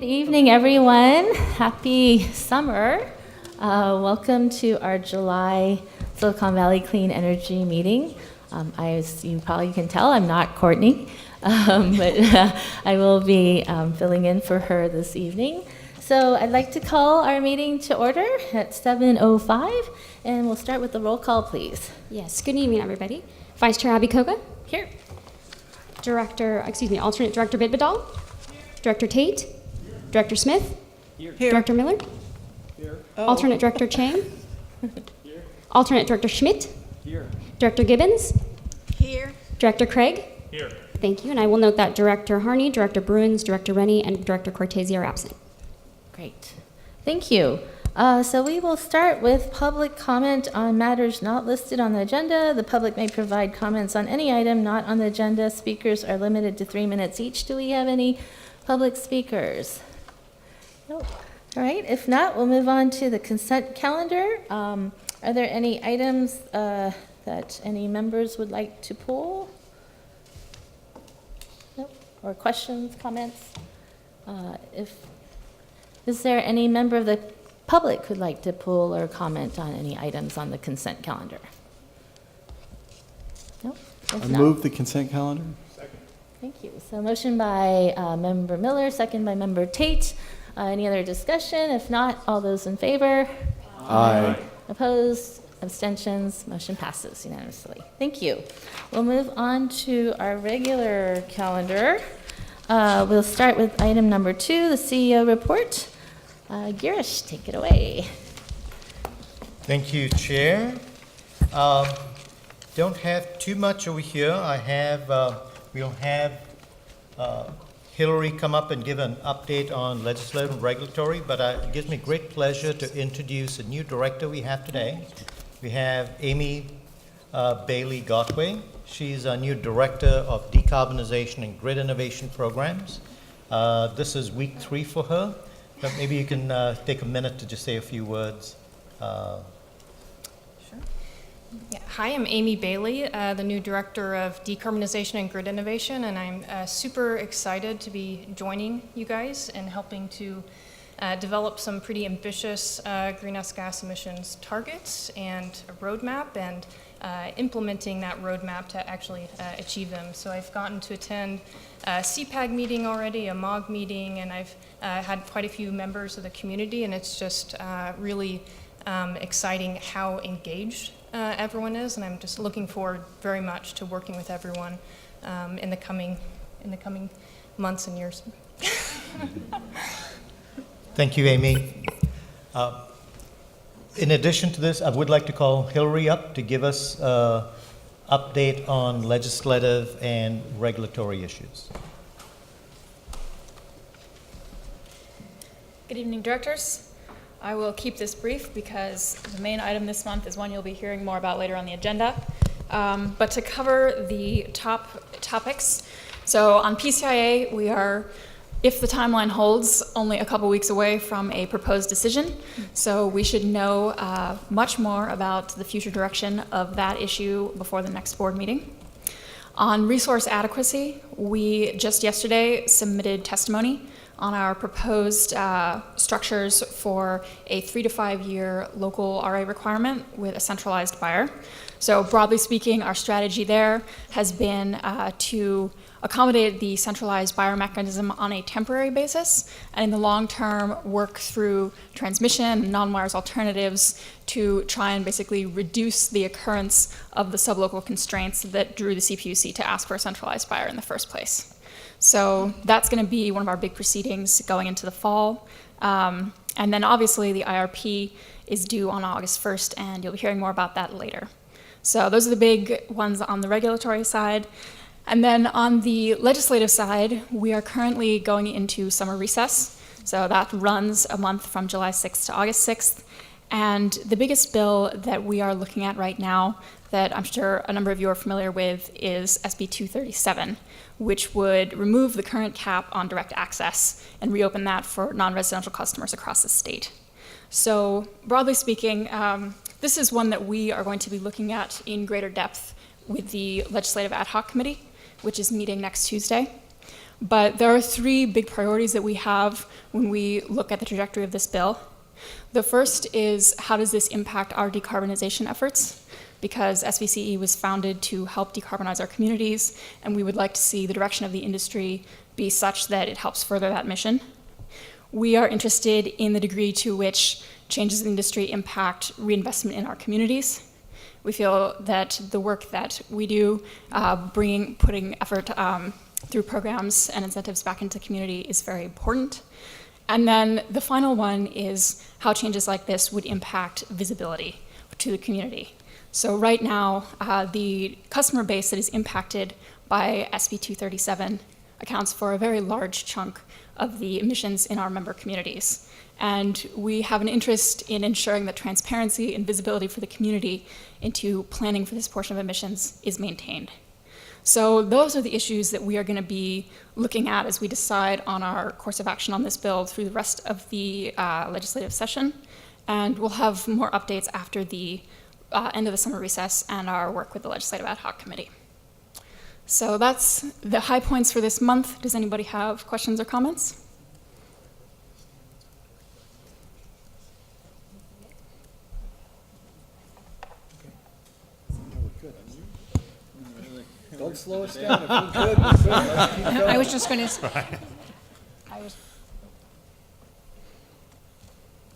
Good evening, everyone. Happy summer. Welcome to our July Silicon Valley Clean Energy meeting. As you probably can tell, I'm not Courtney, but I will be filling in for her this evening. So I'd like to call our meeting to order at 7:05, and we'll start with the roll call, please. Yes, good evening, everybody. Vice Chair Abby Koga. Here. Alternate Director Bidbadal. Director Tate. Director Smith. Here. Director Miller. Here. Alternate Director Chang. Here. Alternate Director Schmidt. Here. Director Gibbons. Here. Director Craig. Here. Thank you, and I will note that Director Harney, Director Bruins, Director Rennie, and Director Cortese are absent. Great. Thank you. So we will start with public comment on matters not listed on the agenda. The public may provide comments on any item not on the agenda. Speakers are limited to 3 minutes each. Do we have any public speakers? Nope. All right. If not, we'll move on to the consent calendar. Are there any items that any members would like to pull? Nope. Or questions, comments? Is there any member of the public who'd like to pull or comment on any items on the consent calendar? Nope. If I not, move the consent calendar. Second. thank you. So motion by Member Miller, second by Member Tate. Any other discussion? If not, all those in favor? Aye. Opposed? Abstentions? Motion passes unanimously. Thank you. We'll move on to our regular calendar. We'll start with item number 2, the CEO report. Girish, take it away. Thank you, Chair. Don't have too much over here. We'll have Hillary come up and give an update on legislative and regulatory, but it gives me great pleasure to introduce a new director we have today. We have Amy Bailey Gotway. She's our new Director of Decarbonization and Grid Innovation Programs. This is week 3 for her. But maybe you can take a minute to just say a few words. Sure. Yeah. Hi, I'm Amy Bailey, the new Director of Decarbonization and Grid Innovation, and I'm super excited to be joining you guys and helping to develop some pretty ambitious greenhouse gas emissions targets and a roadmap, and implementing that roadmap to actually achieve them. So I've gotten to attend a CPAG meeting already, a MOG meeting, and I've had quite a few members of the community, and it's just really exciting how engaged everyone is, and I'm just looking forward very much to working with everyone in the coming months and years. Thank you, Amy. In addition to this, I would like to call Hillary up to give us an update on legislative and regulatory issues. Good evening, directors. I will keep this brief because the main item this month is one you'll be hearing more about later on the agenda. But to cover the top topics, so on PCIA, we are, if the timeline holds, only a couple weeks away from a proposed decision. So we should know much more about the future direction of that issue before the next board meeting. On resource adequacy, we just yesterday submitted testimony on our proposed structures for a 3 to 5 year local RA requirement with a centralized buyer. So broadly speaking, our strategy there has been to accommodate the centralized buyer mechanism on a temporary basis, and in the long term work through transmission and non-wires alternatives to try and basically reduce the occurrence of the sublocal constraints that drew the CPUC to ask for a centralized buyer in the first place. So that's going to be one of our big proceedings going into the fall. And then obviously the IRP is due on August 1st, and you'll be hearing more about that later. So those are the big ones on the regulatory side. And then on the legislative side, we are currently going into summer recess. So that runs a month from July 6th to August 6th. And the biggest bill that we are looking at right now that I'm sure a number of you are familiar with is SB 237, which would remove the current cap on direct access and reopen that for non-residential customers across the state. So broadly speaking, this is one that we are going to be looking at in greater depth with the Legislative Ad Hoc Committee, which is meeting next Tuesday. But there are three big priorities that we have when we look at the trajectory of this bill. The first is, how does this impact our decarbonization efforts? Because SVCE was founded to help decarbonize our communities, and we would like to see the direction of the industry be such that it helps further that mission. We are interested in the degree to which changes in the industry impact reinvestment in our communities. We feel that the work that we do, putting effort through programs and incentives back into the community is very important. And then the final one is how changes like this would impact visibility to the community. So right now, the customer base that is impacted by SB 237 accounts for a very large chunk of the emissions in our member communities. And we have an interest in ensuring that transparency and visibility for the community into planning for this portion of emissions is maintained. So those are the issues that we are going to be looking at as we decide on our course of action on this bill through the rest of the legislative session. And we'll have more updates after the end of the summer recess and our work with the Legislative Ad Hoc Committee. So that's the high points for this month. Does anybody have questions or comments? Don't slow us down. If we're good, we're good. Let's keep going. I was just going to.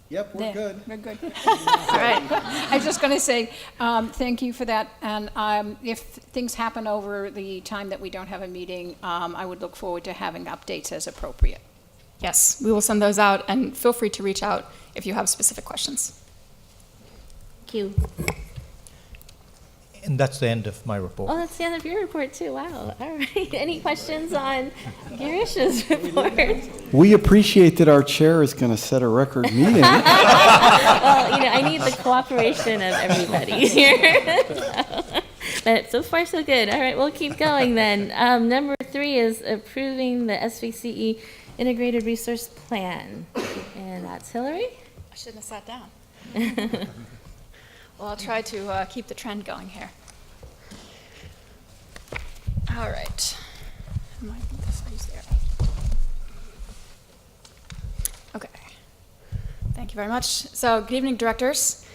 Yep, we're good. We're good. All right. I was just going to say thank you for that. And if things happen over the time that we don't have a meeting, I would look forward to having updates as appropriate. Yes, we will send those out, and feel free to reach out if you have specific questions. Thank you. And that's the end of my report. Oh, that's the end of your report too. Wow. All right. Any questions on Girish's report? We appreciate that our chair is going to set a record meeting. Well, I need the cooperation of everybody here. But so far, so good. All right, we'll keep going then. Number 3 is approving the SVCE Integrated Resource Plan. And that's Hillary. I shouldn't have sat down. Well, I'll try to keep the trend going here. All right. This is there. Okay. Thank you very much. So, good evening, directors.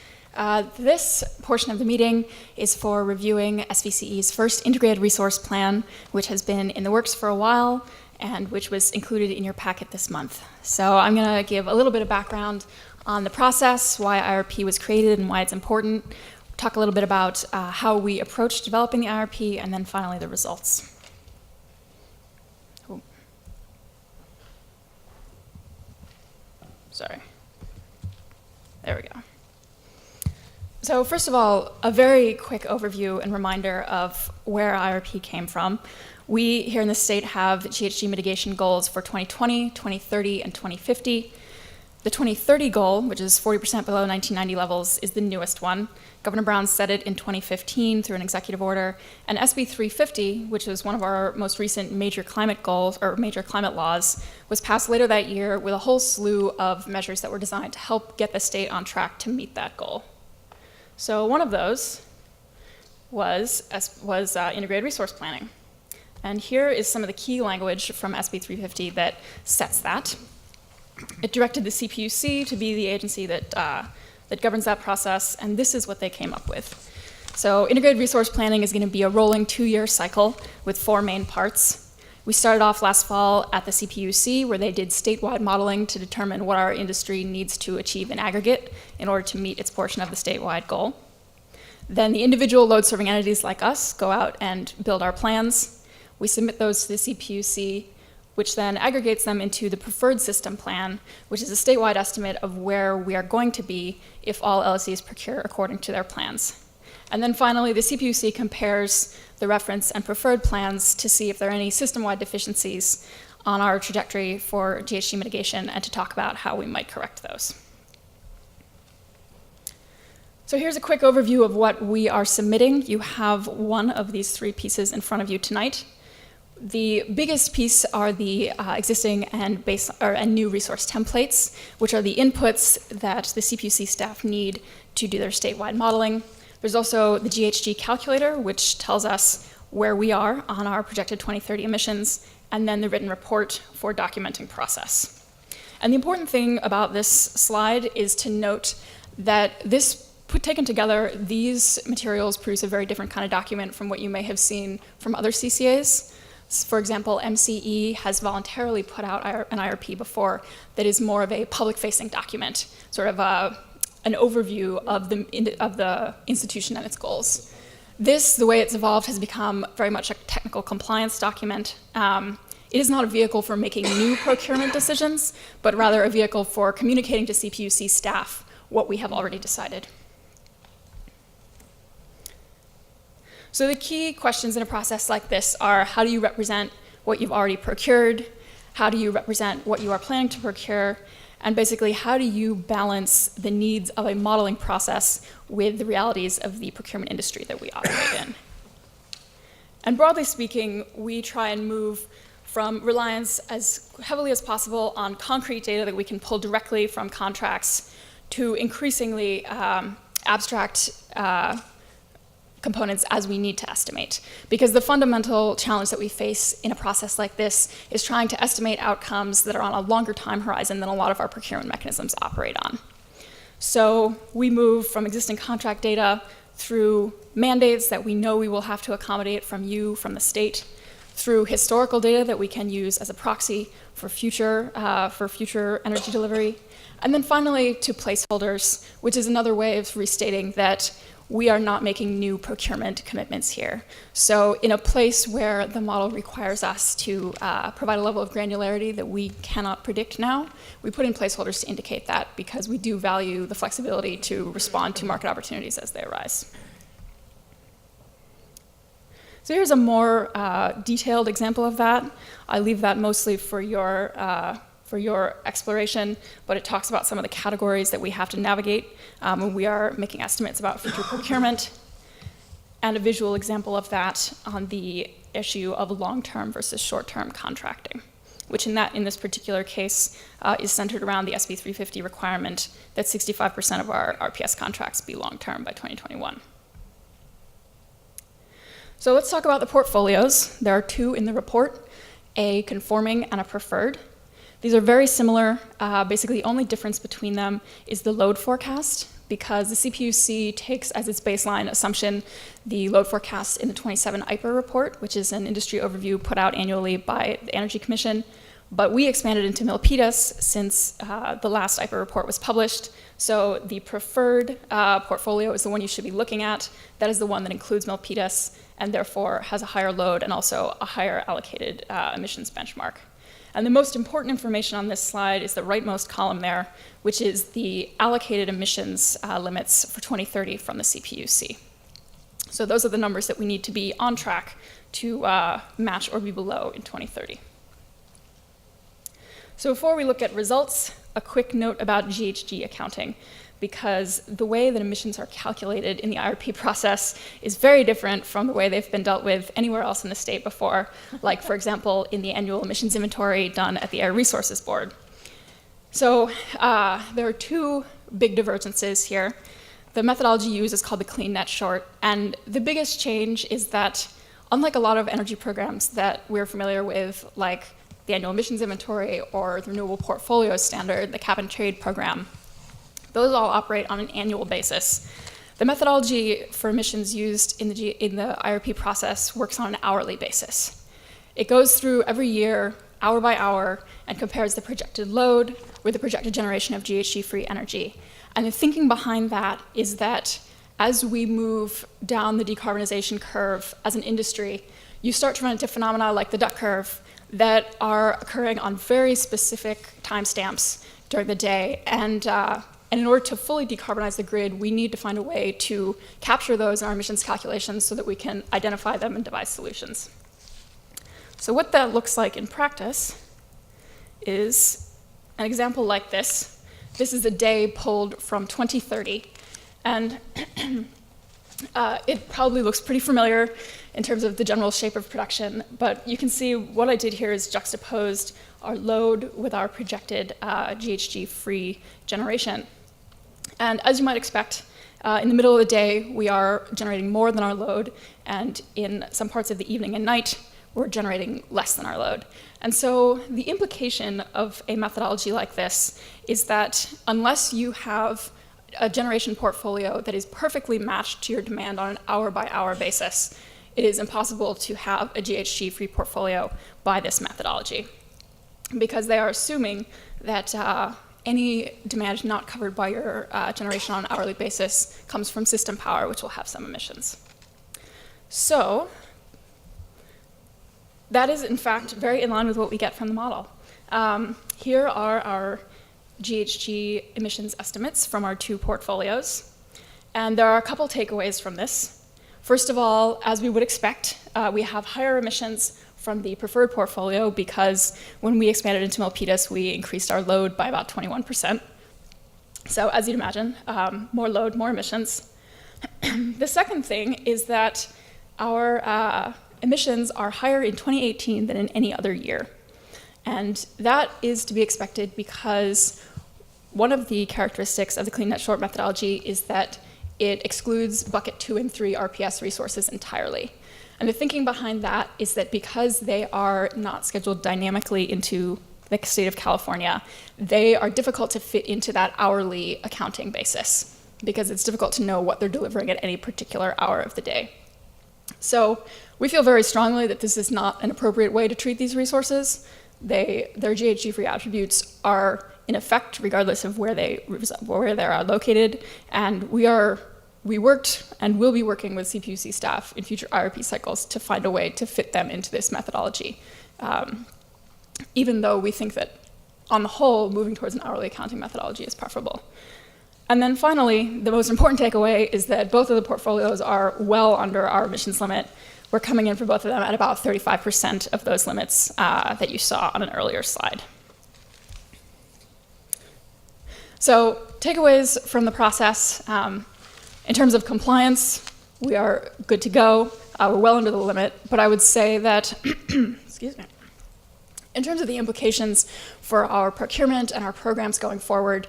This portion of the meeting is for reviewing SVCE's first integrated resource plan, which has been in the works for a while and which was included in your packet this month. So I'm going to give a little bit of background on the process, why IRP was created and why it's important, talk a little bit about how we approached developing the IRP, and then finally the results. Ooh. Sorry. There we go. So first of all, a very quick overview and reminder of where IRP came from. We here in the state have GHG mitigation goals for 2020, 2030, and 2050. The 2030 goal, which is 40% below 1990 levels, is the newest one. Governor Brown set it in 2015 through an executive order, and SB 350, which was one of our most recent major climate goals or major climate laws, was passed later that year with a whole slew of measures that were designed to help get the state on track to meet that goal. So one of those was integrated resource planning. And here is some of the key language from SB 350 that sets that. It directed the CPUC to be the agency that governs that process, and this is what they came up with. So integrated resource planning is going to be a rolling 2-year cycle with 4 main parts. We started off last fall at the CPUC, where they did statewide modeling to determine what our industry needs to achieve in aggregate in order to meet its portion of the statewide goal. Then the individual load-serving entities like us go out and build our plans. We submit those to the CPUC, which then aggregates them into the preferred system plan, which is a statewide estimate of where we are going to be if all LSEs procure according to their plans. And then finally, the CPUC compares the reference and preferred plans to see if there are any system-wide deficiencies on our trajectory for GHG mitigation and to talk about how we might correct those. So here's a quick overview of what we are submitting. You have one of these 3 pieces in front of you tonight. The biggest piece are the existing and new resource templates, which are the inputs that the CPUC staff need to do their statewide modeling. There's also the GHG calculator, which tells us where we are on our projected 2030 emissions, and then the written report for documenting process. And the important thing about this slide is to note that taken together, these materials produce a very different kind of document from what you may have seen from other CCAs. For example, MCE has voluntarily put out an IRP before that is more of a public-facing document, sort of an overview of the institution and its goals. This, the way it's evolved, has become very much a technical compliance document. It is not a vehicle for making new procurement decisions, but rather a vehicle for communicating to CPUC staff what we have already decided. So the key questions in a process like this are, how do you represent what you've already procured? How do you represent what you are planning to procure? And basically, how do you balance the needs of a modeling process with the realities of the procurement industry that we operate in? And broadly speaking, we try and move from reliance as heavily as possible on concrete data that we can pull directly from contracts to increasingly abstract components as we need to estimate. Because the fundamental challenge that we face in a process like this is trying to estimate outcomes that are on a longer time horizon than a lot of our procurement mechanisms operate on. So we move from existing contract data through mandates that we know we will have to accommodate from you, from the state, through historical data that we can use as a proxy for future energy delivery, and then finally to placeholders, which is another way of restating that we are not making new procurement commitments here. So in a place where the model requires us to provide a level of granularity that we cannot predict now, we put in placeholders to indicate that because we do value the flexibility to respond to market opportunities as they arise. So here's a more detailed example of that. I leave that mostly for your exploration, but it talks about some of the categories that we have to navigate when we are making estimates about future procurement, and a visual example of that on the issue of long-term versus short-term contracting, which in this particular case is centered around the SB 350 requirement that 65% of our RPS contracts be long-term by 2021. So let's talk about the portfolios. There are two in the report, a conforming and a preferred. These are very similar. Basically, the only difference between them is the load forecast, because the CPUC takes as its baseline assumption the load forecast in the 27 IPR report, which is an industry overview put out annually by the Energy Commission. But we expanded into Milpitas since the last IPR report was published. So the preferred portfolio is the one you should be looking at. That is the one that includes Milpitas and therefore has a higher load and also a higher allocated emissions benchmark. And the most important information on this slide is the rightmost column there, which is the allocated emissions limits for 2030 from the CPUC. So those are the numbers that we need to be on track to match or be below in 2030. So before we look at results, a quick note about GHG accounting, because the way that emissions are calculated in the IRP process is very different from the way they've been dealt with anywhere else in the state before, like, for example, in the annual emissions inventory done at the Air Resources Board. So there are two big divergences here. The methodology used is called the clean net short, and the biggest change is that, unlike a lot of energy programs that we're familiar with, like the annual emissions inventory or the renewable portfolio standard, the cap and trade program, those all operate on an annual basis. The methodology for emissions used in the IRP process works on an hourly basis. It goes through every year, hour by hour, and compares the projected load with the projected generation of GHG-free energy. And the thinking behind that is that as we move down the decarbonization curve as an industry, you start to run into phenomena like the duck curve that are occurring on very specific timestamps during the day. And in order to fully decarbonize the grid, we need to find a way to capture those in our emissions calculations so that we can identify them and devise solutions. So what that looks like in practice is an example like this. This is a day pulled from 2030. And it probably looks pretty familiar in terms of the general shape of production, but you can see what I did here is juxtaposed our load with our projected GHG-free generation. And as you might expect, in the middle of the day, we are generating more than our load, and in some parts of the evening and night, we're generating less than our load. And so the implication of a methodology like this is that unless you have a generation portfolio that is perfectly matched to your demand on an hour-by-hour basis, it is impossible to have a GHG-free portfolio by this methodology, because they are assuming that any demand not covered by your generation on an hourly basis comes from system power, which will have some emissions. So that is, in fact, very in line with what we get from the model. Here are our GHG emissions estimates from our two portfolios. And there are a couple takeaways from this. First of all, as we would expect, we have higher emissions from the preferred portfolio because when we expanded into Milpitas, we increased our load by about 21%. So as you'd imagine, more load, more emissions. The second thing is that our emissions are higher in 2018 than in any other year. And that is to be expected because one of the characteristics of the Clean Net Short methodology is that it excludes bucket 2 and 3 RPS resources entirely. And the thinking behind that is that because they are not scheduled dynamically into the state of California, they are difficult to fit into that hourly accounting basis because it's difficult to know what they're delivering at any particular hour of the day. So we feel very strongly that this is not an appropriate way to treat these resources. Their GHG-free attributes are in effect regardless of where they are located, and we worked and will be working with CPUC staff in future IRP cycles to find a way to fit them into this methodology, even though we think that on the whole, moving towards an hourly accounting methodology is preferable. And then finally, the most important takeaway is that both of the portfolios are well under our emissions limit. We're coming in for both of them at about 35% of those limits that you saw on an earlier slide. So takeaways from the process. In terms of compliance, we are good to go. We're well under the limit, but I would say that, excuse me, in terms of the implications for our procurement and our programs going forward,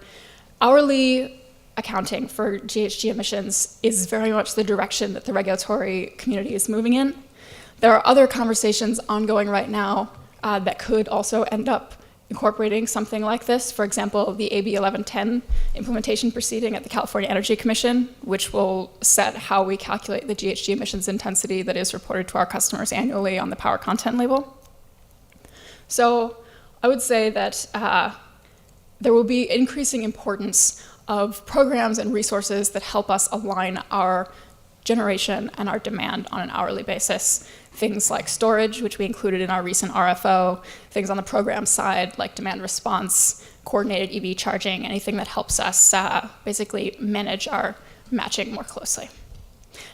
hourly accounting for GHG emissions is very much the direction that the regulatory community is moving in. There are other conversations ongoing right now that could also end up incorporating something like this. For example, the AB 1110 implementation proceeding at the California Energy Commission, which will set how we calculate the GHG emissions intensity that is reported to our customers annually on the power content label. So I would say that there will be increasing importance of programs and resources that help us align our generation and our demand on an hourly basis. Things like storage, which we included in our recent RFO, things on the program side like demand response, coordinated EV charging, anything that helps us basically manage our matching more closely.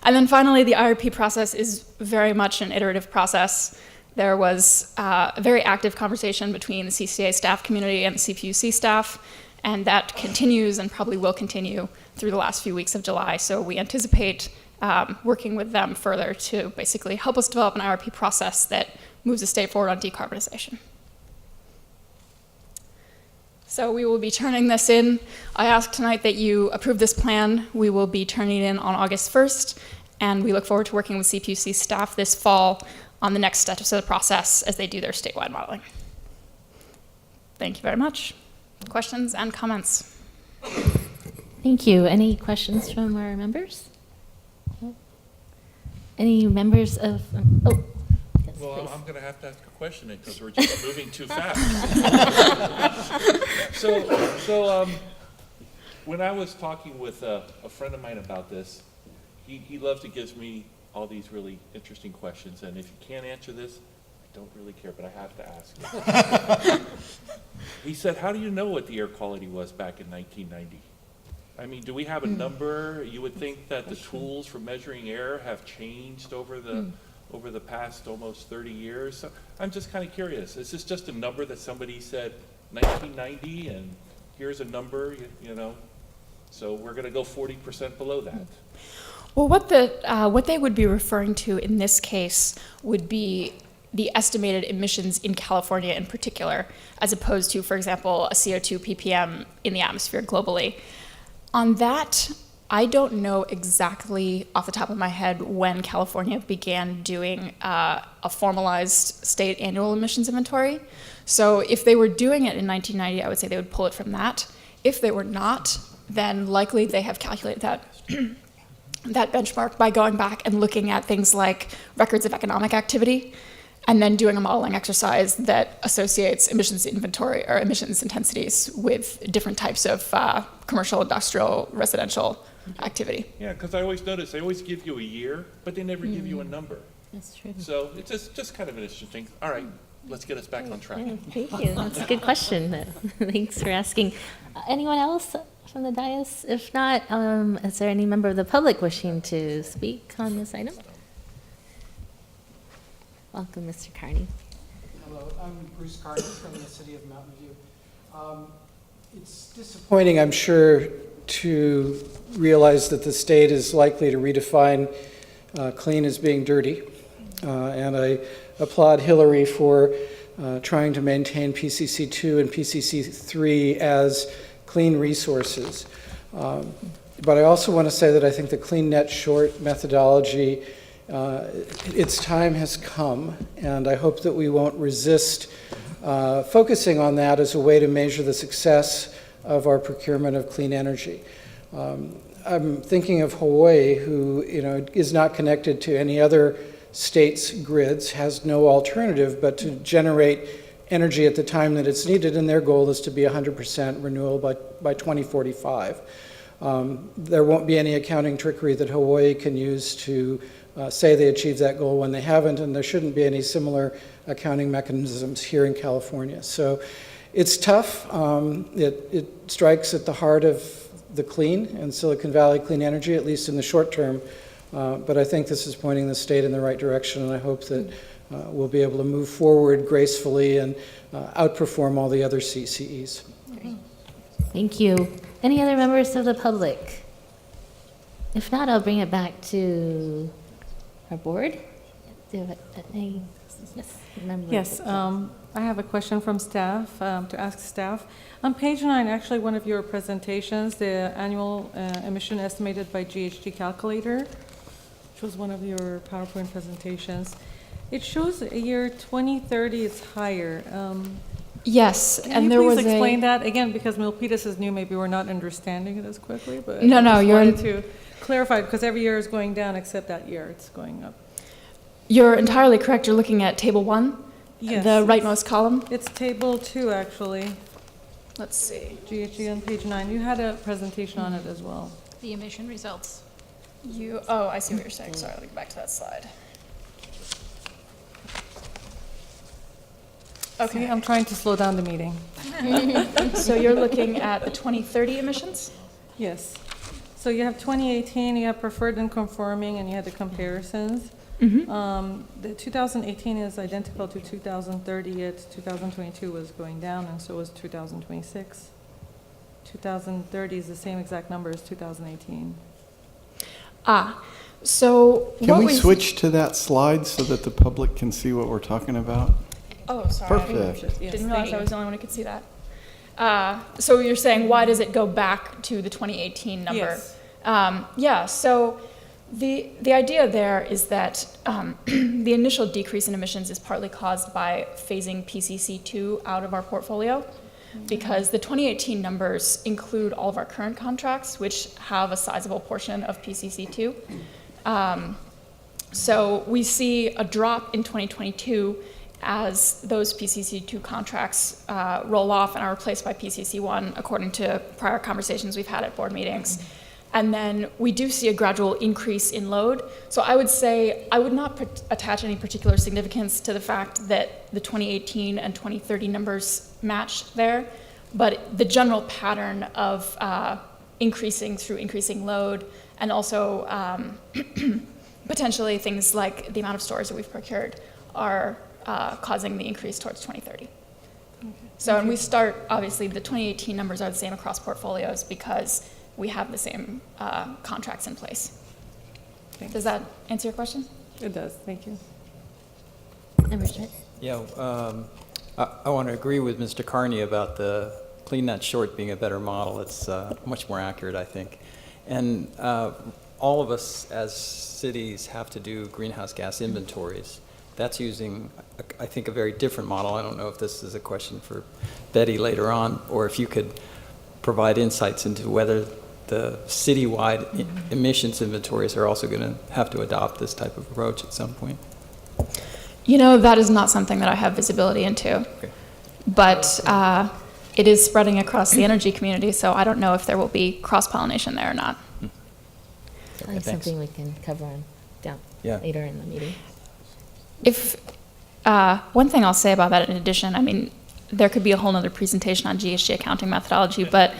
And then finally, the IRP process is very much an iterative process. There was a very active conversation between the CCA staff community and the CPUC staff, and that continues and probably will continue through the last few weeks of July. So we anticipate working with them further to basically help us develop an IRP process that moves the state forward on decarbonization. So we will be turning this in. I ask tonight that you approve this plan. We will be turning it in on August 1st, and we look forward to working with CPUC staff this fall on the next steps of the process as they do their statewide modeling. Thank you very much. Questions and comments? Thank you. Any questions from our members? Any members of, oh, yes, Well, please. I'm going to have to ask a question because we're just moving too fast. So when I was talking with a friend of mine about this, he loves to give me all these really interesting questions, and if you can't answer this, I don't really care, but I have to ask it. He said, how do you know what the air quality was back in 1990? I mean, do we have a number? You would think that the tools for measuring air have changed over the past almost 30 years. So I'm just kind of curious. Is this just a number that somebody said 1990 and here's a number, you know? So we're going to go 40% below that. Well, what they would be referring to in this case would be the estimated emissions in California in particular, as opposed to, for example, a CO2 ppm in the atmosphere globally. On that I don't know exactly off the top of my head when California began doing a formalized state annual emissions inventory. So if they were doing it in 1990, I would say they would pull it from that. If they were not, then likely they have calculated that that benchmark by going back and looking at things like records of economic activity, and then doing a modeling exercise that associates emissions inventory or emissions intensities with different types of commercial, industrial, residential activity. Yeah, because I always notice they always give you a year, but they never give you a number. That's true. So it's just kind of an interesting thing. All right, let's get us back on track. Yeah, thank you. That's a good question. Thanks for asking. Anyone else from the dais? If not, is there any member of the public wishing to speak on this item? Welcome, Mr. Carney. Hello, I'm Bruce Carter from the city of Mountain View. It's disappointing, I'm sure, to realize that the state is likely to redefine clean as being dirty. And I applaud Hillary for trying to maintain PCC2 and PCC3 as clean resources. But I also want to say that I think the clean net short methodology, its time has come, and I hope that we won't resist focusing on that as a way to measure the success of our procurement of clean energy. I'm thinking of Hawaii, who is not connected to any other state's grids, has no alternative but to generate energy at the time that it's needed, and their goal is to be 100% renewable by 2045. There won't be any accounting trickery that Hawaii can use to say they achieved that goal when they haven't, and there shouldn't be any similar accounting mechanisms here in California. So it's tough. It strikes at the heart of the clean and Silicon Valley clean energy, at least in the short term. But I think this is pointing the state in the right direction, and I hope that we'll be able to move forward gracefully and outperform all the other CCEs. Great. Thank you. Any other members of the public? If not, I'll bring it back to our board. Do you have any member? Yes, I have a question from staff, to ask staff. On page 9, actually one of your presentations, the annual emission estimated by GHG calculator, which was one of your PowerPoint presentations. It shows a year 2030 is higher. Yes, Can and you there please was explain that? Again, because Milpitas is new, maybe we're not understanding it as quickly, but No, I no, just you're wanted to clarify, because every year is going down except that year, it's going up. You're entirely correct. You're looking at table 1, Yes, the rightmost column. It's table 2, actually, Let's see. GHG on page 9. You had a presentation on it as well. The emission results. Oh, I see what you're saying. Sorry, let me go back to that slide. Okay, I'm trying to slow down the meeting. So you're looking at the 2030 emissions? Yes. So you have 2018, you have preferred and conforming, and you had the comparisons. The 2018 is identical to 2030, yet 2022 was going down, and so was 2026. 2030 is the same exact number as 2018. So Can we switch to that slide so that the public can see what we're talking about? Oh, sorry. Perfect. Yes, Didn't thank realize I you. was the only one who could see that. So you're saying, why does it go back to the 2018 number? Yes. Yeah, so the idea there is that the initial decrease in emissions is partly caused by phasing PCC2 out of our portfolio, because the 2018 numbers include all of our current contracts, which have a sizable portion of PCC2. So we see a drop in 2022 as those PCC2 contracts roll off and are replaced by PCC1, according to prior conversations we've had at board meetings. And then we do see a gradual increase in load. So I would say I would not attach any particular significance to the fact that the 2018 and 2030 numbers match there, but the general pattern of increasing through increasing load, and also potentially things like the amount of stores that we've procured are causing the increase towards 2030. Okay. So, and we start, obviously, the 2018 numbers are the same across portfolios because we have the same contracts in place. Thanks. Does that answer your question? It does, thank you. Member Schmidt? Yeah, I want to agree with Mr. Carney about the clean net short being a better model. It's much more accurate, I think. And all of us as cities have to do greenhouse gas inventories. That's using, I think, a very different model. I don't know if this is a question for Betty later on, or if you could provide insights into whether the citywide emissions inventories are also going to have to adopt this type of approach at some point. You know, that is not something that I have visibility into. Okay. But it is spreading across the energy community, so I don't know if there will be cross-pollination there or not. Probably something we can cover on down later in the meeting. If one thing I'll say about that, in addition, I mean, there could be a whole other presentation on GHG accounting methodology, but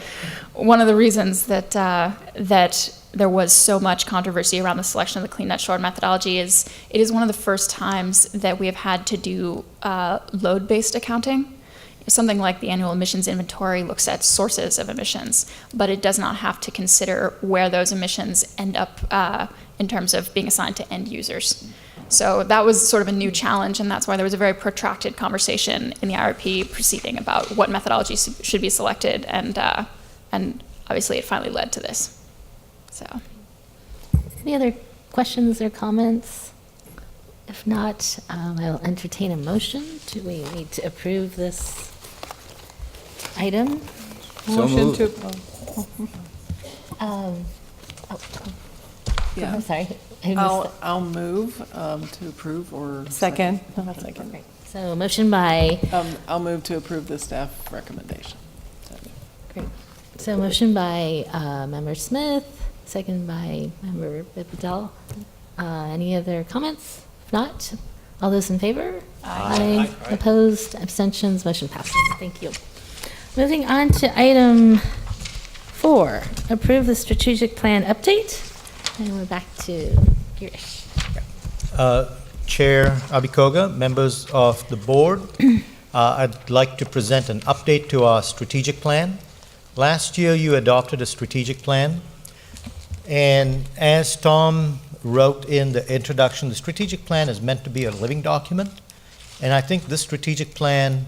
one of the reasons that that there was so much controversy around the selection of the Clean Net Shore methodology is it is one of the first times that we have had to do load-based accounting. Something like the annual emissions inventory looks at sources of emissions, but it does not have to consider where those emissions end up in terms of being assigned to end users. So that was sort of a new challenge, and that's why there was a very protracted conversation in the IRP proceeding about what methodology should be selected, and obviously it finally led to this. So, Any other questions or comments? If not, I'll entertain a motion. Do we need to approve this item? Motion to, Yeah. I'm sorry. I missed I'll move to approve or. second. Great. So motion by, I'll move to approve the staff recommendation. great. So motion by Member Smith, second by Member Bippedal. Any other comments? If not, all those in favor? Aye. Opposed, abstentions, motion passes. Thank you. Moving on to item 4, approve the strategic plan update. And we're back to Girish. Chair Abikoga, members of the board, I'd like to present an update to our strategic plan. Last year, you adopted a strategic plan, and as Tom wrote in the introduction, the strategic plan is meant to be a living document, and I think this strategic plan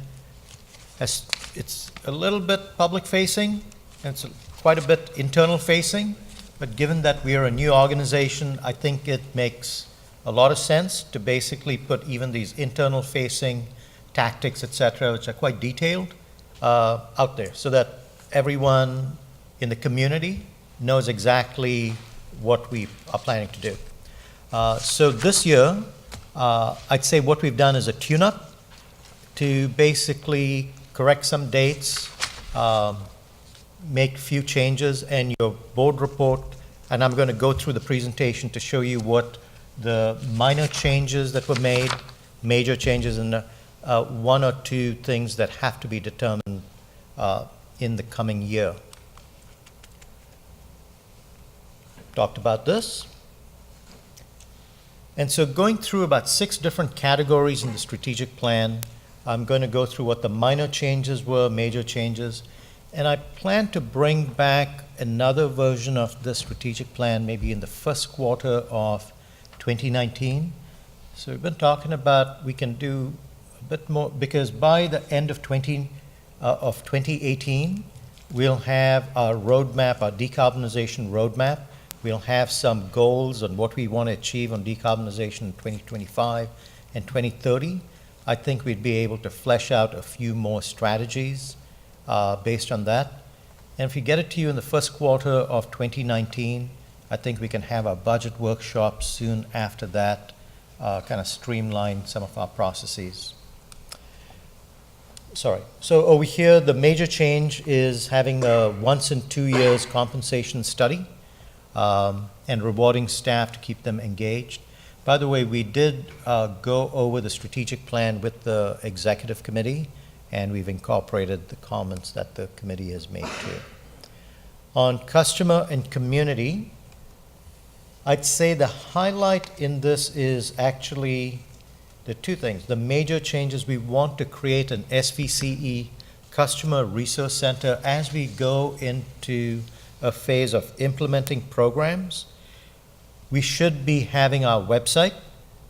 it's a little bit public-facing, and it's quite a bit internal-facing, but given that we are a new organization, I think it makes a lot of sense to basically put even these internal-facing tactics, et cetera, which are quite detailed, out there, so that everyone in the community knows exactly what we are planning to do. So this year, I'd say what we've done is a tune-up to basically correct some dates, make a few changes, and your board report, and I'm going to go through the presentation to show you what the minor changes that were made, major changes, and one or two things that have to be determined in the coming year. Talked about this. And so going through about 6 different categories in the strategic plan, I'm going to go through what the minor changes were, major changes, and I plan to bring back another version of the strategic plan maybe in the first quarter of 2019. So we've been talking about we can do a bit more, because by the end of 2018, we'll have our roadmap, our decarbonization roadmap. We'll have some goals on what we want to achieve on decarbonization in 2025 and 2030. I think we'd be able to flesh out a few more strategies based on that. And if we get it to you in the first quarter of 2019, I think we can have our budget workshop soon after that, kind of streamline some of our processes. Sorry. So over here, the major change is having a once in 2 years compensation study and rewarding staff to keep them engaged. By the way, we did go over the strategic plan with the executive committee, and we've incorporated the comments that the committee has made too. On customer and community, I'd say the highlight in this is actually the 2 things. The major changes, we want to create an SVCE Customer Resource Center as we go into a phase of implementing programs. We should be having our website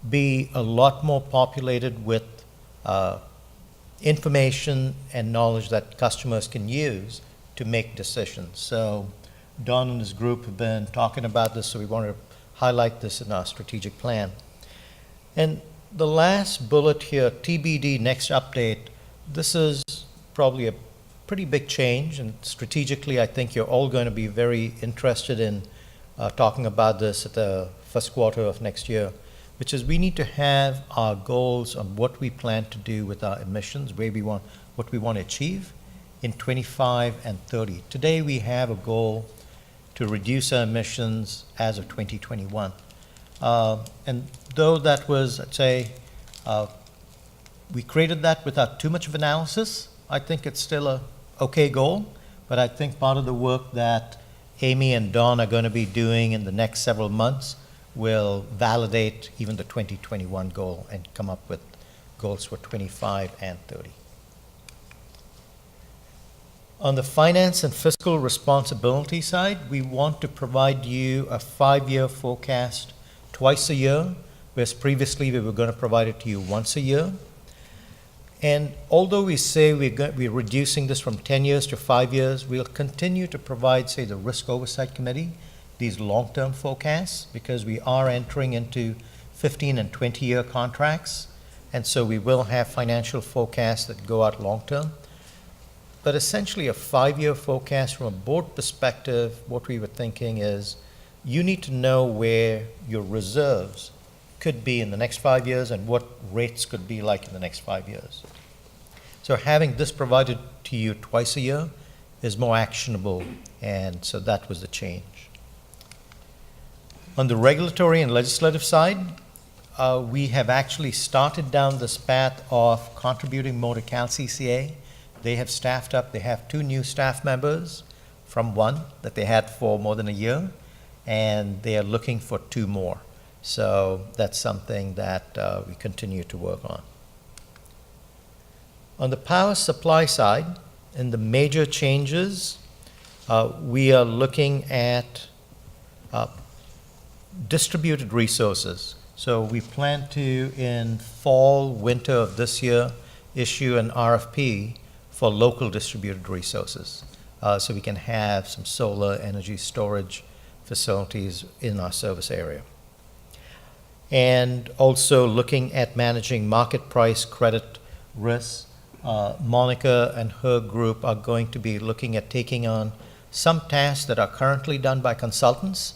be a lot more populated with information and knowledge that customers can use to make decisions. So Don and his group have been talking about this, so we want to highlight this in our strategic plan. And the last bullet here, TBD next update, this is probably a pretty big change, and strategically I think you're all going to be very interested in talking about this at the first quarter of next year, which is we need to have our goals on what we plan to do with our emissions, what we want to achieve in 25 and 30. Today we have a goal to reduce our emissions as of 2021. And though that was, I'd say, we created that without too much of analysis, I think it's still a okay goal, but I think part of the work that Amy and Don are going to be doing in the next several months will validate even the 2021 goal and come up with goals for 25 and 30. On the finance and fiscal responsibility side, we want to provide you a 5-year forecast twice a year, whereas previously we were going to provide it to you once a year. And although we say we're reducing this from 10 years to 5 years, we'll continue to provide, say, the Risk Oversight Committee these long-term forecasts, because we are entering into 15 and 20-year contracts, and so we will have financial forecasts that go out long-term. But essentially a 5-year forecast from a board perspective, what we were thinking is you need to know where your reserves could be in the next 5 years and what rates could be like in the next 5 years. So having this provided to you twice a year is more actionable, and so that was the change. On the regulatory and legislative side, we have actually started down this path of contributing more to SVCEA. They have staffed up. They have 2 new staff members from 1 that they had for more than a year, and they are looking for 2 more. So that's something that we continue to work on. On the power supply side, in the major changes, we are looking at distributed resources. So we plan to, in fall, winter of this year, issue an RFP for local distributed resources. So we can have some solar energy storage facilities in our service area. And also looking at managing market price credit risks. Monica and her group are going to be looking at taking on some tasks that are currently done by consultants,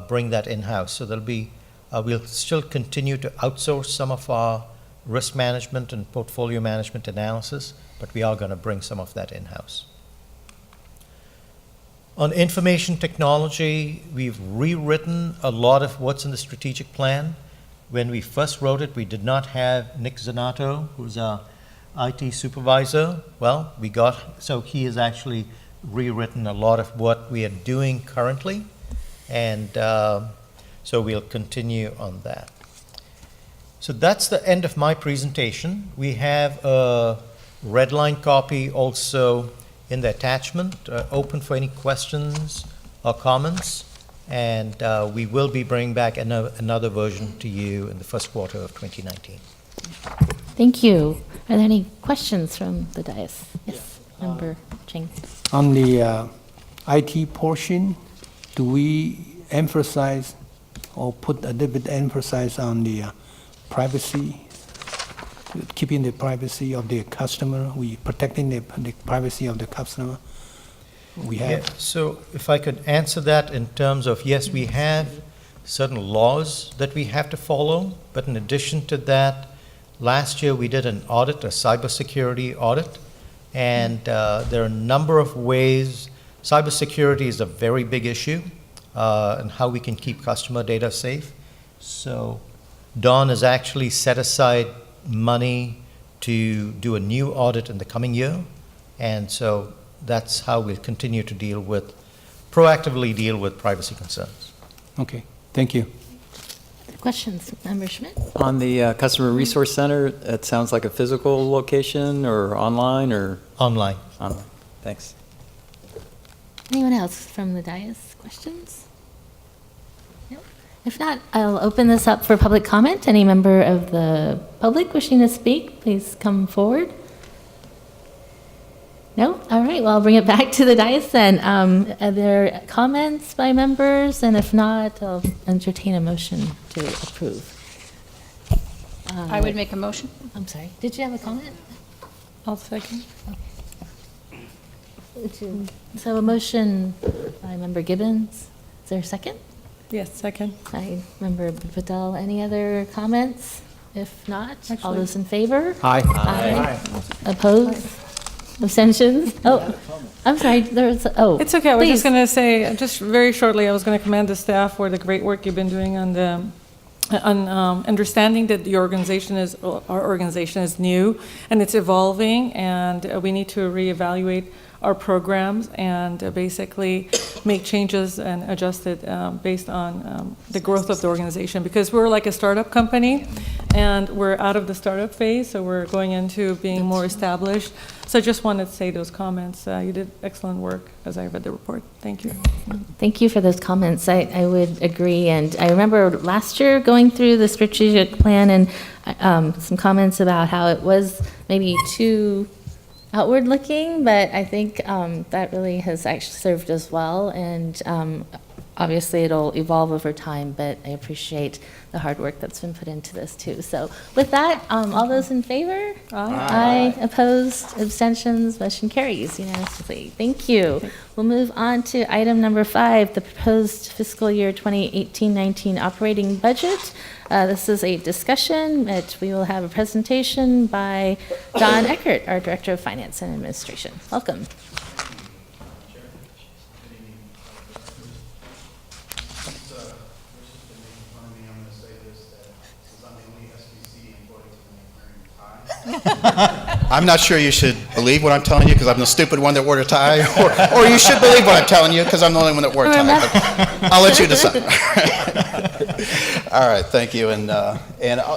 bring that in-house. So there'll be, we'll still continue to outsource some of our risk management and portfolio management analysis, but we are going to bring some of that in-house. On information technology, we've rewritten a lot of what's in the strategic plan. When we first wrote it, we did not have Nick Zanato, who's our IT supervisor. Well, so he has actually rewritten a lot of what we are doing currently, and so we'll continue on that. So that's the end of my presentation. We have a red line copy also in the attachment, open for any questions or comments, and we will be bringing back another version to you in the first quarter of 2019. Thank you. Are there any questions from the dais? Yes, Member Cheng. On the IT portion, do we emphasize or put a little bit emphasis on the privacy, keeping the privacy of the customer, we protecting the privacy of the customer? We have. Yeah, so if I could answer that in terms of, yes, we have certain laws that we have to follow, but in addition to that, last year we did an audit, a cybersecurity audit, and there are a number of ways. Cybersecurity is a very big issue, and how we can keep customer data safe. So Don has actually set aside money to do a new audit in the coming year, and so that's how we'll continue to proactively deal with privacy concerns. Okay, thank you. Questions, Member Schmidt? On the Customer Resource Center, it sounds like a physical location or online or? Online. Online, thanks. Anyone else from the dais? Questions? No? If not, I'll open this up for public comment. Any member of the public wishing to speak, please come forward. No? All right, well, I'll bring it back to the dais then. Are there comments by members? And if not, I'll entertain a motion to approve. I would make a motion. I'm sorry, did you have a comment? I'll second. So a motion by Member Gibbons. Is there a second? Yes, second. By Member Vidal. Any other comments? If not, all Actually- those in favor? Aye. Aye. Opposed? Abstentions? Oh, I'm sorry, there's, oh. It's okay, I was just please. going to say, just very shortly, I was going to commend the staff for the great work you've been doing on the, understanding that the organization is, our organization is new and it's evolving, and we need to reevaluate our programs and basically make changes and adjust it based on the growth of the organization, because we're like a startup company and we're out of the startup phase, so we're going into being more established. So I just wanted to say those comments. You did excellent work as I read the report. Thank you. Thank you for those comments. I would agree. And I remember last year going through the strategic plan and some comments about how it was maybe too outward looking, but I think that really has actually served us well. And obviously it'll evolve over time, but I appreciate the hard work that's been put into this too. So with that, all those in favor? Aye. Opposed? Abstentions? Motion carries unanimously. Thank you. We'll move on to item number 5, the proposed fiscal year 2018-19 operating budget. This is a discussion. We will have a presentation by Don Eckert, our Director of Finance and Administration. Welcome. I'm not sure you should believe what I'm telling you because I'm the stupid one that wore a tie, or you should believe what I'm telling you because I'm the only one that wore a tie. But I'll let you decide. All right, thank you. And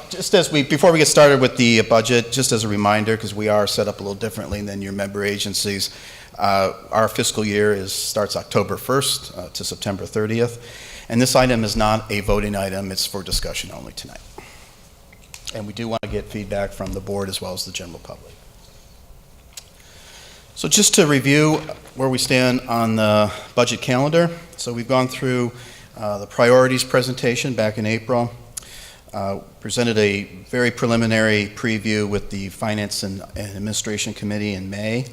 just as before we get started with the budget, just as a reminder, because we are set up a little differently than your member agencies, our fiscal year starts October 1st to September 30th, and this item is not a voting item; it's for discussion only tonight. And we do want to get feedback from the board as well as the general public. So just to review where we stand on the budget calendar. So we've gone through the priorities presentation back in April, presented a very preliminary preview with the Finance and Administration Committee in May.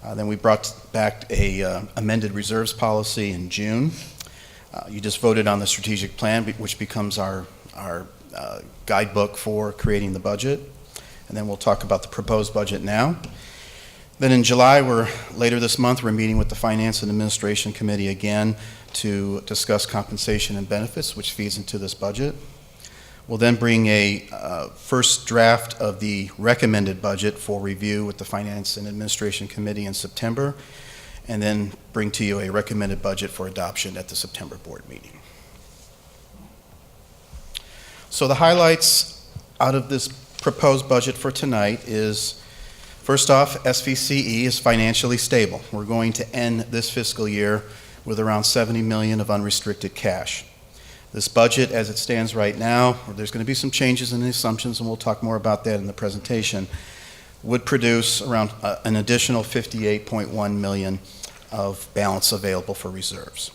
Then we brought back a amended reserves policy in June. You just voted on the strategic plan, which becomes our guidebook for creating the budget. And then we'll talk about the proposed budget now. Then in July, later this month, we're meeting with the Finance and Administration Committee again to discuss compensation and benefits, which feeds into this budget. We'll then bring a first draft of the recommended budget for review with the Finance and Administration Committee in September, and then bring to you a recommended budget for adoption at the September board meeting. So the highlights out of this proposed budget for tonight is, first off, SVCE is financially stable. We're going to end this fiscal year with around $70 million of unrestricted cash. This budget, as it stands right now, there's going to be some changes in the assumptions, and we'll talk more about that in the presentation, would produce around an additional $58.1 million of balance available for reserves.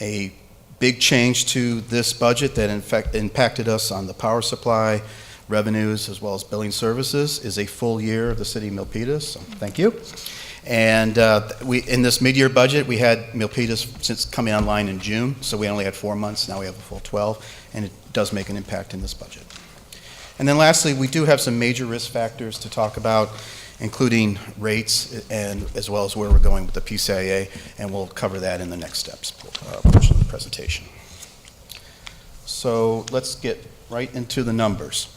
A big change to this budget that in fact impacted us on the power supply, revenues, as well as billing services is a full year of the city of Milpitas, so thank you. And in this mid-year budget, we had Milpitas since coming online in June, so we only had 4 months, now we have a full 12, and it does make an impact in this budget. And then lastly, we do have some major risk factors to talk about, including rates and as well as where we're going with the PCIA, and we'll cover that in the next steps portion of the presentation. So let's get right into the numbers.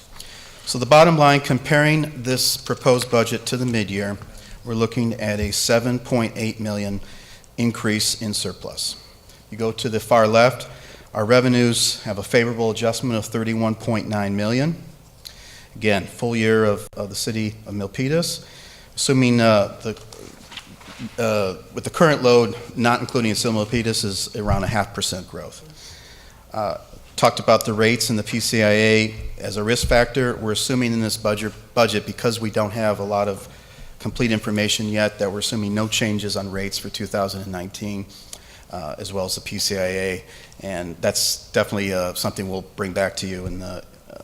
So the bottom line, comparing this proposed budget to the mid-year, we're looking at a $7.8 million increase in surplus. You go to the far left, our revenues have a favorable adjustment of $31.9 million. Again, full year of the city of Milpitas, assuming with the current load, not including the city of Milpitas, is around a 0.5% growth. Talked about the rates and the PCIA as a risk factor. We're assuming in this budget, because we don't have a lot of complete information yet, that we're assuming no changes on rates for 2019, as well as the PCIA, and that's definitely something we'll bring back to you in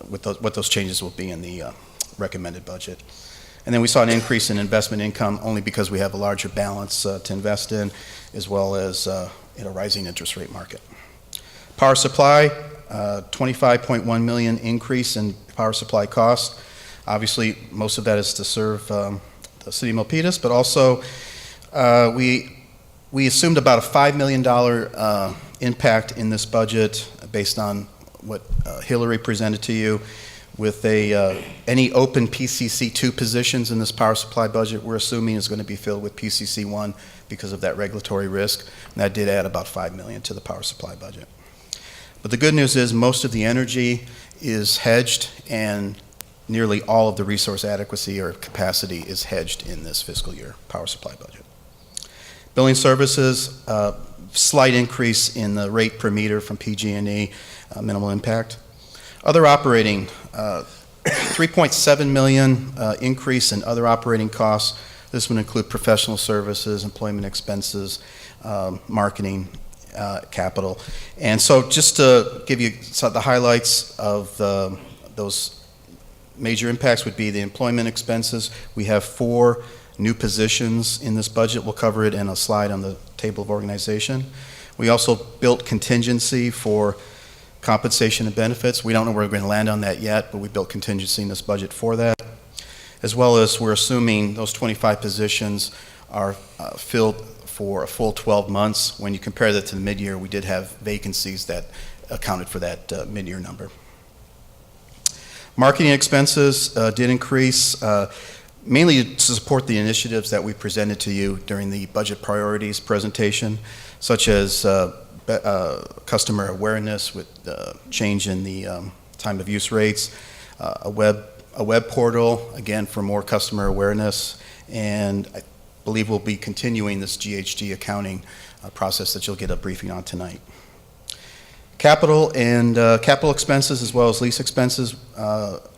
what those changes will be in the recommended budget. And then we saw an increase in investment income only because we have a larger balance to invest in, as well as in a rising interest rate market. Power supply, 25.1 million increase in power supply cost. Obviously, most of that is to serve the city of Milpitas, but also we assumed about a $5 million impact in this budget based on what Hillary presented to you. With any open PCC2 positions in this power supply budget, we're assuming is going to be filled with PCC1 because of that regulatory risk. And that did add about $5 million to the power supply budget. But the good news is most of the energy is hedged, and nearly all of the resource adequacy or capacity is hedged in this fiscal year power supply budget. Billing services, slight increase in the rate per meter from PG&E, minimal impact. Other operating, 3.7 million increase in other operating costs. This would include professional services, employment expenses, marketing, capital. And so just to give you the highlights of those major impacts would be the employment expenses. We have 4 new positions in this budget. We'll cover it in a slide on the table of organization. We also built contingency for compensation and benefits. We don't know where we're going to land on that yet, but we built contingency in this budget for that. As well as we're assuming those 25 positions are filled for a full 12 months. When you compare that to the mid-year, we did have vacancies that accounted for that mid-year number. Marketing expenses did increase, mainly to support the initiatives that we presented to you during the budget priorities presentation, such as customer awareness with change in the time of use rates, a web portal, again, for more customer awareness, and I believe we'll be continuing this GHG accounting process that you'll get a briefing on tonight. Capital expenses as well as lease expenses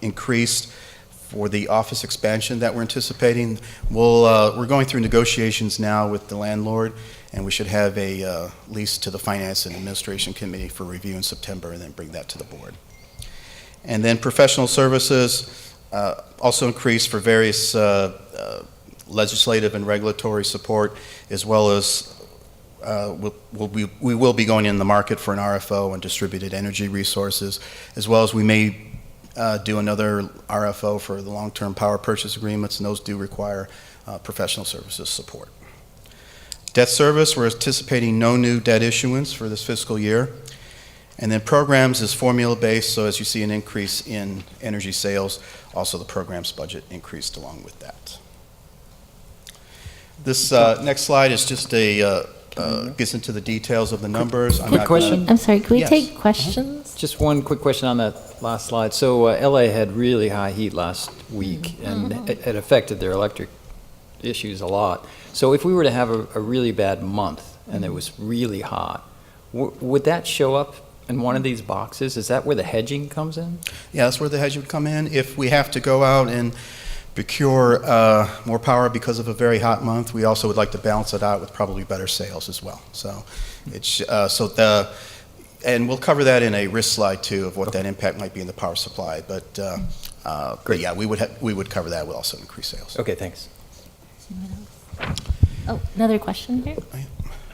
increased for the office expansion that we're anticipating. We're going through negotiations now with the landlord, and we should have a lease to the Finance and Administration Committee for review in September, and then bring that to the board. And then professional services also increased for various legislative and regulatory support, as well as we will be going in the market for an RFO on distributed energy resources, as well as we may do another RFO for the long-term power purchase agreements, and those do require professional services support. Debt service, we're anticipating no new debt issuance for this fiscal year. And then programs is formula-based, so as you see an increase in energy sales, also the programs budget increased along with that. This next slide is just gets into the details of the numbers. Quick question? I'm sorry, can we Yes. take questions? Just one quick question on that last slide. So LA had really high heat last week, and it affected their electric issues a lot. So if we were to have a really bad month and it was really hot, would that show up in one of these boxes? Is that where the hedging comes in? Yeah, that's where the hedge would come in. If we have to go out and procure more power because of a very hot month, we also would like to balance it out with probably better sales as well. So it's and we'll cover that in a risk slide too of what that impact might be in the power supply. But yeah, we would cover that. We'll also increase sales. Okay, thanks. Oh, another question here?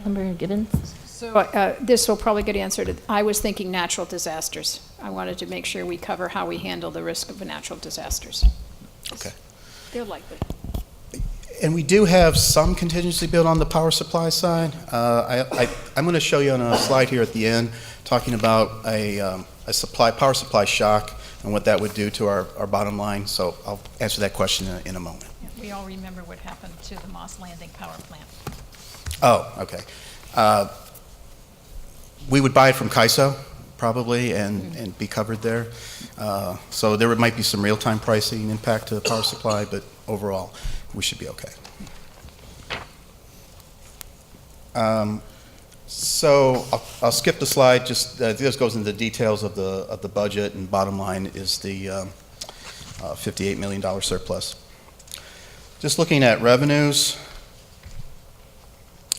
Member Gibbons? So this will probably get answered. I was thinking natural disasters. I wanted to make sure we cover how we handle the risk of natural disasters. Okay. They're likely. And we do have some contingency built on the power supply side. I'm going to show you on a slide here at the end, talking about a power supply shock and what that would do to our bottom line. So I'll answer that question in a moment. Yeah, we all remember what happened to the Moss Landing power plant. Oh, okay. We would buy it from CAISO, probably, and be covered there. So there might be some real-time pricing impact to the power supply, but overall, we should be okay. So I'll skip the slide. Just this goes into the details of the budget, and bottom line is the $58 million surplus. Just looking at revenues,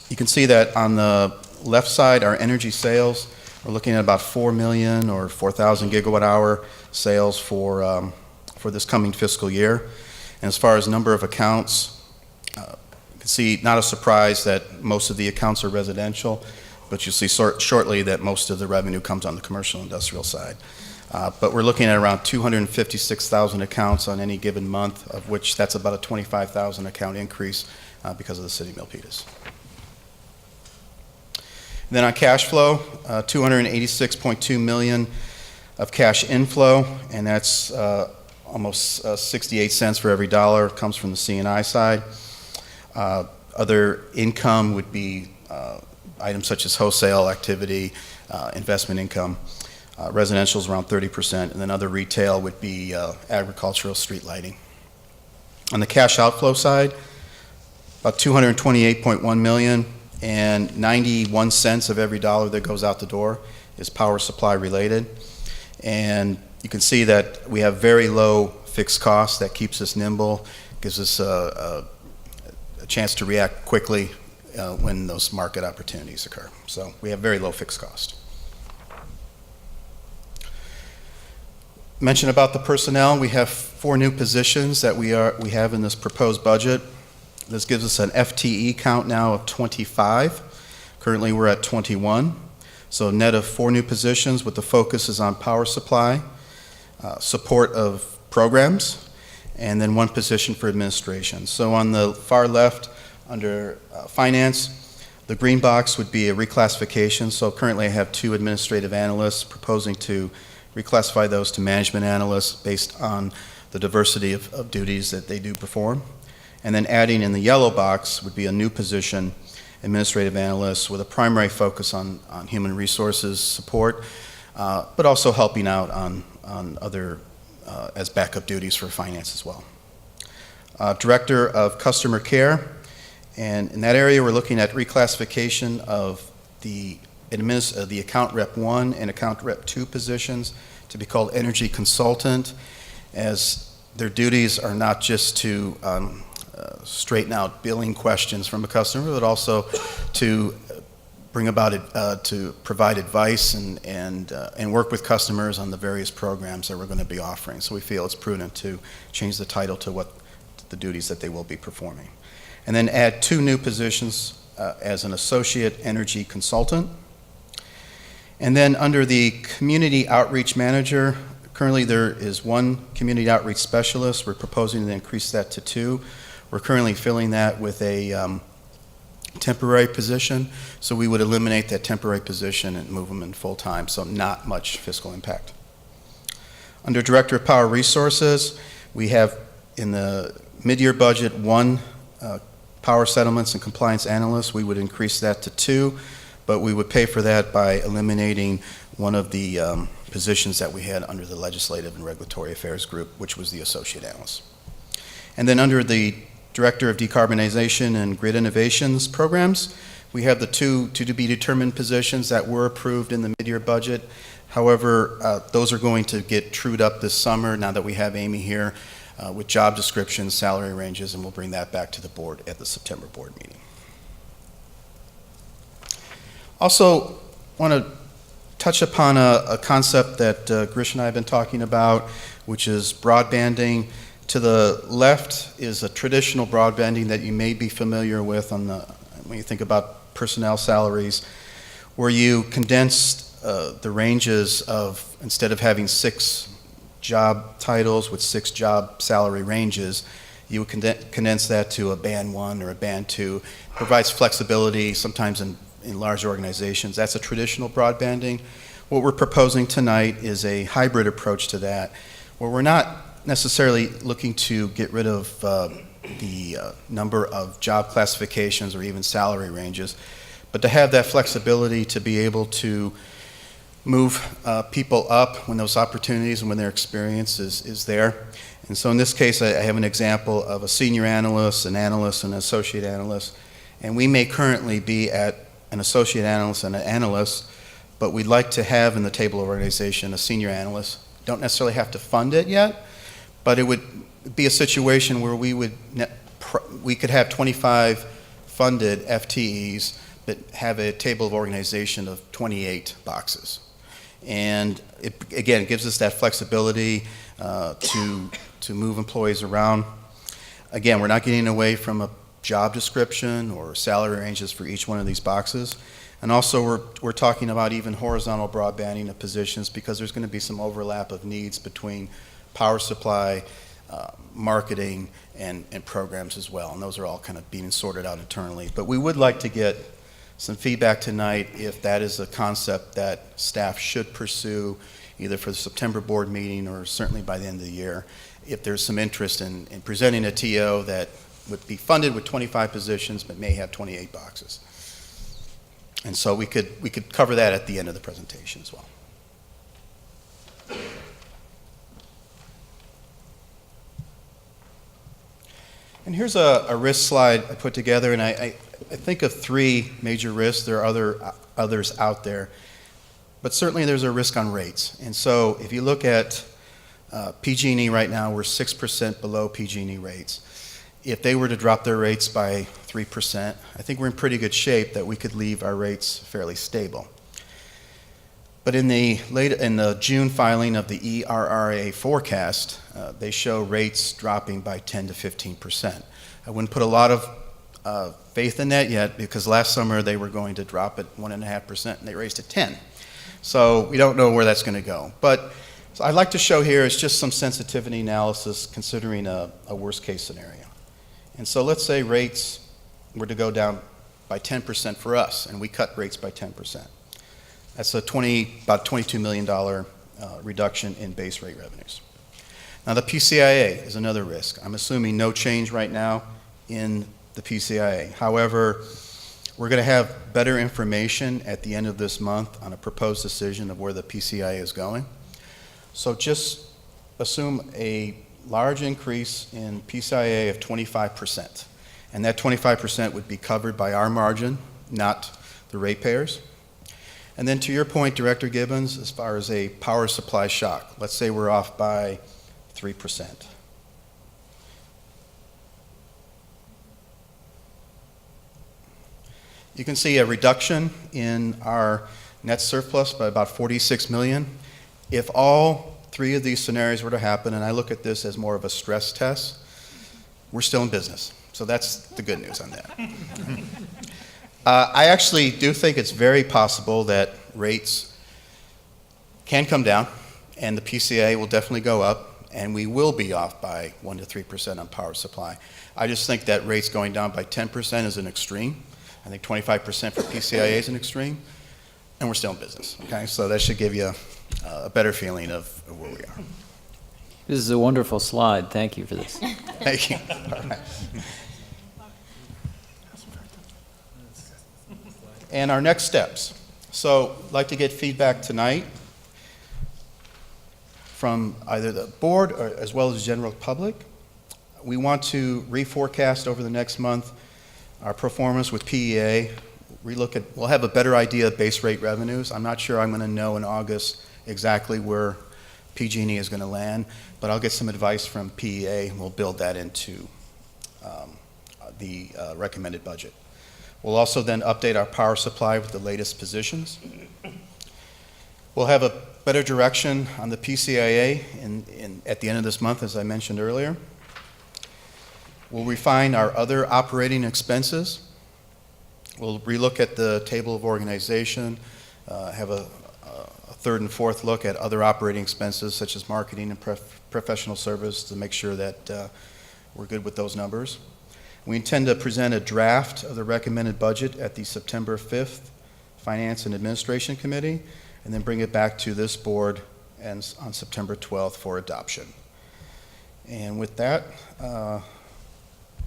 you can see that on the left side, our energy sales, we're looking at about 4 million or 4,000 gigawatt hour sales for this coming fiscal year. And as far as number of accounts, you can see, not a surprise that most of the accounts are residential, but you'll see shortly that most of the revenue comes on the commercial industrial side. But we're looking at around 256,000 accounts on any given month, of which that's about a 25,000 account increase because of the city of Milpitas. Then on cash flow, 286.2 million of cash inflow, and that's almost 68 cents for every dollar comes from the C&I side. Other income would be items such as wholesale activity, investment income. Residential is around 30%, and then other retail would be agricultural, street lighting. On the cash outflow side, about 228.1 million, and 91 cents of every dollar that goes out the door is power supply related. And you can see that we have very low fixed costs. That keeps us nimble, gives us a chance to react quickly when those market opportunities occur. So we have very low fixed cost. Mention about the personnel, we have 4 new positions that we have in this proposed budget. This gives us an FTE count now of 25. Currently we're at 21. So a net of 4 new positions with the focus is on power supply, support of programs, and then 1 position for administration. So on the far left under finance, the green box would be a reclassification. So currently I have 2 administrative analysts, proposing to reclassify those to management analysts based on the diversity of duties that they do perform. And then adding in the yellow box would be a new position, administrative analyst, with a primary focus on human resources support, but also helping out on other as backup duties for finance as well. Director of customer care, and in that area we're looking at reclassification of the account rep 1 and account rep 2 positions to be called energy consultant, as their duties are not just to straighten out billing questions from a customer, but also to bring about it, to provide advice and work with customers on the various programs that we're going to be offering. So we feel it's prudent to change the title to what the duties that they will be performing. And then add 2 new positions as an associate energy consultant. And then under the community outreach manager, currently there is 1 community outreach specialist. We're proposing to increase that to 2. We're currently filling that with a temporary position, so we would eliminate that temporary position and move them in full-time, so not much fiscal impact. Under Director of Power Resources, we have in the mid-year budget 1 power settlements and compliance analyst. We would increase that to 2, but we would pay for that by eliminating one of the positions that we had under the Legislative and Regulatory Affairs group, which was the associate analyst. And then under the Director of Decarbonization and Grid Innovations programs, we have the 2 to-be determined positions that were approved in the mid-year budget. However, those are going to get trued up this summer now that we have Amy here with job descriptions, salary ranges, and we'll bring that back to the board at the September board meeting. Also, want to touch upon a concept that Grish and I have been talking about, which is broadbanding. To the left is a traditional broadbanding that you may be familiar with when you think about personnel salaries, where you condensed the ranges of, instead of having 6 job titles with 6 job salary ranges, you would condense that to a band 1 or a band 2. Provides flexibility sometimes in large organizations. That's a traditional broadbanding. What we're proposing tonight is a hybrid approach to that, where we're not necessarily looking to get rid of the number of job classifications or even salary ranges, but to have that flexibility to be able to move people up when those opportunities and when their experience is there. And so in this case, I have an example of a senior analyst, an analyst, and an associate analyst, and we may currently be at an associate analyst and an analyst, but we'd like to have in the table of organization a senior analyst. Don't necessarily have to fund it yet, but it would be a situation where we would we could have 25 funded FTEs, but have a table of organization of 28 boxes. And it, again, gives us that flexibility to move employees around. Again, we're not getting away from a job description or salary ranges for each one of these boxes. And also, we're talking about even horizontal broadbanding of positions, because there's going to be some overlap of needs between power supply, marketing, and programs as well. And those are all kind of being sorted out internally. But we would like to get some feedback tonight if that is a concept that staff should pursue, either for the September board meeting or certainly by the end of the year, if there's some interest in presenting a TO that would be funded with 25 positions but may have 28 boxes. And so we could cover that at the end of the presentation as well. And here's a risk slide I put together, and I think of three major risks. There are others out there, but certainly there's a risk on rates. And so if you look at PG&E right now, we're 6% below PG&E rates. If they were to drop their rates by 3%, I think we're in pretty good shape that we could leave our rates fairly stable. But in the June filing of the ERRA forecast, they show rates dropping by 10 to 15%. I wouldn't put a lot of faith in that yet, because last summer they were going to drop it 1.5% and they raised it 10. So we don't know where that's going to go. But so I'd like to show here is just some sensitivity analysis considering a worst case scenario. And so let's say rates were to go down by 10% for us, and we cut rates by 10%. That's about $22 million reduction in base rate revenues. Now the PCIA is another risk. I'm assuming no change right now in the PCIA. However, we're going to have better information at the end of this month on a proposed decision of where the PCIA is going. So just assume a large increase in PCIA of 25%. And that 25% would be covered by our margin, not the ratepayers. And then to your point, Director Gibbons, as far as a power supply shock, let's say we're off by 3%. You can see a reduction in our net surplus by about $46 million. If all three of these scenarios were to happen, and I look at this as more of a stress test, we're still in business. So that's the good news on that. I actually do think it's very possible that rates can come down, and the PCA will definitely go up, and we will be off by 1 to 3% on power supply. I just think that rates going down by 10% is an extreme. I think 25% for PCIA is an extreme, and we're still in business. Okay, so that should give you a better feeling of where we are. This is a wonderful slide. Thank you for this. Thank you. All right. And our next steps. So I'd like to get feedback tonight from either the board or as well as the general public. We want to reforecast over the next month our performance with PEA. We'll have a better idea of base rate revenues. I'm not sure I'm going to know in August exactly where PG&E is going to land, but I'll get some advice from PEA and we'll build that into the recommended budget. We'll also then update our power supply with the latest positions. We'll have a better direction on the PCIA at the end of this month, as I mentioned earlier. We'll refine our other operating expenses. We'll relook at the table of organization, have a third and fourth look at other operating expenses such as marketing and professional service to make sure that we're good with those numbers. We intend to present a draft of the recommended budget at the September 5th Finance and Administration Committee, and then bring it back to this board on September 12th for adoption. And with that,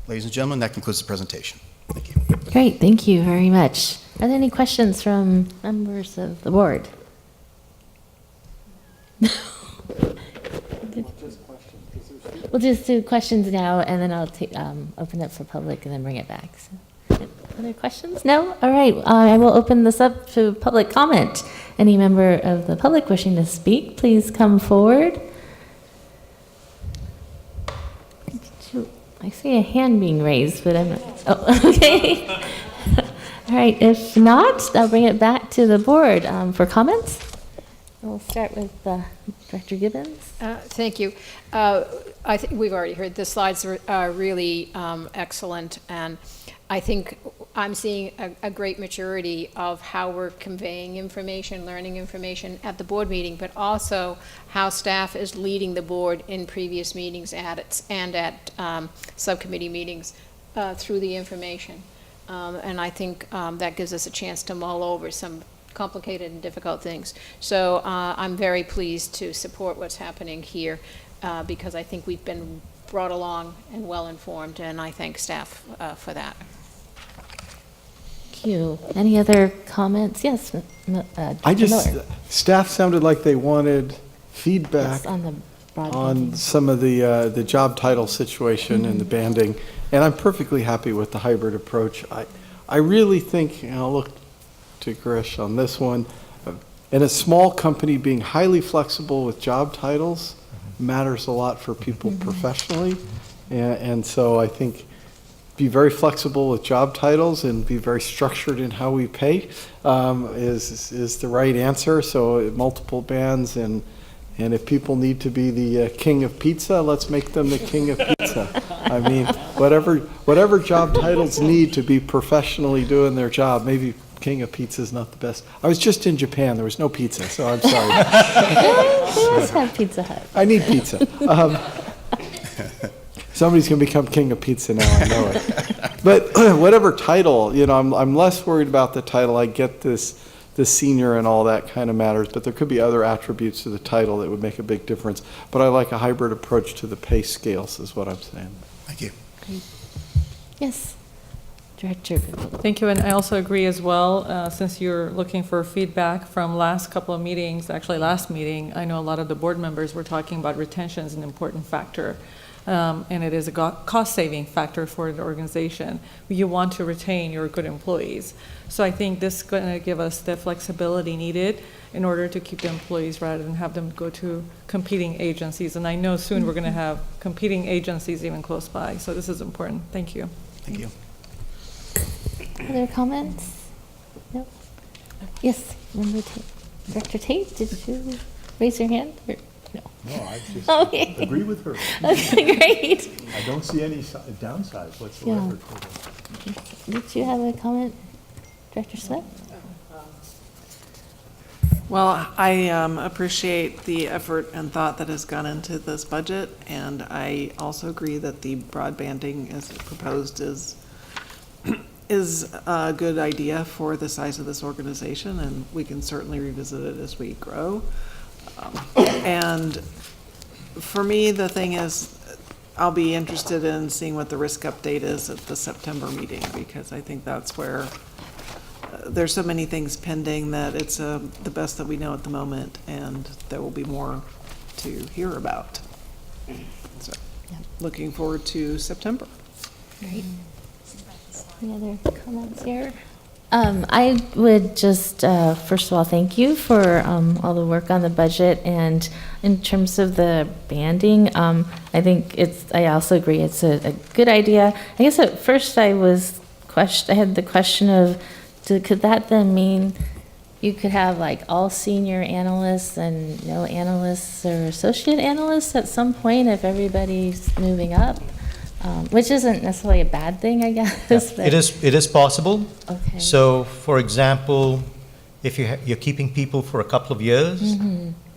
ladies and gentlemen, that concludes the presentation. Thank you. Great, thank you very much. Are there any questions from members of the board? We'll just do questions now, and then I'll open it for public and then bring it back. So, other questions? No? All right, I will open this up to public comment. Any member of the public wishing to speak, please come forward. I see a hand being raised, but I'm not, oh, okay. All right, if not, I'll bring it back to the board for comments. We'll start with Director Gibbons. Thank you. I think we've already heard the slides are really excellent, and I think I'm seeing a great maturity of how we're conveying information, learning information at the board meeting, but also how staff is leading the board in previous meetings and at subcommittee meetings through the information. And I think that gives us a chance to mull over some complicated and difficult things. So I'm very pleased to support what's happening here because I think we've been brought along and well informed, and I thank staff for that. Thank you. Any other comments? Yes, Staff sounded like they wanted feedback yes, on the broad on banding. some of the job title situation and the banding, and I'm perfectly happy with the hybrid approach. I really think, and I'll look to Girish on this one, in a small company, being highly flexible with job titles matters a lot for people professionally, and so I think be very flexible with job titles and be very structured in how we pay is the right answer. So multiple bands, and if people need to be the king of pizza, let's make them the king of pizza. I mean, whatever job titles need to be professionally doing their job. Maybe king of pizza is not the best. I was just in Japan. There was no pizza, so I'm sorry. Let's have Pizza Hut. I need pizza. Somebody's going to become king of pizza now, I know it. But whatever title, I'm less worried about the title. I get this senior and all that kind of matters, but there could be other attributes to the title that would make a big difference. But I like a hybrid approach to the pay scales is what I'm saying. Thank you. Great. Yes, Director. Thank you, and I also agree as well, since you're looking for feedback from last couple of meetings, actually last meeting, I know a lot of the board members were talking about retention as an important factor. And it is a cost-saving factor for the organization. You want to retain your good employees. So I think this is going to give us the flexibility needed in order to keep the employees rather than have them go to competing agencies. And I know soon we're going to have competing agencies even close by. So this is important. Thank you. Thank you. Other comments? No? Yes, Member Tate. Director Tate, did you raise your hand? Or? No, I just Okay. agree with her. Okay, great. I don't see any downsides whatsoever. Did you have a comment, Director Smith? Well, I appreciate the effort and thought that has gone into this budget, and I also agree that the broadbanding as proposed is a good idea for the size of this organization, and we can certainly revisit it as we grow. And for me, the thing is, I'll be interested in seeing what the risk update is at the September meeting, because I think that's where there's so many things pending that it's the best that we know at the moment, and there will be more to hear about. So, looking forward to September. Great. Any other comments here? I would just, first of all, thank you for all the work on the budget. And in terms of the banding, I think I also agree it's a good idea. I guess at first I had the question of, could that then mean you could have like all senior analysts and no analysts or associate analysts at some point if everybody's moving up? Which isn't necessarily a bad thing, I guess. Yeah, it is possible. Okay. So, for example, if you're keeping people for a couple of years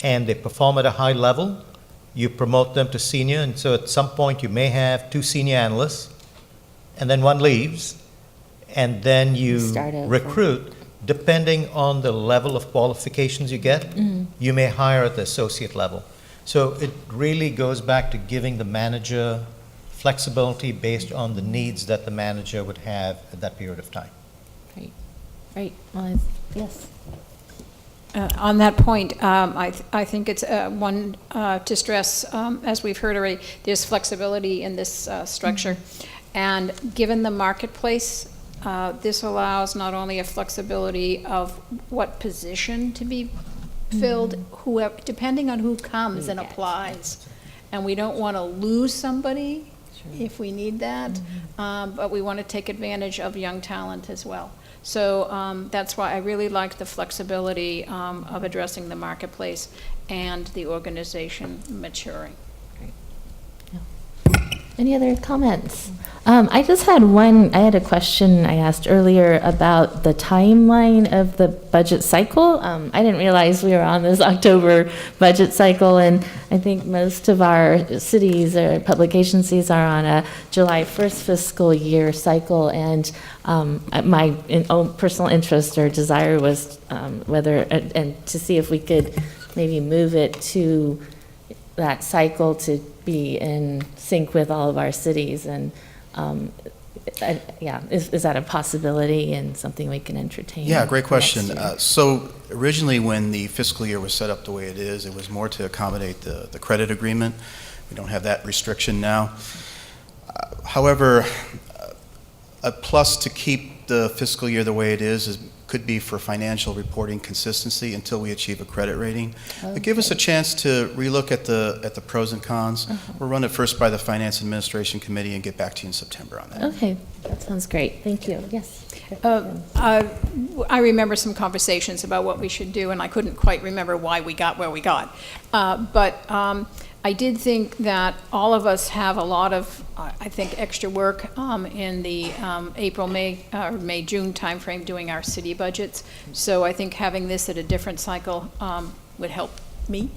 and they perform at a high level, you promote them to senior, and so at some point you may have 2 senior analysts, and then one leaves, and then you recruit. Depending on the level of qualifications you get, you may hire at the associate level. So it really goes back to giving the manager flexibility based on the needs that the manager would have at that period of time. Right. Well, yes. On that point, I think it's one to stress, as we've heard already, there's flexibility in this structure. And given the marketplace, this allows not only a flexibility of what position to be filled, whoever, depending on who comes and applies. And we don't want to lose somebody if we need that, but we want to take advantage of young talent as well. So that's why I really like the flexibility of addressing the marketplace and the organization maturing. Any other comments? I just had I had a question I asked earlier about the timeline of the budget cycle. I didn't realize we were on this October budget cycle, and I think most of our cities or public agencies are on a July 1st fiscal year cycle, and my own personal interest or desire was and to see if we could maybe move it to that cycle to be in sync with all of our cities, and is that a possibility and something we can entertain? Yeah, great question. next year? So originally, when the fiscal year was set up the way it is, it was more to accommodate the credit agreement. We don't have that restriction now. However, a plus to keep the fiscal year the way it is could be for financial reporting consistency until we achieve a credit rating. But give us a chance to relook at the pros and cons. We'll run it first by the Finance Administration Committee and get back to you in September on that. Okay, that sounds great. Thank you. Yes. I remember some conversations about what we should do, and I couldn't quite remember why we got where we got. But I did think that all of us have a lot of, I think, extra work in the May-June timeframe doing our city budgets. So I think having this at a different cycle would help me.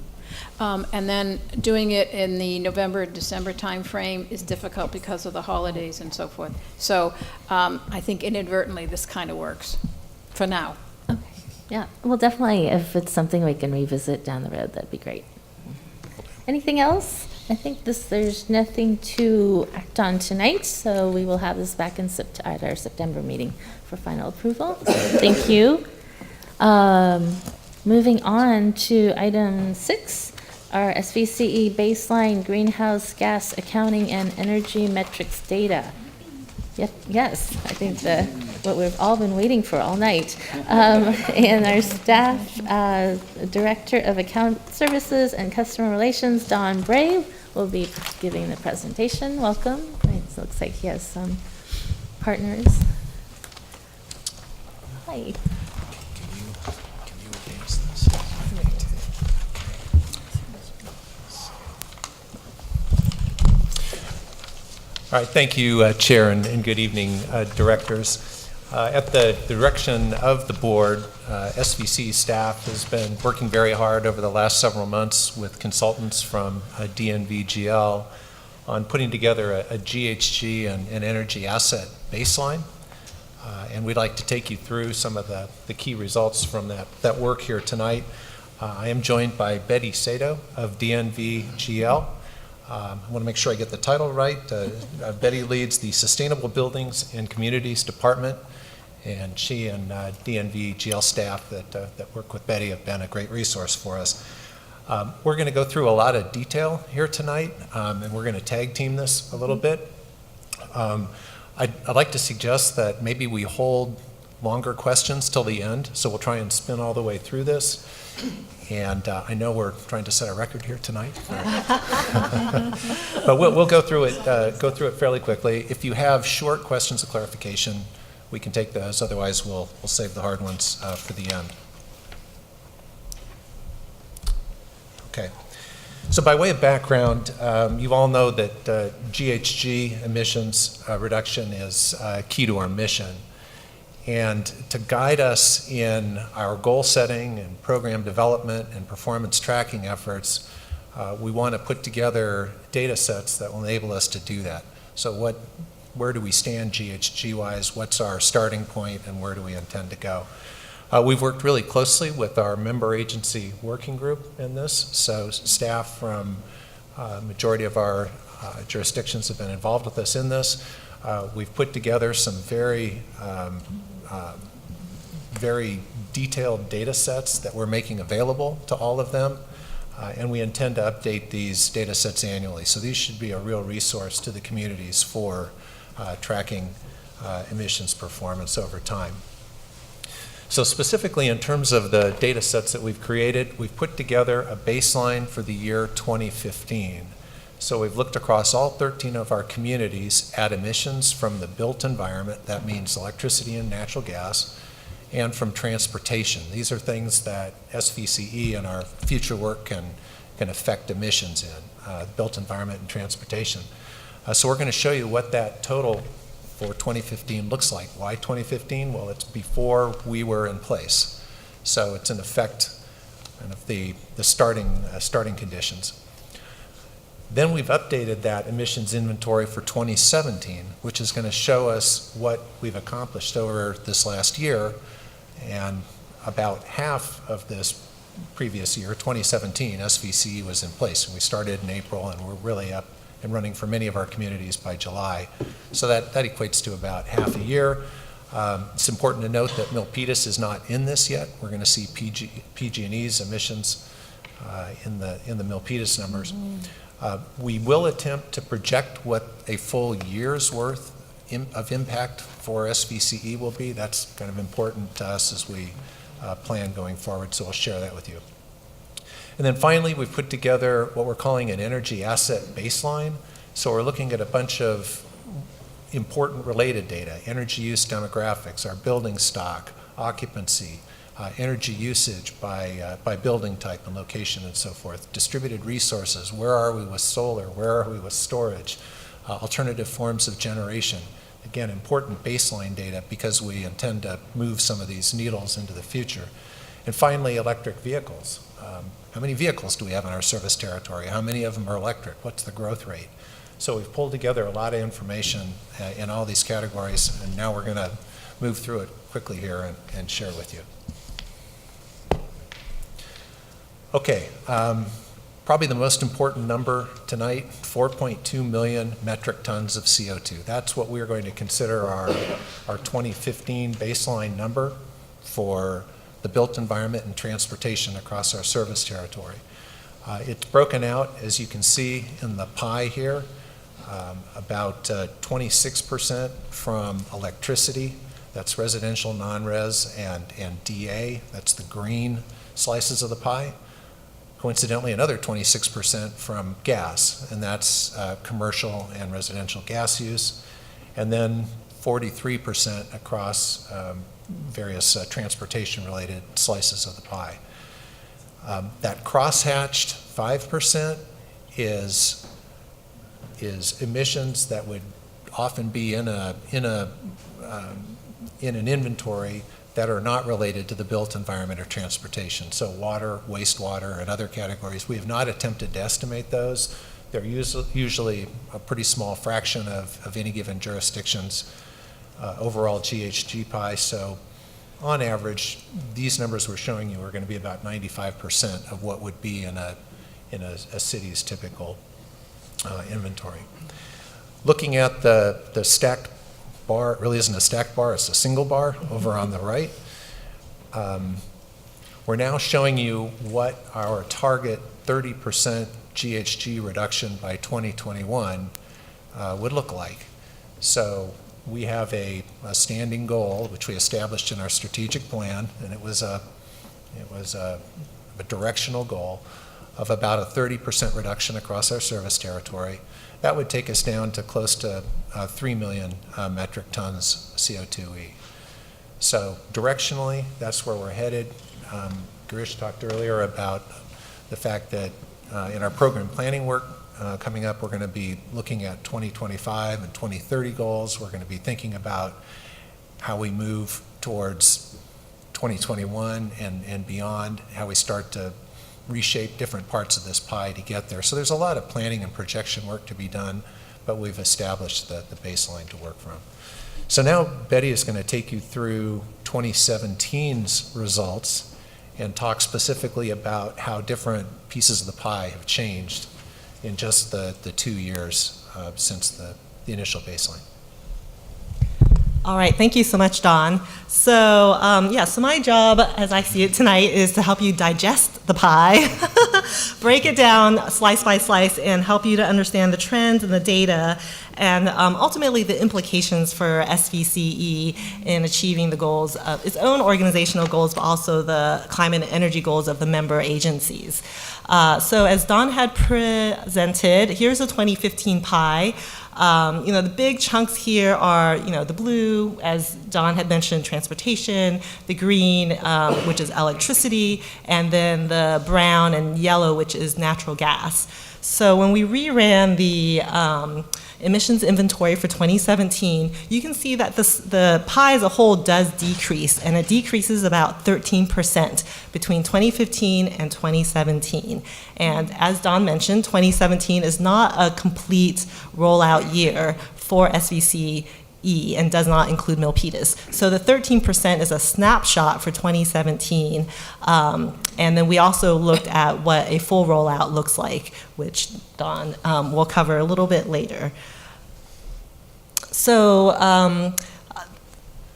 And then doing it in the November-December timeframe is difficult because of the holidays and so forth. So I think inadvertently this kind of works for now. Okay. Yeah. Well, definitely, if it's something we can revisit down the road, that'd be great. Anything else? I think there's nothing to act on tonight, so we will have this back at our September meeting for final approval. So thank you. Moving on to item 6, our SVCE baseline greenhouse gas accounting and energy metrics data. Yep, yes, I think what we've all been waiting for all night. And our staff Director of Account Services and Customer Relations, Don Bray, will be giving the presentation. Welcome. It looks like he has some partners. Hi. All right, thank you, Chair, and good evening, directors. At the direction of the board, SVC staff has been working very hard over the last several months with consultants from DNV-GL on putting together a GHG and energy asset baseline. And we'd like to take you through some of the key results from that work here tonight. I am joined by Betty Sato of DNV-GL. I want to make sure I get the title right. Betty leads the Sustainable Buildings and Communities Department, and she and DNV GL staff that work with Betty have been a great resource for us. We're going to go through a lot of detail here tonight, and we're going to tag team this a little bit. I'd like to suggest that maybe we hold longer questions till the end, so we'll try and spin all the way through this. And I know we're trying to set a record here tonight, but we'll go through it fairly quickly. If you have short questions of clarification, we can take those. Otherwise, we'll save the hard ones for the end. Okay. So by way of background, you all know that GHG emissions reduction is key to our mission. And to guide us in our goal setting and program development and performance tracking efforts, we want to put together data sets that will enable us to do that. So where do we stand GHG-wise? What's our starting point, and where do we intend to go? We've worked really closely with our member agency working group in this. So staff from majority of our jurisdictions have been involved with us in this. We've put together some very detailed data sets that we're making available to all of them, and we intend to update these data sets annually. So these should be a real resource to the communities for tracking emissions performance over time. So specifically in terms of the data sets that we've created, we've put together a baseline for the year 2015. So we've looked across all 13 of our communities at emissions from the built environment, that means electricity and natural gas, and from transportation. These are things that SVCE and our future work can affect emissions in, built environment and transportation. So we're going to show you what that total for 2015 looks like. Why 2015? Well, it's before we were in place. So it's in effect kind of the starting conditions. Then we've updated that emissions inventory for 2017, which is going to show us what we've accomplished over this last year. And about half of this previous year, 2017, SVCE was in place. And we started in April, and we're really up and running for many of our communities by July. So that equates to about half a year. It's important to note that Milpitas is not in this yet. We're going to see PG&E's emissions in the Milpitas numbers. We will attempt to project what a full year's worth of impact for SVCE will be. That's kind of important to us as we plan going forward, so I'll share that with you. And then finally, we've put together what we're calling an energy asset baseline. So we're looking at a bunch of important related data: energy use demographics, our building stock, occupancy, energy usage by building type and location and so forth, distributed resources, where are we with solar, where are we with storage, alternative forms of generation. Again, important baseline data because we intend to move some of these needles into the future. And finally, electric vehicles. How many vehicles do we have in our service territory? How many of them are electric? What's the growth rate? So we've pulled together a lot of information in all these categories, and now we're going to move through it quickly here and share with you. Okay, probably the most important number tonight, 4.2 million metric tons of CO2. That's what we're going to consider our 2015 baseline number for the built environment and transportation across our service territory. It's broken out, as you can see in the pie here, about 26% from electricity, that's residential, non-res, and DA, that's the green slices of the pie. Coincidentally, another 26% from gas, and that's commercial and residential gas use, and then 43% across various transportation-related slices of the pie. That cross-hatched 5% is emissions that would often be in an inventory that are not related to the built environment or transportation. So water, wastewater, and other categories. We have not attempted to estimate those. They're usually a pretty small fraction of any given jurisdiction's overall GHG pie. So on average, these numbers we're showing you are going to be about 95% of what would be in a city's typical inventory. Looking at the stacked bar, it really isn't a stacked bar, it's a single bar over on the right. We're now showing you what our target 30% GHG reduction by 2021 would look like. So we have a standing goal, which we established in our strategic plan, and it was a directional goal of about a 30% reduction across our service territory. That would take us down to close to 3 million metric tons CO2e. So directionally, that's where we're headed. Girish talked earlier about the fact that in our program planning work coming up, we're going to be looking at 2025 and 2030 goals. We're going to be thinking about how we move towards 2021 and beyond, how we start to reshape different parts of this pie to get there. So there's a lot of planning and projection work to be done, but we've established the baseline to work from. So now Betty is going to take you through 2017's results and talk specifically about how different pieces of the pie have changed in just the 2 years since the initial baseline. All right, thank you so much, Don. So so my job, as I see it tonight, is to help you digest the pie, break it down slice by slice, and help you to understand the trends and the data and ultimately the implications for SVCE in achieving the goals of its own organizational goals, but also the climate and energy goals of the member agencies. So as Don had presented, here's a 2015 pie. The big chunks here are, the blue, as Don had mentioned, transportation, the green, which is electricity, and then the brown and yellow, which is natural gas. So when we reran the emissions inventory for 2017, you can see that the pie as a whole does decrease, and it decreases about 13% between 2015 and 2017. And as Don mentioned, 2017 is not a complete rollout year for SVCEA and does not include Milpitas. So the 13% is a snapshot for 2017. And then we also looked at what a full rollout looks like, which Don will cover a little bit later. So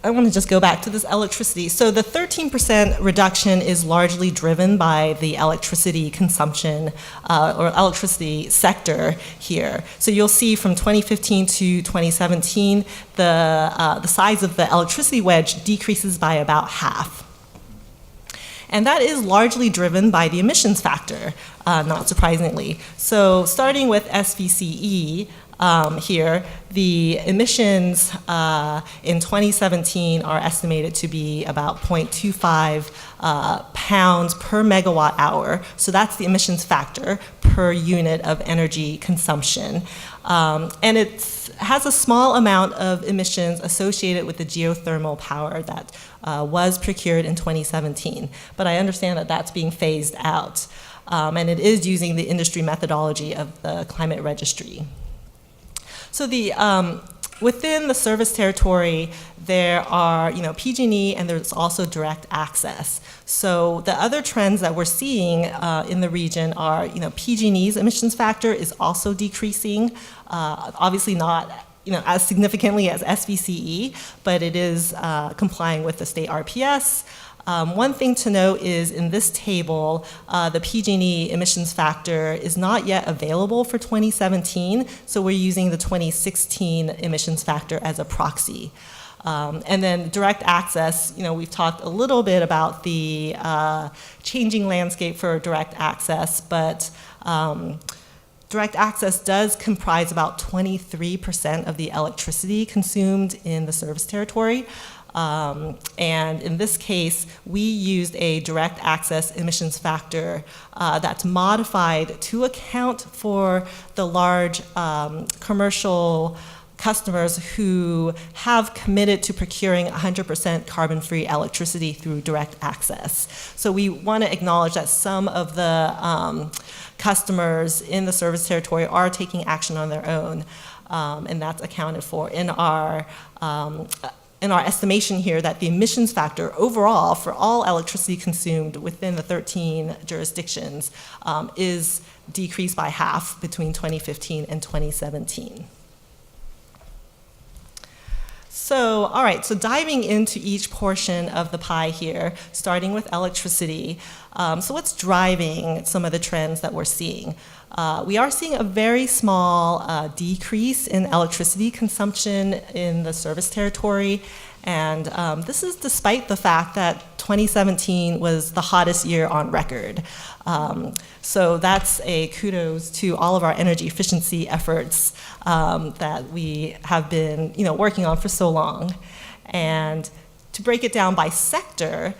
I want to just go back to this electricity. So the 13% reduction is largely driven by the electricity consumption or electricity sector here. So you'll see from 2015 to 2017, the size of the electricity wedge decreases by about half. And that is largely driven by the emissions factor, not surprisingly. So starting with SVCE, here, the emissions in 2017 are estimated to be about 0.25 pounds per megawatt hour. So that's the emissions factor per unit of energy consumption. And it has a small amount of emissions associated with the geothermal power that was procured in 2017. But I understand that that's being phased out. And it is using the industry methodology of the climate registry. So within the service territory, there are PG&E, and there's also direct access. So the other trends that we're seeing in the region are PG&E's emissions factor is also decreasing, obviously not as significantly as SVCE, but it is complying with the state RPS. One thing to note is in this table, the PG&E emissions factor is not yet available for 2017, so we're using the 2016 emissions factor as a proxy. And then direct access, we've talked a little bit about the changing landscape for direct access, but direct access does comprise about 23% of the electricity consumed in the service territory. And in this case, we used a direct access emissions factor that's modified to account for the large commercial customers who have committed to procuring 100% carbon-free electricity through direct access. So we want to acknowledge that some of the customers in the service territory are taking action on their own, and that's accounted for in our estimation here that the emissions factor overall for all electricity consumed within the 13 jurisdictions is decreased by half between 2015 and 2017. So, all right, so diving into each portion of the pie here, starting with electricity. So what's driving some of the trends that we're seeing? We are seeing a very small decrease in electricity consumption in the service territory, and this is despite the fact that 2017 was the hottest year on record. So that's a kudos to all of our energy efficiency efforts that we have been working on for so long. And to break it down by sector,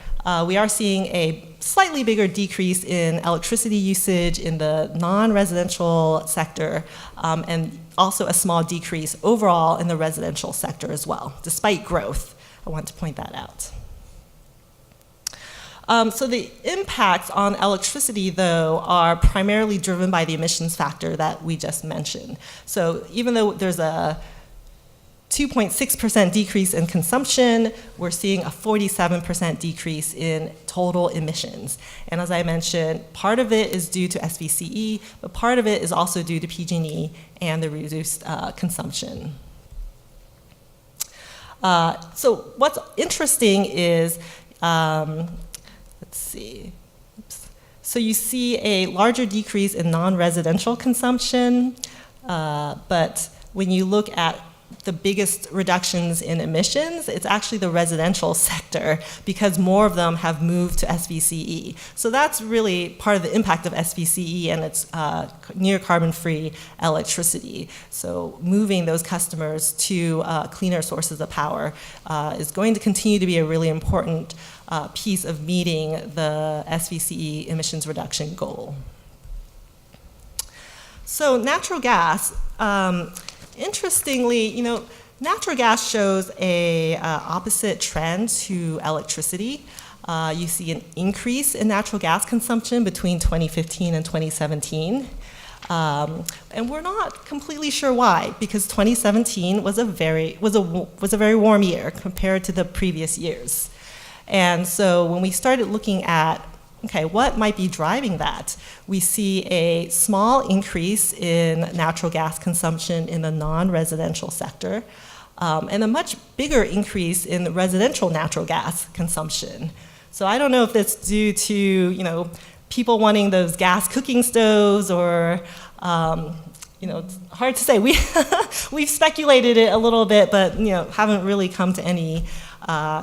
we are seeing a slightly bigger decrease in electricity usage in the non-residential sector, and also a small decrease overall in the residential sector as well, despite growth. I want to point that out. So the impacts on electricity, though, are primarily driven by the emissions factor that we just mentioned. So even though there's a 2.6% decrease in consumption, we're seeing a 47% decrease in total emissions. And as I mentioned, part of it is due to SVCE, but part of it is also due to PG&E and the reduced consumption. So what's interesting is, let's see, oops. So you see a larger decrease in non-residential consumption, but when you look at the biggest reductions in emissions, it's actually the residential sector because more of them have moved to SVCE. So that's really part of the impact of SVCE and its near carbon-free electricity. So moving those customers to cleaner sources of power is going to continue to be a really important piece of meeting the SVCE emissions reduction goal. So natural gas, interestingly, natural gas shows a opposite trend to electricity. You see an increase in natural gas consumption between 2015 and 2017. And we're not completely sure why, because 2017 was a very warm year compared to the previous years. And so when we started looking at okay, what might be driving that? We see a small increase in natural gas consumption in the non-residential sector, and a much bigger increase in the residential natural gas consumption. So I don't know if that's due to, people wanting those gas cooking stoves or, it's hard to say. We've speculated it a little bit, but, haven't really come to any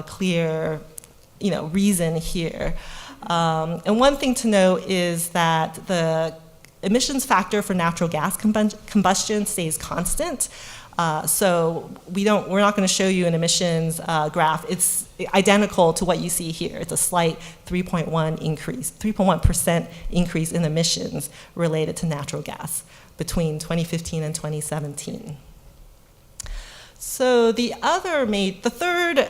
clear, reason here. And one thing to note is that the emissions factor for natural gas combustion stays constant. So we're not going to show you an emissions graph. It's identical to what you see here. It's a slight 3.1% increase in emissions related to natural gas between 2015 and 2017. So the third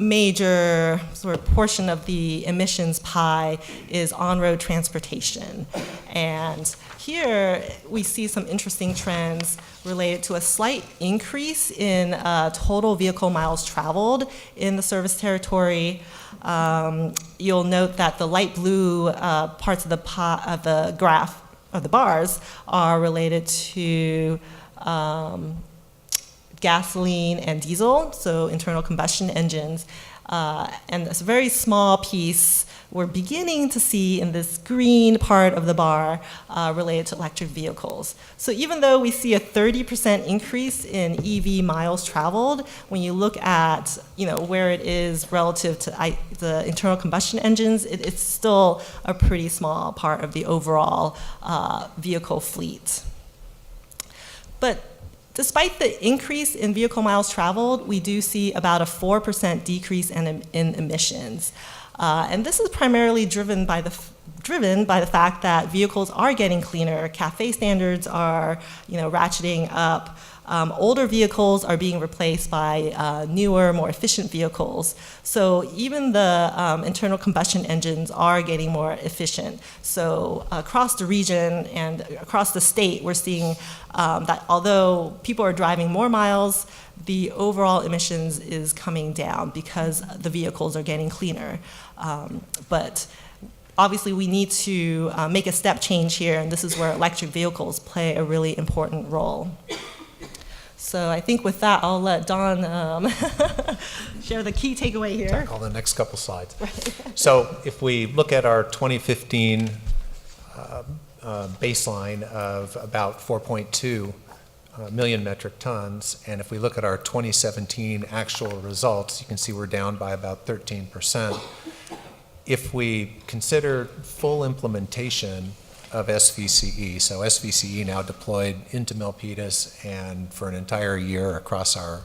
major sort of portion of the emissions pie is on-road transportation. And here we see some interesting trends related to a slight increase in total vehicle miles traveled in the service territory. You'll note that the light blue parts of the graph, or the bars, are related to gasoline and diesel, so internal combustion engines. And it's a very small piece we're beginning to see in this green part of the bar related to electric vehicles. So even though we see a 30% increase in EV miles traveled, when you look at where it is relative to the internal combustion engines, it's still a pretty small part of the overall vehicle fleet. But despite the increase in vehicle miles traveled, we do see about a 4% decrease in emissions. And this is primarily driven by the fact that vehicles are getting cleaner. CAFE standards are ratcheting up. Older vehicles are being replaced by newer, more efficient vehicles. So even the internal combustion engines are getting more efficient. So across the region and across the state, we're seeing that although people are driving more miles, the overall emissions is coming down because the vehicles are getting cleaner. But obviously we need to make a step change here, and this is where electric vehicles play a really important role. So I think with that, I'll let Don share the key takeaway here. Tackle the next couple slides. Right. So if we look at our 2015 baseline of about 4.2 million metric tons, and if we look at our 2017 actual results, you can see we're down by about 13%. If we consider full implementation of SVCE, so SVCE now deployed into Milpitas and for an entire year across our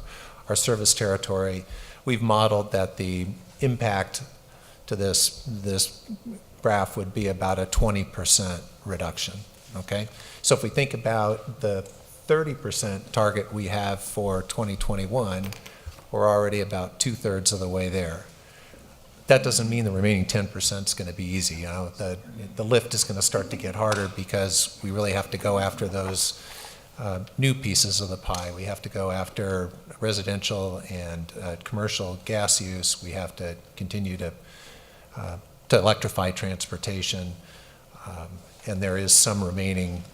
service territory, we've modeled that the impact to this graph would be about a 20% reduction, okay? So if we think about the 30% target we have for 2021, we're already about 2/3 of the way there. That doesn't mean the remaining 10% is going to be easy. The lift is going to start to get harder because we really have to go after those new pieces of the pie. We have to go after residential and commercial gas use. We have to continue to electrify transportation, and there is some remaining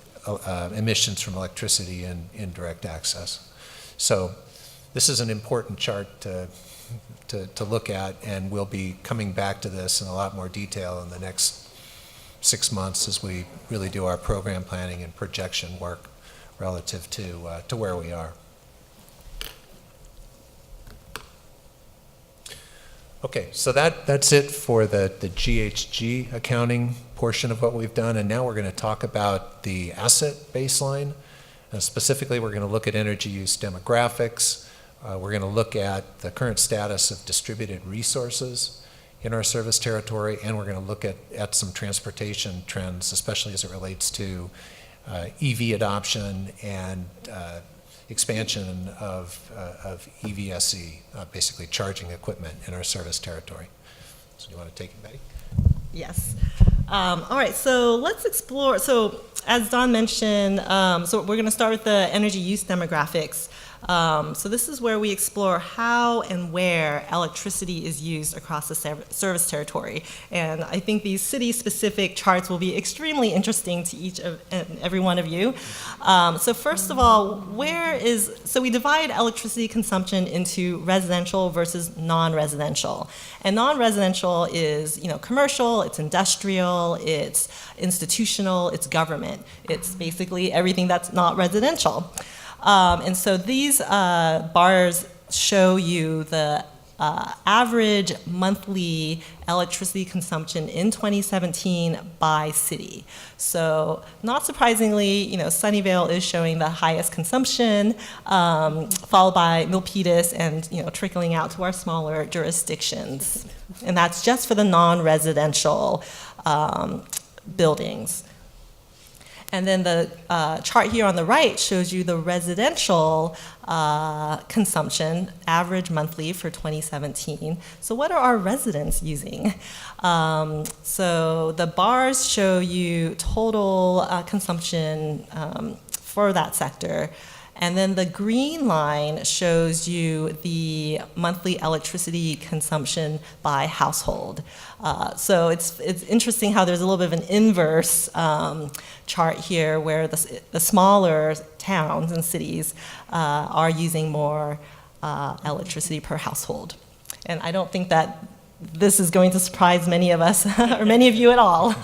emissions from electricity and indirect access. So this is an important chart to look at, and we'll be coming back to this in a lot more detail in the next 6 months as we really do our program planning and projection work relative to where we are. Okay, so that's it for the GHG accounting portion of what we've done, and now we're going to talk about the asset baseline. Specifically, we're going to look at energy use demographics. We're going to look at the current status of distributed resources in our service territory, and we're going to look at some transportation trends, especially as it relates to EV adoption and expansion of EVSE, basically charging equipment in our service territory. So do you want to take it, Betty? Yes. All right, so let's explore. So as Don mentioned, so we're going to start with the energy use demographics. So this is where we explore how and where electricity is used across the service territory. And I think these city-specific charts will be extremely interesting to each and every one of you. So first of all, so we divide electricity consumption into residential versus non-residential. And non-residential is, commercial, it's industrial, it's institutional, it's government. It's basically everything that's not residential. And so these bars show you the average monthly electricity consumption in 2017 by city. So not surprisingly, Sunnyvale is showing the highest consumption, followed by Milpitas and, trickling out to our smaller jurisdictions. And that's just for the non-residential buildings. And then the chart here on the right shows you the residential consumption, average monthly for 2017. So what are our residents using? So the bars show you total consumption for that sector. And then the green line shows you the monthly electricity consumption by household. So it's interesting how there's a little bit of an inverse chart here where the smaller towns and cities are using more electricity per household. And I don't think that this is going to surprise many of us, or many of you at all.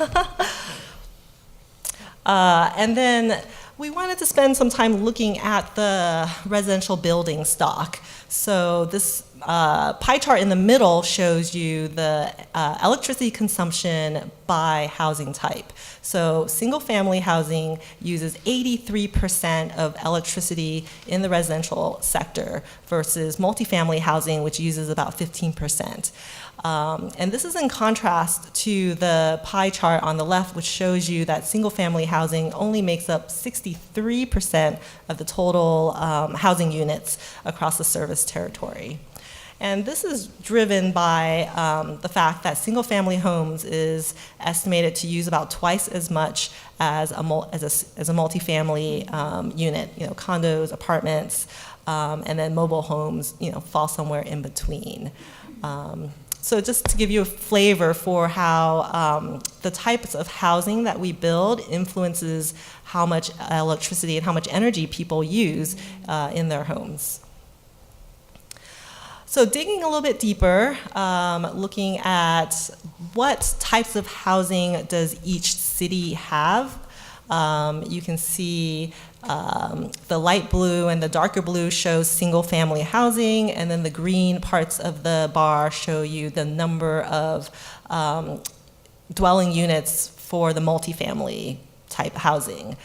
And then we wanted to spend some time looking at the residential building stock. So this pie chart in the middle shows you the electricity consumption by housing type. So single-family housing uses 83% of electricity in the residential sector versus multifamily housing, which uses about 15%. And this is in contrast to the pie chart on the left, which shows you that single-family housing only makes up 63% of the total housing units across the service territory. And this is driven by the fact that single-family homes is estimated to use about twice as much as a multifamily unit. Condos, apartments, and then mobile homes, fall somewhere in between. So just to give you a flavor for how the types of housing that we build influences how much electricity and how much energy people use in their homes. So digging a little bit deeper, looking at what types of housing does each city have. You can see the light blue and the darker blue shows single-family housing, and then the green parts of the bar show you the number of dwelling units for the multifamily type housing.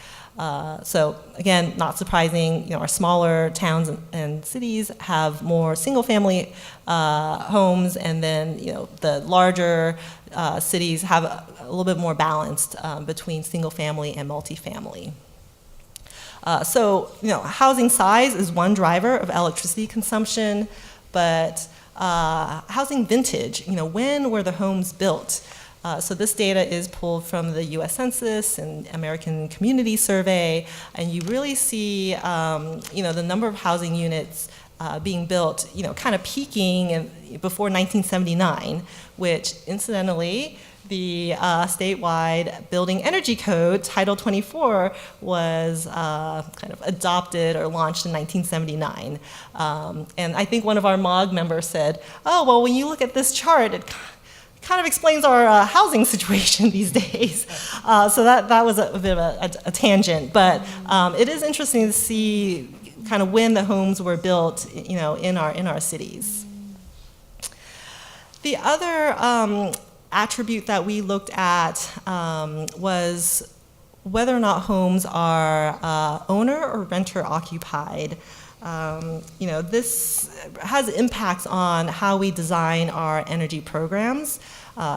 So again, not surprising, our smaller towns and cities have more single-family homes, and then the larger cities have a little bit more balanced between single-family and multifamily. So housing size is one driver of electricity consumption, but housing vintage, when were the homes built? So this data is pulled from the U.S. Census and American Community Survey, and you really see, the number of housing units being built, kind of peaking before 1979, which incidentally, the statewide Building Energy Code, Title 24, was kind of adopted or launched in 1979. And I think one of our MOG members said, oh, well, when you look at this chart, it kind of explains our housing situation these days. So that was a bit of a tangent, but it is interesting to see kind of when the homes were built, in our cities. The other attribute that we looked at was whether or not homes are owner or renter occupied. This has impacts on how we design our energy programs.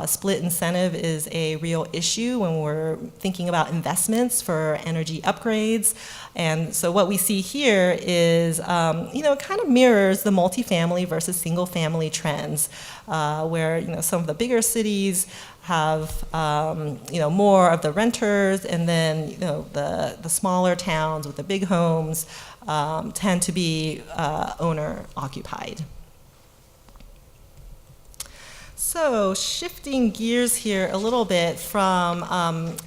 Split incentive is a real issue when we're thinking about investments for energy upgrades. And so what we see here is, it kind of mirrors the multifamily versus single family trends, where, some of the bigger cities have, more of the renters, and then, the smaller towns with the big homes tend to be owner occupied. So shifting gears here a little bit from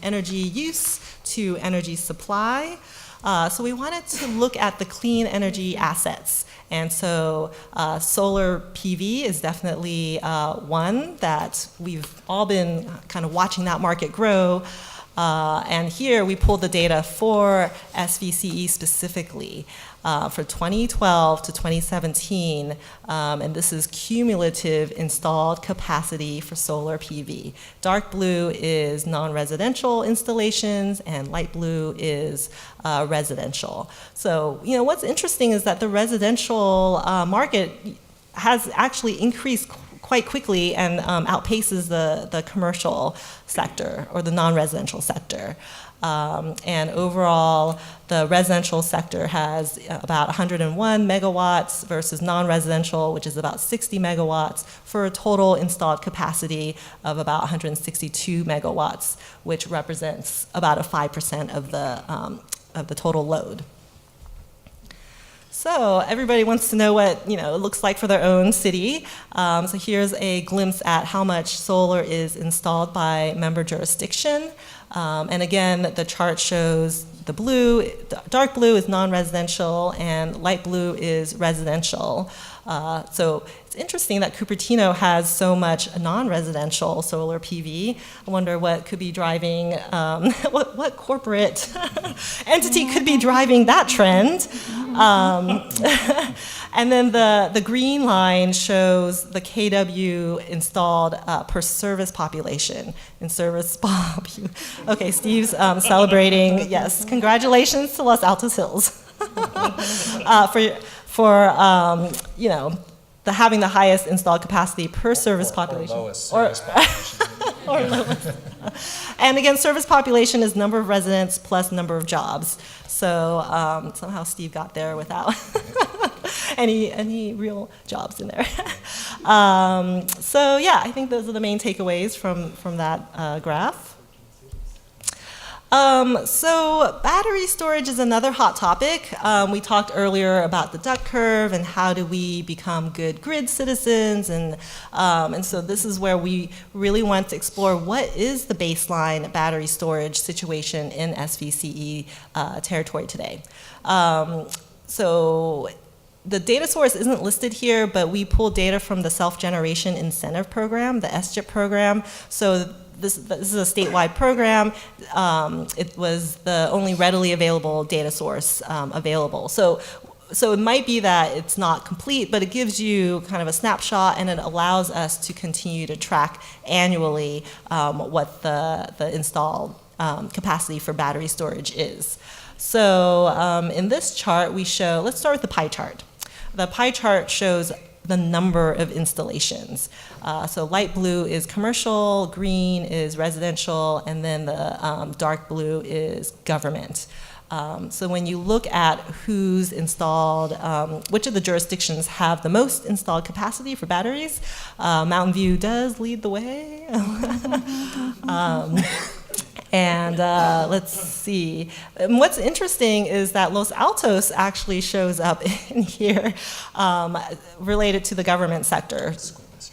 energy use to energy supply. So we wanted to look at the clean energy assets. And so solar PV is definitely one that we've all been kind of watching that market grow. And here we pulled the data for SVCE specifically for 2012 to 2017, and this is cumulative installed capacity for solar PV. Dark blue is non-residential installations, and light blue is residential. So, what's interesting is that the residential market has actually increased quite quickly and outpaces the commercial sector or the non-residential sector. And overall, the residential sector has about 101 megawatts versus non-residential, which is about 60 megawatts, for a total installed capacity of about 162 megawatts, which represents about a 5% of the total load. So everybody wants to know what it looks like for their own city. So here's a glimpse at how much solar is installed by member jurisdiction. And again, the chart shows the dark blue is non-residential and light blue is residential. So it's interesting that Cupertino has so much non-residential solar PV. I wonder what could be driving, what corporate entity could be driving that trend. And then the green line shows the KW installed per service population. Okay, Steve's celebrating. Yes, congratulations to Los Altos Hills for having the highest installed capacity per service population. Or lowest service population. Or lowest. And again, service population is number of residents plus number of jobs. So somehow Steve got there without any real jobs in there. So yeah, I think those are the main takeaways from that graph. So battery storage is another hot topic. We talked earlier about the duck curve and how do we become good grid citizens, and so this is where we really want to explore what is the baseline battery storage situation in SVCE territory today. So the data source isn't listed here, but we pulled data from the Self-Generation Incentive Program, the SGIP program. So this is a statewide program. It was the only readily available data source available. So it might be that it's not complete, but it gives you kind of a snapshot, and it allows us to continue to track annually what the installed capacity for battery storage is. So in this chart, we show, let's start with the pie chart. The pie chart shows the number of installations. So light blue is commercial, green is residential, and then the dark blue is government. So when you look at who's installed, which of the jurisdictions have the most installed capacity for batteries, Mountain View does lead the way. And let's see. And what's interesting is that Los Altos actually shows up in here related to the government sector.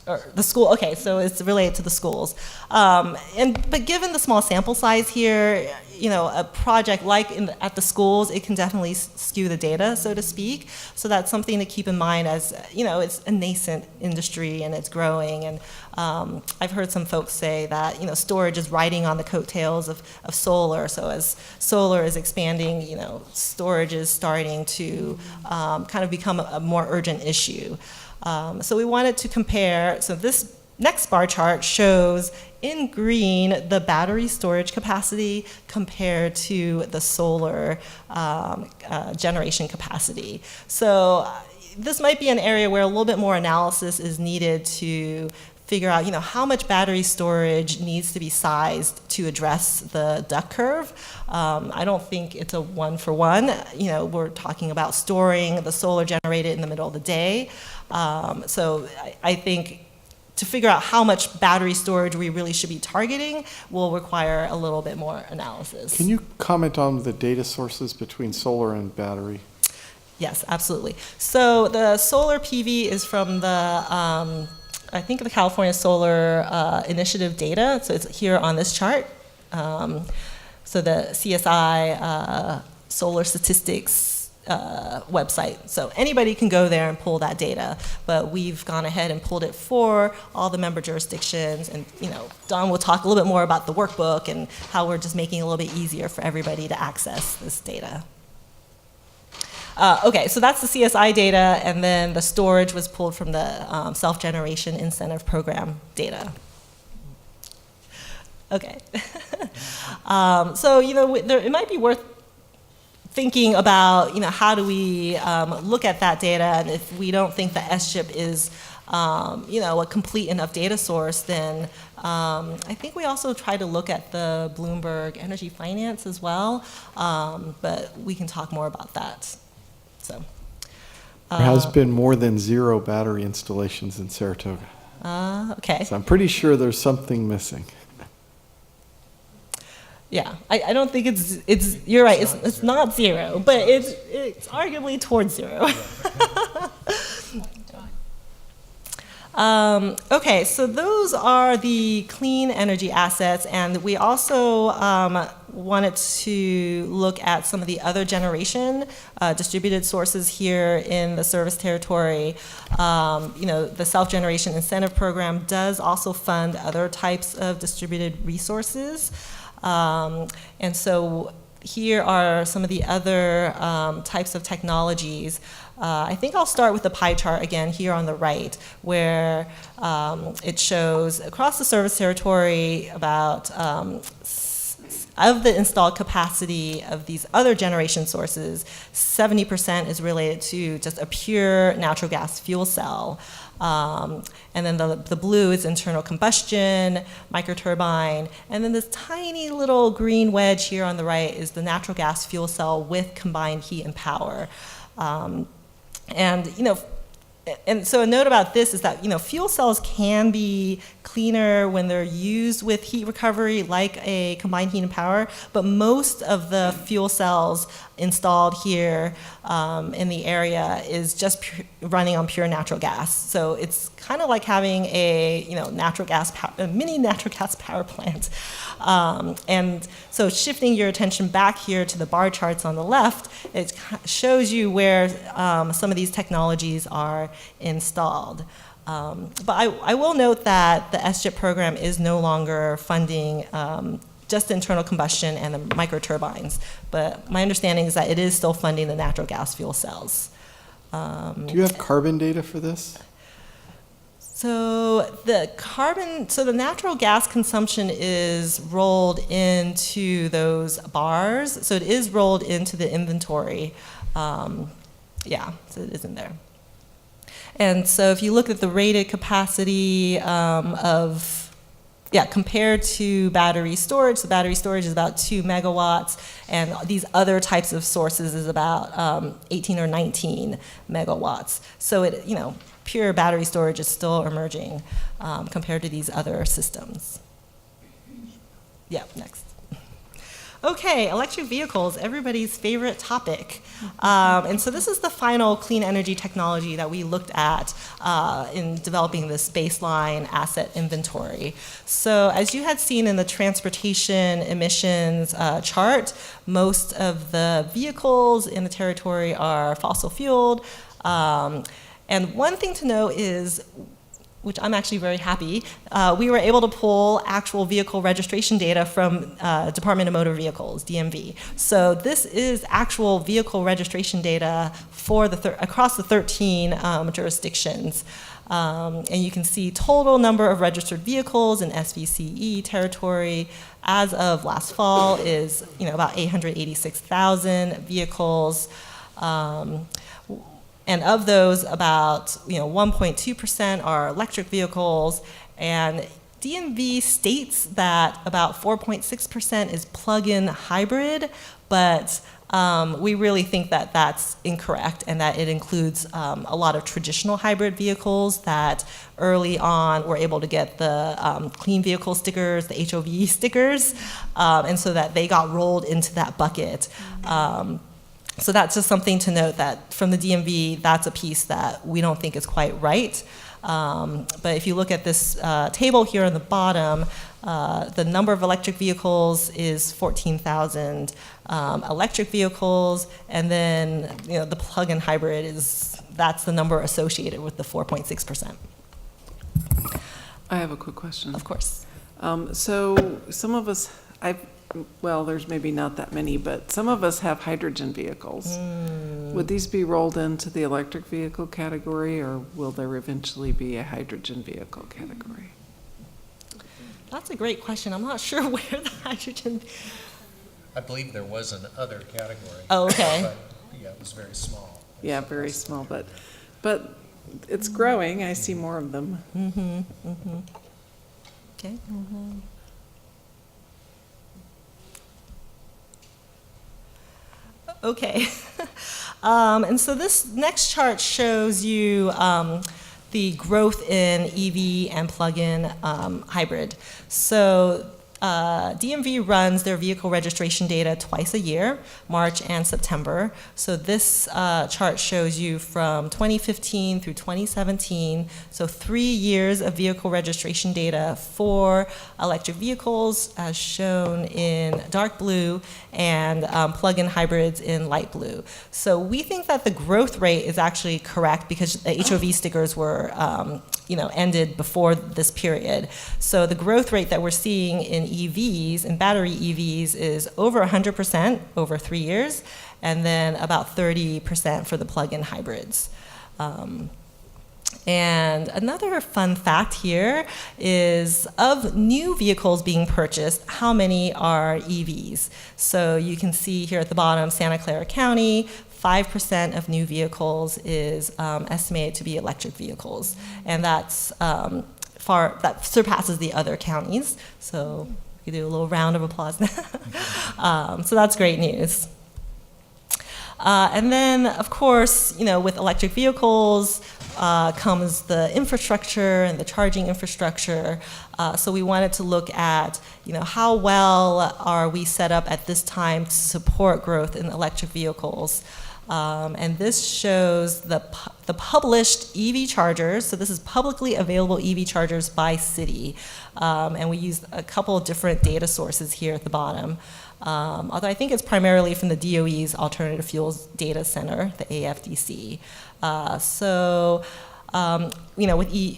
or the school, okay, so it's related to the schools. But given the small sample size here, you know, a project like at the schools, it can definitely skew the data, so to speak. So that's something to keep in mind as, you know, it's a nascent industry and it's growing. And I've heard some folks say that, you know, storage is riding on the coattails of solar. So as solar is expanding, you know, storage is starting to kind of become a more urgent issue. So we wanted to compare, so this next bar chart shows in green the battery storage capacity compared to the solar generation capacity. So this might be an area where a little bit more analysis is needed to figure out, you know, how much battery storage needs to be sized to address the duck curve. I don't think it's a one-for-one. You know, we're talking about storing the solar generated in the middle of the day. So I think to figure out how much battery storage we really should be targeting will require a little bit more analysis. Can you comment on the data sources between solar and battery? Yes, absolutely. So the solar PV is from the, I think the California Solar Initiative data. So it's here on this chart. So the CSI solar statistics website. So anybody can go there and pull that data, but we've gone ahead and pulled it for all the member jurisdictions. And, you know, Don will talk a little bit more about the workbook and how we're just making it a little bit easier for everybody to access this data. Okay, so that's the CSI data, and then the storage was pulled from the Self-Generation Incentive Program data. Okay. So, you know, it might be worth thinking about, you know, how do we look at that data, and if we don't think the SCHIP is, you know, a complete enough data source, then I think we also try to look at the Bloomberg Energy Finance as well, but we can talk more about that. So, There has been more than 0 battery installations in Saratoga. Okay. So I'm pretty sure there's something missing. Yeah, I don't think it's you're right, it's not 0, but it's arguably towards 0. Okay, so those are the clean energy assets, and we also wanted to look at some of the other generation distributed sources here in the service territory. You know, the Self-Generation Incentive Program does also fund other types of distributed resources. And so here are some of the other types of technologies. I think I'll start with the pie chart again here on the right, where it shows across the service territory about of the installed capacity of these other generation sources, 70% is related to just a pure natural gas fuel cell. And then the blue is internal combustion, microturbine, and then this tiny little green wedge here on the right is the natural gas fuel cell with combined heat and power. And, you know, and so a note about this is that, you know, fuel cells can be cleaner when they're used with heat recovery, like a combined heat and power, but most of the fuel cells installed here in the area is just running on pure natural gas. So it's kind of like having a, you know, a mini natural gas power plant. And so shifting your attention back here to the bar charts on the left, it shows you where some of these technologies are installed. But I will note that the SCHIP program is no longer funding just internal combustion and the microturbines. But my understanding is that it is still funding the natural gas fuel cells. Do you have carbon data for this? So the natural gas consumption is rolled into those bars. So it is rolled into the inventory. Yeah, so it is in there. And so if you look at the rated capacity compared to battery storage, so battery storage is about 2 megawatts, and these other types of sources is about 18 or 19 megawatts. So it, you know, pure battery storage is still emerging compared to these other systems. Yeah, next. Okay, electric vehicles, everybody's favorite topic. And so this is the final clean energy technology that we looked at in developing this baseline asset inventory. So as you had seen in the transportation emissions chart, most of the vehicles in the territory are fossil fueled. And one thing to note is, which I'm actually very happy, we were able to pull actual vehicle registration data from Department of Motor Vehicles, DMV. So this is actual vehicle registration data for across the 13 jurisdictions. And you can see total number of registered vehicles in SVCE territory as of last fall is about 886,000 vehicles. And of those, about 1.2% are electric vehicles, and DMV states that about 4.6% is plug-in hybrid, but we really think that that's incorrect and that it includes a lot of traditional hybrid vehicles that early on were able to get the clean vehicle stickers, the HOV stickers, and so that they got rolled into that bucket. So that's just something to note that from the DMV, that's a piece that we don't think is quite right. But if you look at this table here on the bottom, the number of electric vehicles is 14,000 electric vehicles, and then the plug-in hybrid that's the number associated with the 4.6%. I have a quick question. Of course. So some of us, well, there's maybe not that many, but some of us have hydrogen vehicles. Would these be rolled into the electric vehicle category, or will there eventually be a hydrogen vehicle category? That's a great question. I'm not sure where the hydrogen... I believe there was an other category. Oh, okay. But, yeah, it was very small. Yeah, very small, but it's growing. I see more of them. Okay. Okay, and so this next chart shows you the growth in EV and plug-in hybrid. So DMV runs their vehicle registration data twice a year, March and September. So this chart shows you from 2015 through 2017, so 3 years of vehicle registration data for electric vehicles as shown in dark blue and plug-in hybrids in light blue. So we think that the growth rate is actually correct because the HOV stickers were ended before this period. So the growth rate that we're seeing in EVs, in battery EVs, is over 100% over 3 years, and then about 30% for the plug-in hybrids. And another fun fact here is of new vehicles being purchased, how many are EVs? So you can see here at the bottom, Santa Clara County, 5% of new vehicles is estimated to be electric vehicles, and that surpasses the other counties. So we can do a little round of applause. So that's great news. And then, of course, with electric vehicles comes the infrastructure and the charging infrastructure. So we wanted to look at, how well are we set up at this time to support growth in electric vehicles. And this shows the published EV chargers. So this is publicly available EV chargers by city. And we used a couple of different data sources here at the bottom. Although I think it's primarily from the DOE's Alternative Fuels Data Center, the AFDC.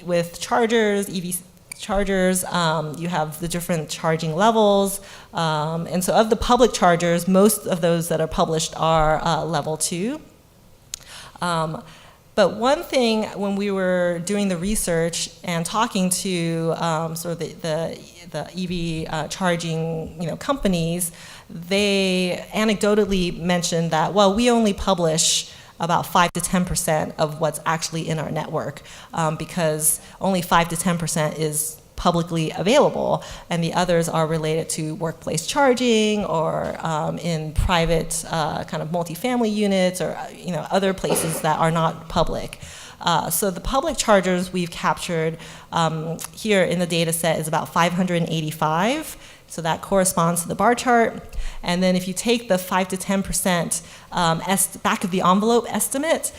With chargers, EV chargers, you have the different charging levels. And so of the public chargers, most of those that are published are level 2. But one thing when we were doing the research and talking to sort of the EV charging companies, they anecdotally mentioned that, well, we only publish about 5 to 10% of what's actually in our network because only 5 to 10% is publicly available, and the others are related to workplace charging or in private kind of multifamily units or other places that are not public. So the public chargers we've captured here in the data set is about 585. So that corresponds to the bar chart. And then if you take the 5 to 10% back of the envelope estimate,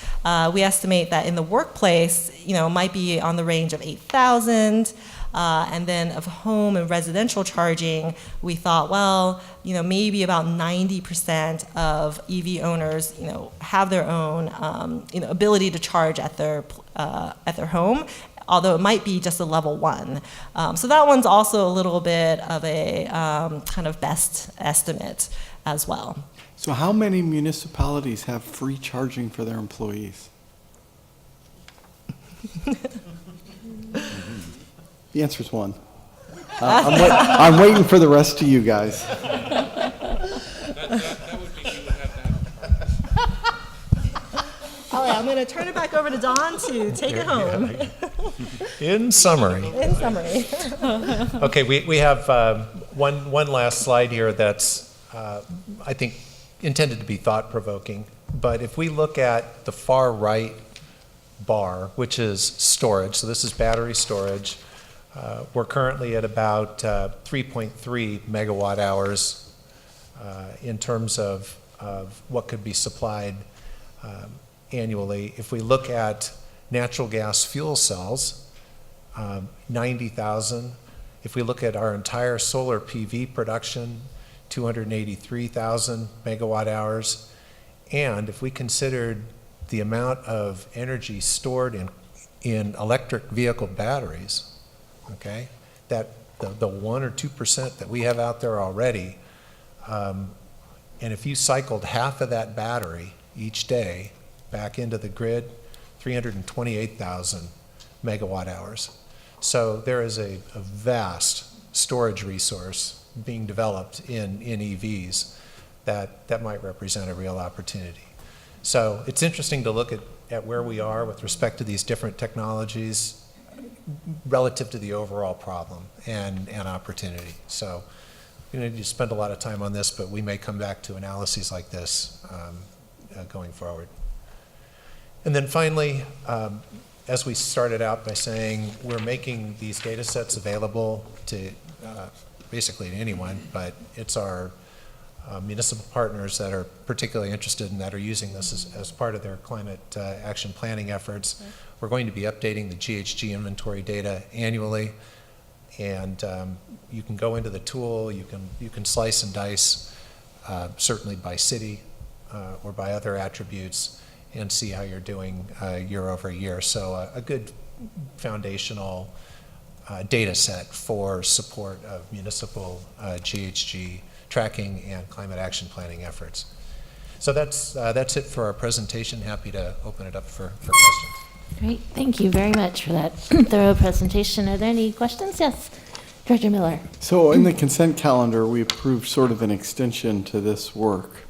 we estimate that in the workplace, might be on the range of 8,000. And then of home and residential charging, we thought, well, maybe about 90% of EV owners, have their own, ability to charge at their home, although it might be just a level 1. So that one's also a little bit of a kind of best estimate as well. So how many municipalities have free charging for their employees? The answer is 1. I'm waiting for the rest of you guys. That would be, you would have to have. All right, I'm going to turn it back over to Don to take it home. In summary. In summary. Okay, we have one last slide here that's, I think, intended to be thought-provoking. But if we look at the far right bar, which is storage, so this is battery storage, we're currently at about 3.3 megawatt hours in terms of what could be supplied annually. If we look at natural gas fuel cells, 90,000. If we look at our entire solar PV production, 283,000 megawatt hours. And if we considered the amount of energy stored in electric vehicle batteries, okay, that the 1 or 2% that we have out there already, and if you cycled half of that battery each day back into the grid, 328,000 megawatt hours. So there is a vast storage resource being developed in EVs that might represent a real opportunity. So it's interesting to look at where we are with respect to these different technologies relative to the overall problem and opportunity. So you spend a lot of time on this, but we may come back to analyses like this going forward. And then finally, as we started out by saying, we're making these data sets available to basically to anyone, but it's our municipal partners that are particularly interested and that are using this as part of their climate action planning efforts. We're going to be updating the GHG inventory data annually, and you can go into the tool, you can slice and dice, certainly by city or by other attributes, and see how you're doing year over year. So a good foundational data set for support of municipal GHG tracking and climate action planning efforts. So that's it for our presentation. Happy to open it up for questions. Great, thank you very much for that thorough presentation. Are there any questions? Yes, Director Miller. So in the consent calendar, we approved sort of an extension to this work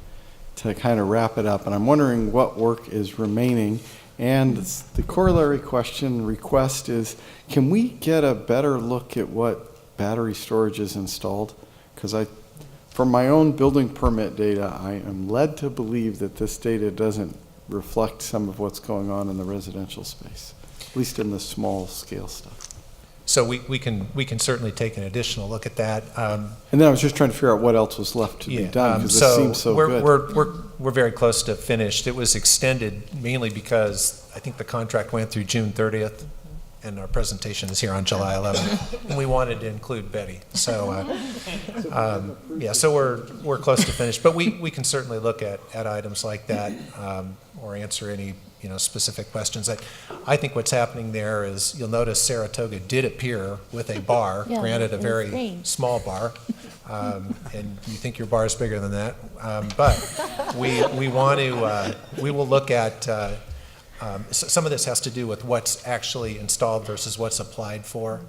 to kind of wrap it up, and I'm wondering what work is remaining. And the corollary question request is, can we get a better look at what battery storage is installed? Because from my own building permit data, I am led to believe that this data doesn't reflect some of what's going on in the residential space, at least in the small scale stuff. So we can certainly take an additional look at that. And then I was just trying to figure out what else was left to be done, because this seems so good. We're very close to finished. It was extended mainly because I think the contract went through June 30th, and our presentation is here on July 11th, and we wanted to include Betty. So yeah, so we're close to finished, but we can certainly look at items like that or answer any specific questions. I think what's happening there is, you'll notice Saratoga did appear with a bar, granted a very small bar, and you think your bar is bigger than that, but we will look at some of this has to do with what's actually installed versus what's applied for.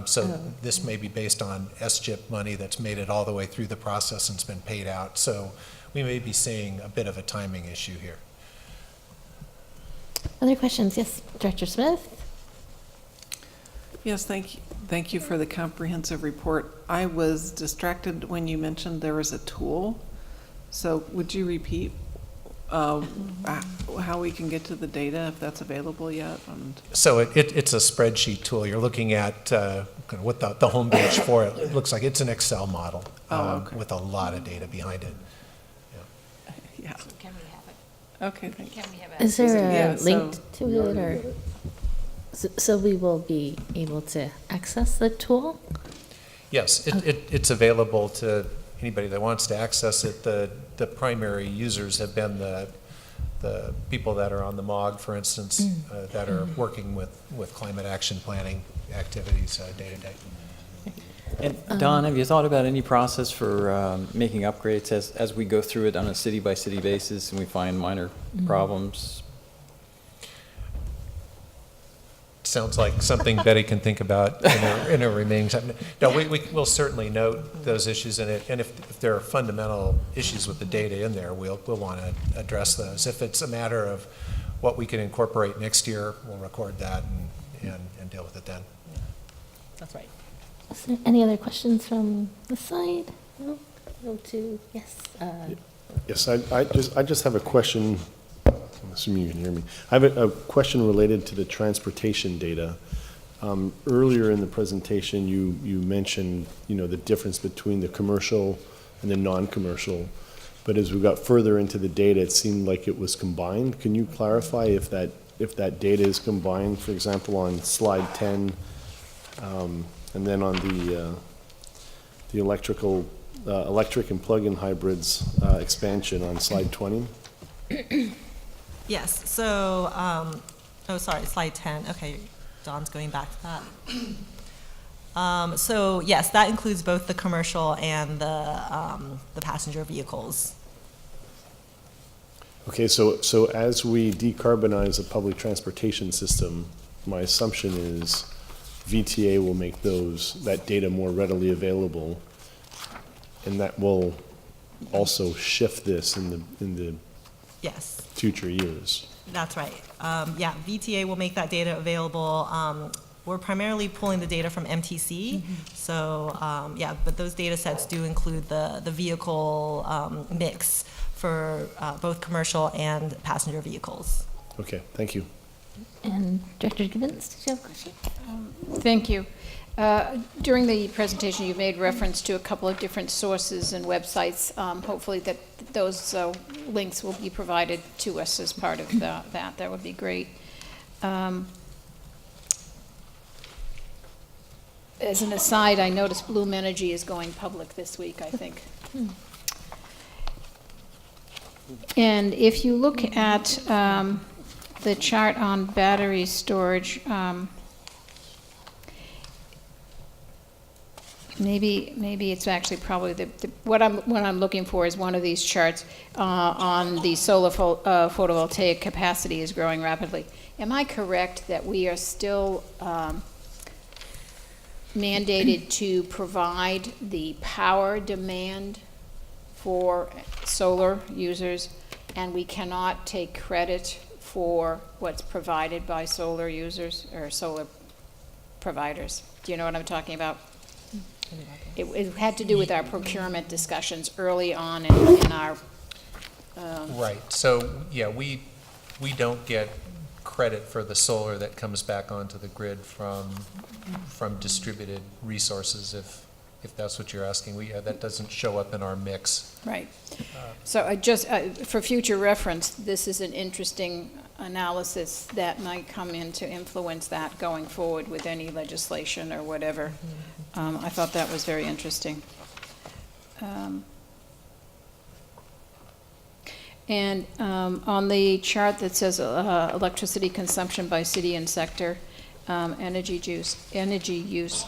So this may be based on SGIP money that's made it all the way through the process and's been paid out. So we may be seeing a bit of a timing issue here. Other questions? Yes, Director Smith. Yes, thank you for the comprehensive report. I was distracted when you mentioned there was a tool. So would you repeat how we can get to the data, if that's available yet? And So it's a spreadsheet tool. You're looking at kind of what the home page for it. It looks like it's an Excel model with a lot of data behind it. Yeah. So can we have it? Okay, thank you. Can we have Is there a Yeah, link so- to it, or? So we will be able to access the tool? Yes, it's available to anybody that wants to access it. The primary users have been the people that are on the MOG, for instance, that are working with climate action planning activities day to day. And Don, have you thought about any process for making upgrades as we go through it on a city-by-city basis and we find minor problems? Sounds like something Betty can think about in her remaining time. No, we'll certainly note those issues in it, and if there are fundamental issues with the data in there, we'll want to address those. If it's a matter of what we can incorporate next year, we'll record that and deal with it then. That's right. Is there any other questions from the side? No? Go to, yes. Yes, I just have a question. I'm assuming you can hear me. I have a question related to the transportation data. Earlier in the presentation, you mentioned, the difference between the commercial and the non-commercial. But as we got further into the data, it seemed like it was combined. Can you clarify if that data is combined, for example, on slide 10, and then on the electric and plug-in hybrids expansion on slide 20? Yes, so, sorry, slide 10. Okay, Dawn's going back to that. So yes, that includes both the commercial and the passenger vehicles. Okay, so as we decarbonize the public transportation system, my assumption is VTA will make that data more readily available, and that will also shift this in the Yes. future years. That's right. Yeah, VTA will make that data available. We're primarily pulling the data from MTC. So yeah, but those data sets do include the vehicle mix for both commercial and passenger vehicles. Okay, thank you. And Director Gibbons, did you have a question? Thank you. During the presentation, you made reference to a couple of different sources and websites. Hopefully that those links will be provided to us as part of that. That would be great. As an aside, I noticed Bloom Energy is going public this week, I think. And if you look at the chart on battery storage, maybe it's actually probably what I'm looking for is one of these charts on the solar photovoltaic capacity is growing rapidly. Am I correct that we are still mandated to provide the power demand for solar users, and we cannot take credit for what's provided by solar users or solar providers? Do you know what I'm talking about? It had to do with our procurement discussions early on in our. Right. So yeah, we don't get credit for the solar that comes back onto the grid from distributed resources. If that's what you're asking, that doesn't show up in our mix. Right. So for future reference, this is an interesting analysis that might come in to influence that going forward with any legislation or whatever. I thought that was very interesting. And on the chart that says electricity consumption by city and sector, energy use,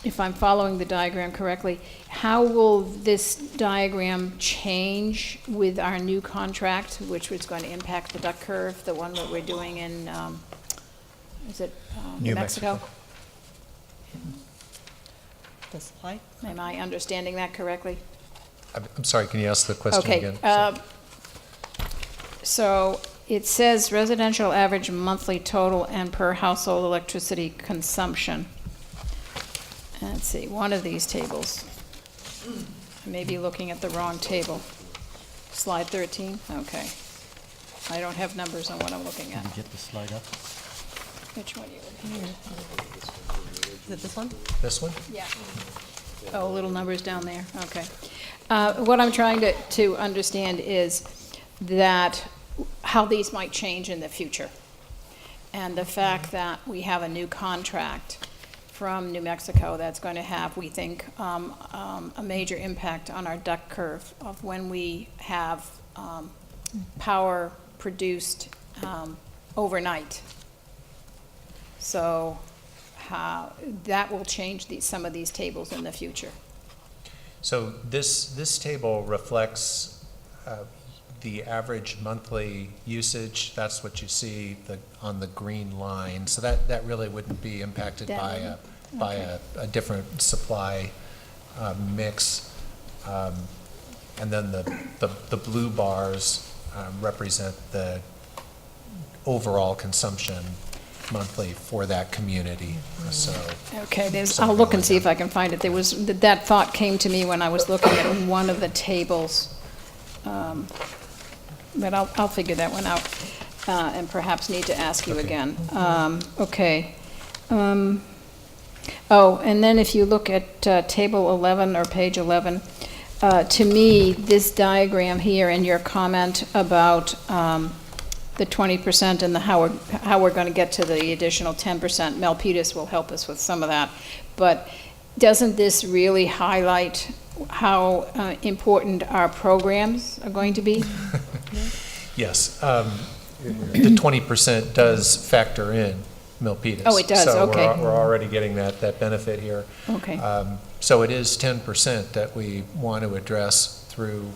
if I'm following the diagram correctly, how will this diagram change with our new contract, which was going to impact the duck curve, the one that we're doing in, New Mexico? The supply? Am I understanding that correctly? I'm sorry, can you ask the question again? Okay. So it says residential average monthly total and per household electricity consumption. Let's see, one of these tables. I may be looking at the wrong table. Slide 13, okay. I don't have numbers on what I'm looking at. Can you get the slide up? Which one are you looking at? Is it this one? This one? Yeah. Oh, little numbers down there, okay. What I'm trying to understand is that how these might change in the future. And the fact that we have a new contract from New Mexico that's going to have, we think, a major impact on our duck curve of when we have power produced overnight. So how that will change some of these tables in the future. So this table reflects the average monthly usage. That's what you see on the green line. So that really wouldn't be impacted by a different supply mix. And then the blue bars represent the overall consumption monthly for that community. So okay, I'll look and see if I can find it. There was that thought came to me when I was looking at one of the tables, but I'll figure that one out, and perhaps need to ask you again. Okay. Oh, and then if you look at table 11 or page 11, to me, this diagram here and your comment about the 20% and how we're going to get to the additional 10%, Mel Peters will help us with some of that. But doesn't this really highlight how important our programs are going to be? yes, the 20% does factor in Milpitas. Oh, it does, so okay. We're already getting that benefit here. Okay. So it is 10% that we want to address through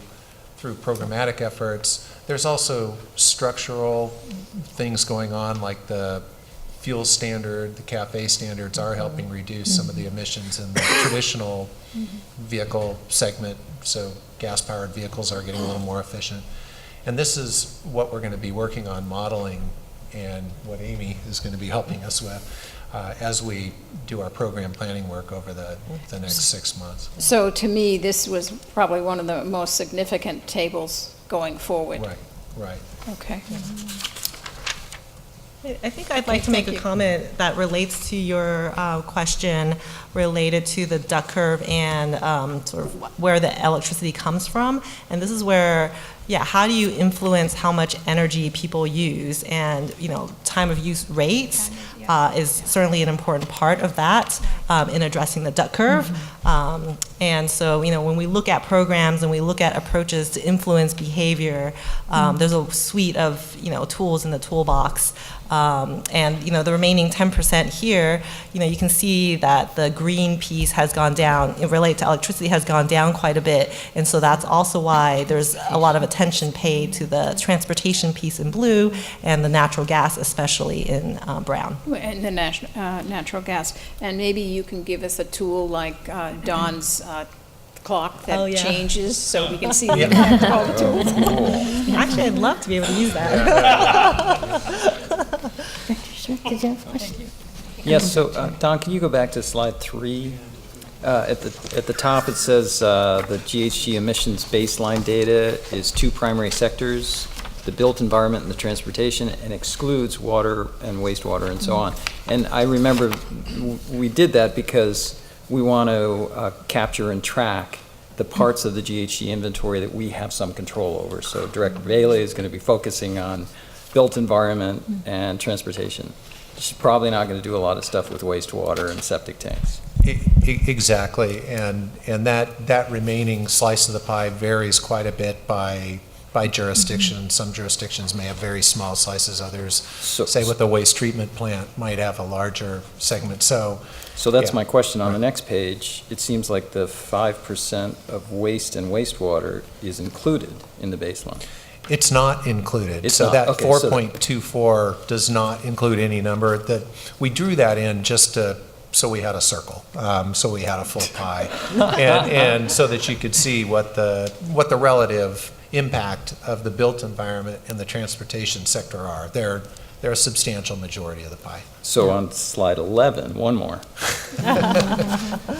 programmatic efforts. There's also structural things going on, like the fuel standard, the CAFE standards are helping reduce some of the emissions in the traditional vehicle segment. So gas-powered vehicles are getting a little more efficient. And this is what we're going to be working on modeling and what Amy is going to be helping us with as we do our program planning work over the next 6 months. So to me, this was probably one of the most significant tables going forward. Right. Okay. I think I'd like to make a comment that relates to your question related to the duck curve and sort of where the electricity comes from. And this is where, how do you influence how much energy people use? And, time of use rates is certainly an important part of that in addressing the duck curve. And so, when we look at programs and we look at approaches to influence behavior, there's a suite of, tools in the toolbox. And, the remaining 10% here, you can see that the green piece has gone down, related to electricity has gone down quite a bit. And so that's also why there's a lot of attention paid to the transportation piece in blue and the natural gas, especially in brown. And the natural gas. And maybe you can give us a tool like Dawn's clock that changes so we can see the impact of all the tools. Actually, I'd love to be able to use that. Did you have a question? Yes, so Don, can you go back to slide 3? At the top, it says the GHG emissions baseline data is 2 primary sectors, the built environment and the transportation, and excludes water and wastewater and so on. And I remember we did that because we want to capture and track the parts of the GHG inventory that we have some control over. So Director Bailey is going to be focusing on built environment and transportation. She's probably not going to do a lot of stuff with wastewater and septic tanks. Exactly, and that remaining slice of the pie varies quite a bit by jurisdiction. Some jurisdictions may have very small slices, others, say with a waste treatment plant, might have a larger segment. So that's my question. On the next page, it seems like the 5% of waste and wastewater is included in the baseline. It's not included. It's so not. that Okay, 4.24 does not include any number. That we drew that in just so we had a circle, so we had a full pie, and so that you could see what the relative impact of the built environment and the transportation sector are. They're a substantial majority of the pie. So on slide 11, one more,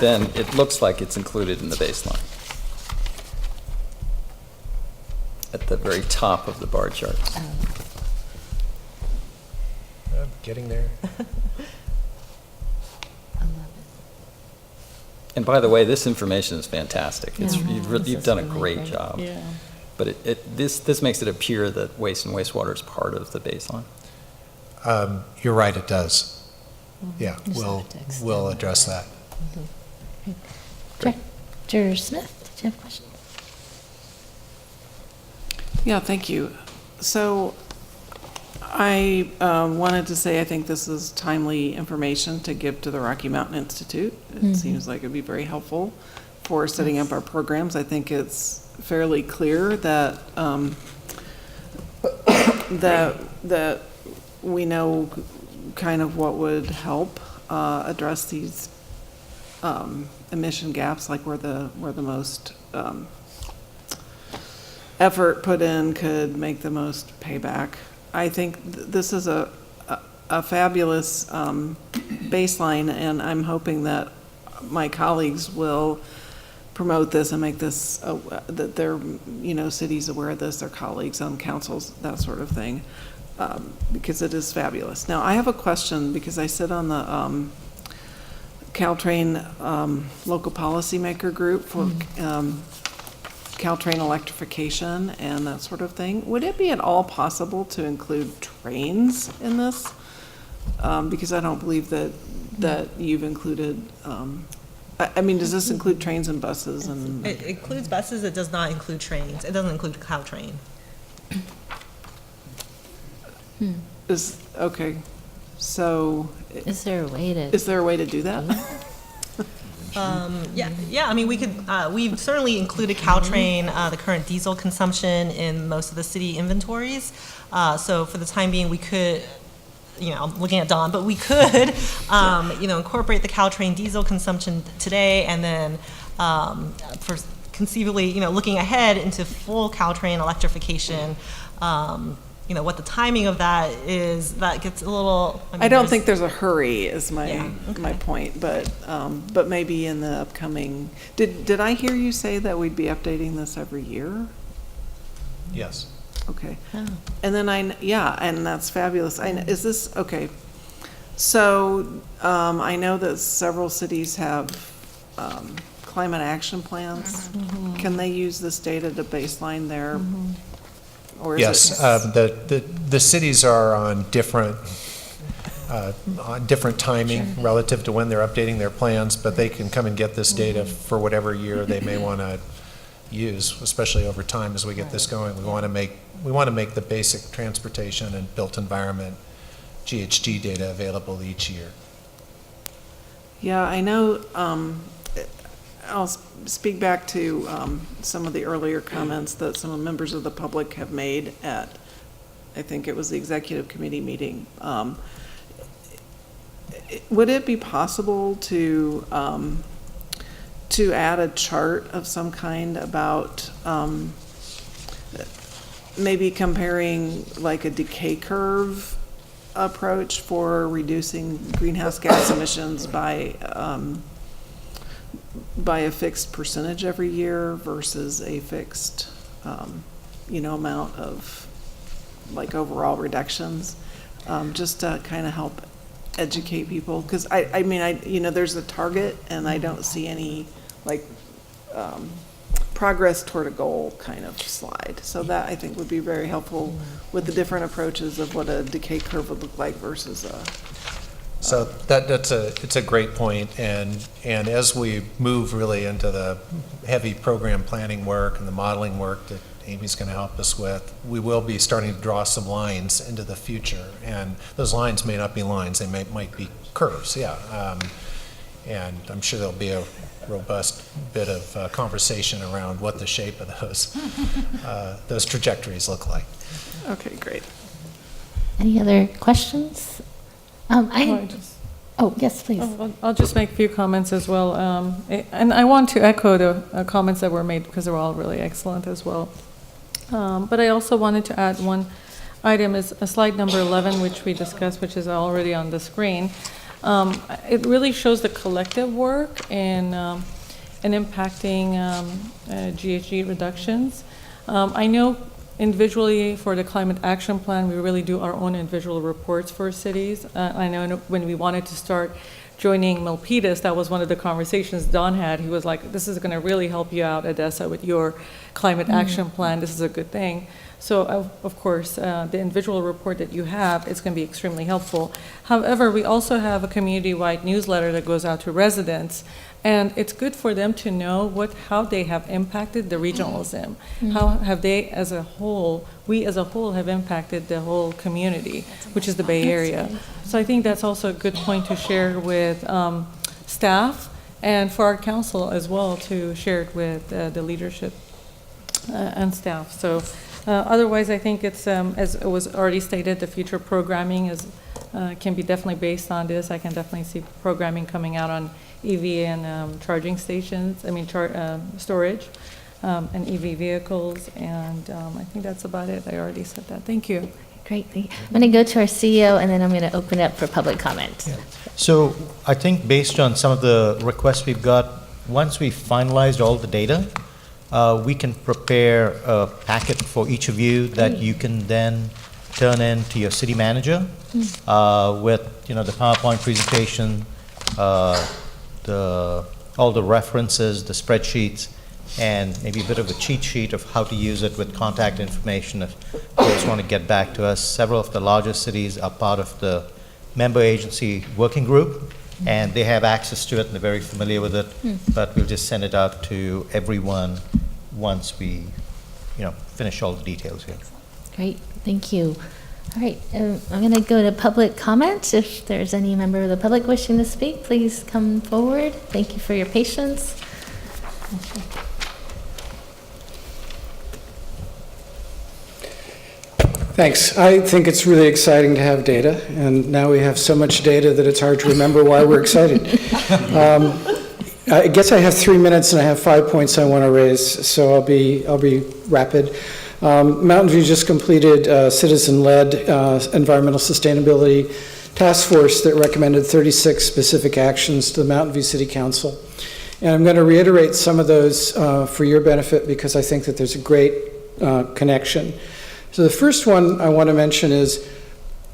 then it looks like it's included in the baseline. at the very top of the bar charts. Getting there. And by the way, this information is fantastic. It's, Yeah. you've done a great job. Yeah. But this makes it appear that waste and wastewater is part of the baseline. You're right, it does. Yeah, Just we'll, have to extend we'll that. address that. Director Smith, did you have a question? Yeah, thank you. So I wanted to say I think this is timely information to give to the Rocky Mountain Institute. It seems like it'd be very helpful for setting up our programs. I think it's fairly clear that that we know kind of what would help address these emission gaps, like where the most effort put in could make the most payback. I think this is a fabulous baseline, and I'm hoping that my colleagues will promote this and make this, that their, cities aware of this, their colleagues on councils, that sort of thing, because it is fabulous. Now, I have a question, because I sit on the Caltrain local policymaker group for Caltrain electrification and that sort of thing. Would it be at all possible to include trains in this? Because I don't believe that you've included, I mean, does this include trains and buses? And It includes buses, it does not include trains. It doesn't include Caltrain. Okay, so. Is there a way to? Is there a way to do that? Yeah. I mean, we could. We've certainly included Caltrain, the current diesel consumption, in most of the city inventories. So for the time being, we could. I'm looking at Dawn, but we could, incorporate the Caltrain diesel consumption today, and then for conceivably, looking ahead into full Caltrain electrification. What the timing of that is, that gets a little. I don't think there's a hurry, is my point, but maybe in the upcoming. Did I hear you say that we'd be updating this every year? Yes. Okay. Oh. And then and that's fabulous. Is this okay? So I know that several cities have climate action plans. Mm-hmm. Can they use this data to baseline their? Mm-hmm. Or is yes, the cities are on different timing relative to when they're updating their plans, but they can come and get this data for whatever year they may want to use, especially over time as we get this going. We want to make the basic transportation and built environment GHG data available each year. Yeah, I know. I'll speak back to some of the earlier comments that some members of the public have made at, I think it was the executive committee meeting. Would it be possible to add a chart of some kind about maybe comparing like a decay curve approach for reducing greenhouse gas emissions by a fixed percentage every year versus a fixed, amount of like overall reductions, just to kind of help educate people. Because I mean, there's a target and I don't see any like progress toward a goal kind of slide. So that I think would be very helpful with the different approaches of what a decay curve would look like versus a. So it's a great point, and as we move really into the heavy program planning work and the modeling work that Amy's going to help us with, we will be starting to draw some lines into the future, and those lines may not be lines; they might be curves, and I'm sure there'll be a robust bit of conversation around what the shape of those trajectories look like. Okay, great. Any other questions? Yes, please. I'll just make a few comments as well. And I want to echo the comments that were made because they were all really excellent as well. But I also wanted to add one item, is slide number 11, which we discussed, which is already on the screen. It really shows the collective work in impacting GHG reductions. I know individually for the climate action plan, we really do our own individual reports for cities. I know when we wanted to start joining Milpitas, that was one of the conversations Don had. He was like, this is going to really help you out, Odessa, with your climate action plan. This is a good thing. So, of course, the individual report that you have is going to be extremely helpful. However, we also have a community-wide newsletter that goes out to residents, and it's good for them to know how they have impacted the regionalism. How have they, as a whole, we as a whole have impacted the whole community, which is the Bay Area. So I think that's also a good point to share with staff and for our council as well to share it with the leadership and staff. So otherwise, I think it's, as it was already stated, the future programming can be definitely based on this. I can definitely see programming coming out on EV and charging stations, storage and EV vehicles, and I think that's about it. I already said that. Thank you. Great. I'm going to go to our CEO, and then I'm going to open it up for public comment. Yeah. So I think based on some of the requests we've got, once we've finalized all the data, we can prepare a packet for each of you that you can then turn in to your city manager with the PowerPoint presentation, all the references, the spreadsheets, and maybe a bit of a cheat sheet of how to use it with contact information if folks want to get back to us. Several of the largest cities are part of the member agency working group, and they have access to it and they're very familiar with it, but we'll just send it out to everyone once we finish all the details here. Great, thank you. All right, I'm going to go to public comment. If there's any member of the public wishing to speak, please come forward. Thank you for your patience. Thanks. I think it's really exciting to have data, and now we have so much data that it's hard to remember why we're excited. I guess I have 3 minutes and I have 5 points I want to raise, so I'll be rapid. Mountain View just completed a citizen-led environmental sustainability task force that recommended 36 specific actions to the Mountain View City Council. And I'm going to reiterate some of those for your benefit because I think that there's a great connection. So the first one I want to mention is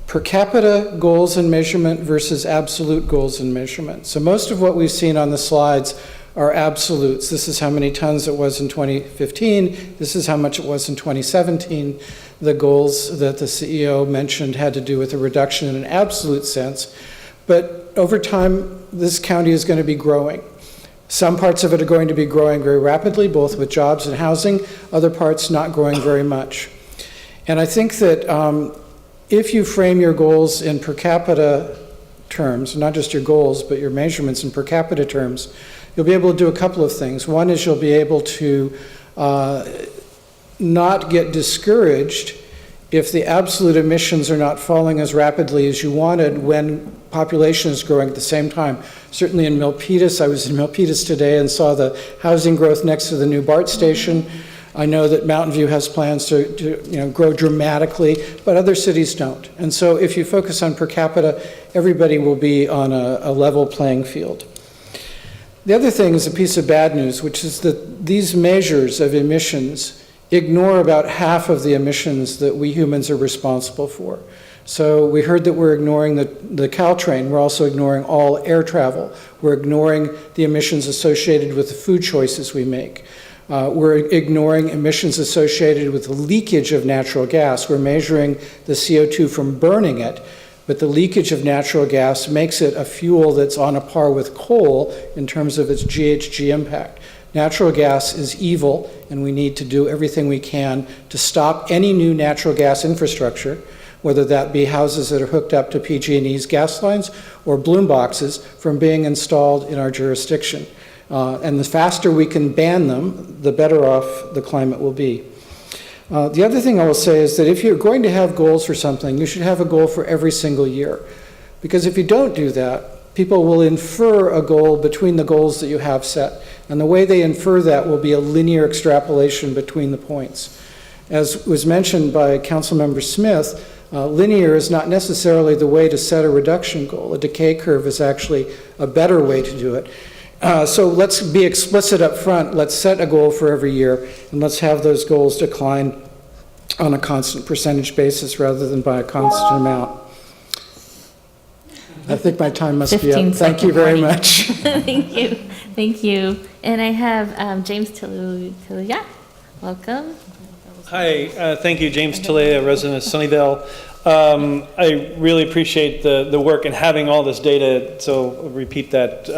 per capita goals and measurement versus absolute goals and measurement. So most of what we've seen on the slides are absolutes. This is how many tons it was in 2015. This is how much it was in 2017. The goals that the CEO mentioned had to do with a reduction in an absolute sense. But over time, this county is going to be growing. Some parts of it are going to be growing very rapidly, both with jobs and housing. Other parts not growing very much. And I think that if you frame your goals in per capita terms, not just your goals, but your measurements in per capita terms, you'll be able to do a couple of things. One is you'll be able to not get discouraged if the absolute emissions are not falling as rapidly as you wanted when population is growing at the same time. Certainly in Milpitas, I was in Milpitas today and saw the housing growth next to the new BART station. I know that Mountain View has plans to grow dramatically, but other cities don't. And so if you focus on per capita, everybody will be on a level playing field. The other thing is a piece of bad news, which is that these measures of emissions ignore about half of the emissions that we humans are responsible for. So we heard that we're ignoring the Caltrain. We're also ignoring all air travel. We're ignoring the emissions associated with the food choices we make. We're ignoring emissions associated with the leakage of natural gas. We're measuring the CO2 from burning it, but the leakage of natural gas makes it a fuel that's on a par with coal in terms of its GHG impact. Natural gas is evil, and we need to do everything we can to stop any new natural gas infrastructure, whether that be houses that are hooked up to PG&E's gas lines or bloom boxes, from being installed in our jurisdiction. And the faster we can ban them, the better off the climate will be. The other thing I will say is that if you're going to have goals for something, you should have a goal for every single year. Because if you don't do that, people will infer a goal between the goals that you have set. And the way they infer that will be a linear extrapolation between the points. As was mentioned by Councilmember Smith, linear is not necessarily the way to set a reduction goal. A decay curve is actually a better way to do it. So let's be explicit up front. Let's set a goal for every year, and let's have those goals decline on a constant percentage basis rather than by a constant amount. I think my time must be up. Thank you very much. Thank you. Thank you. And I have James Tilia. Welcome. Hi, thank you, James Tilia, a resident of Sunnyvale. I really appreciate the work and having all this data, so I'll repeat that.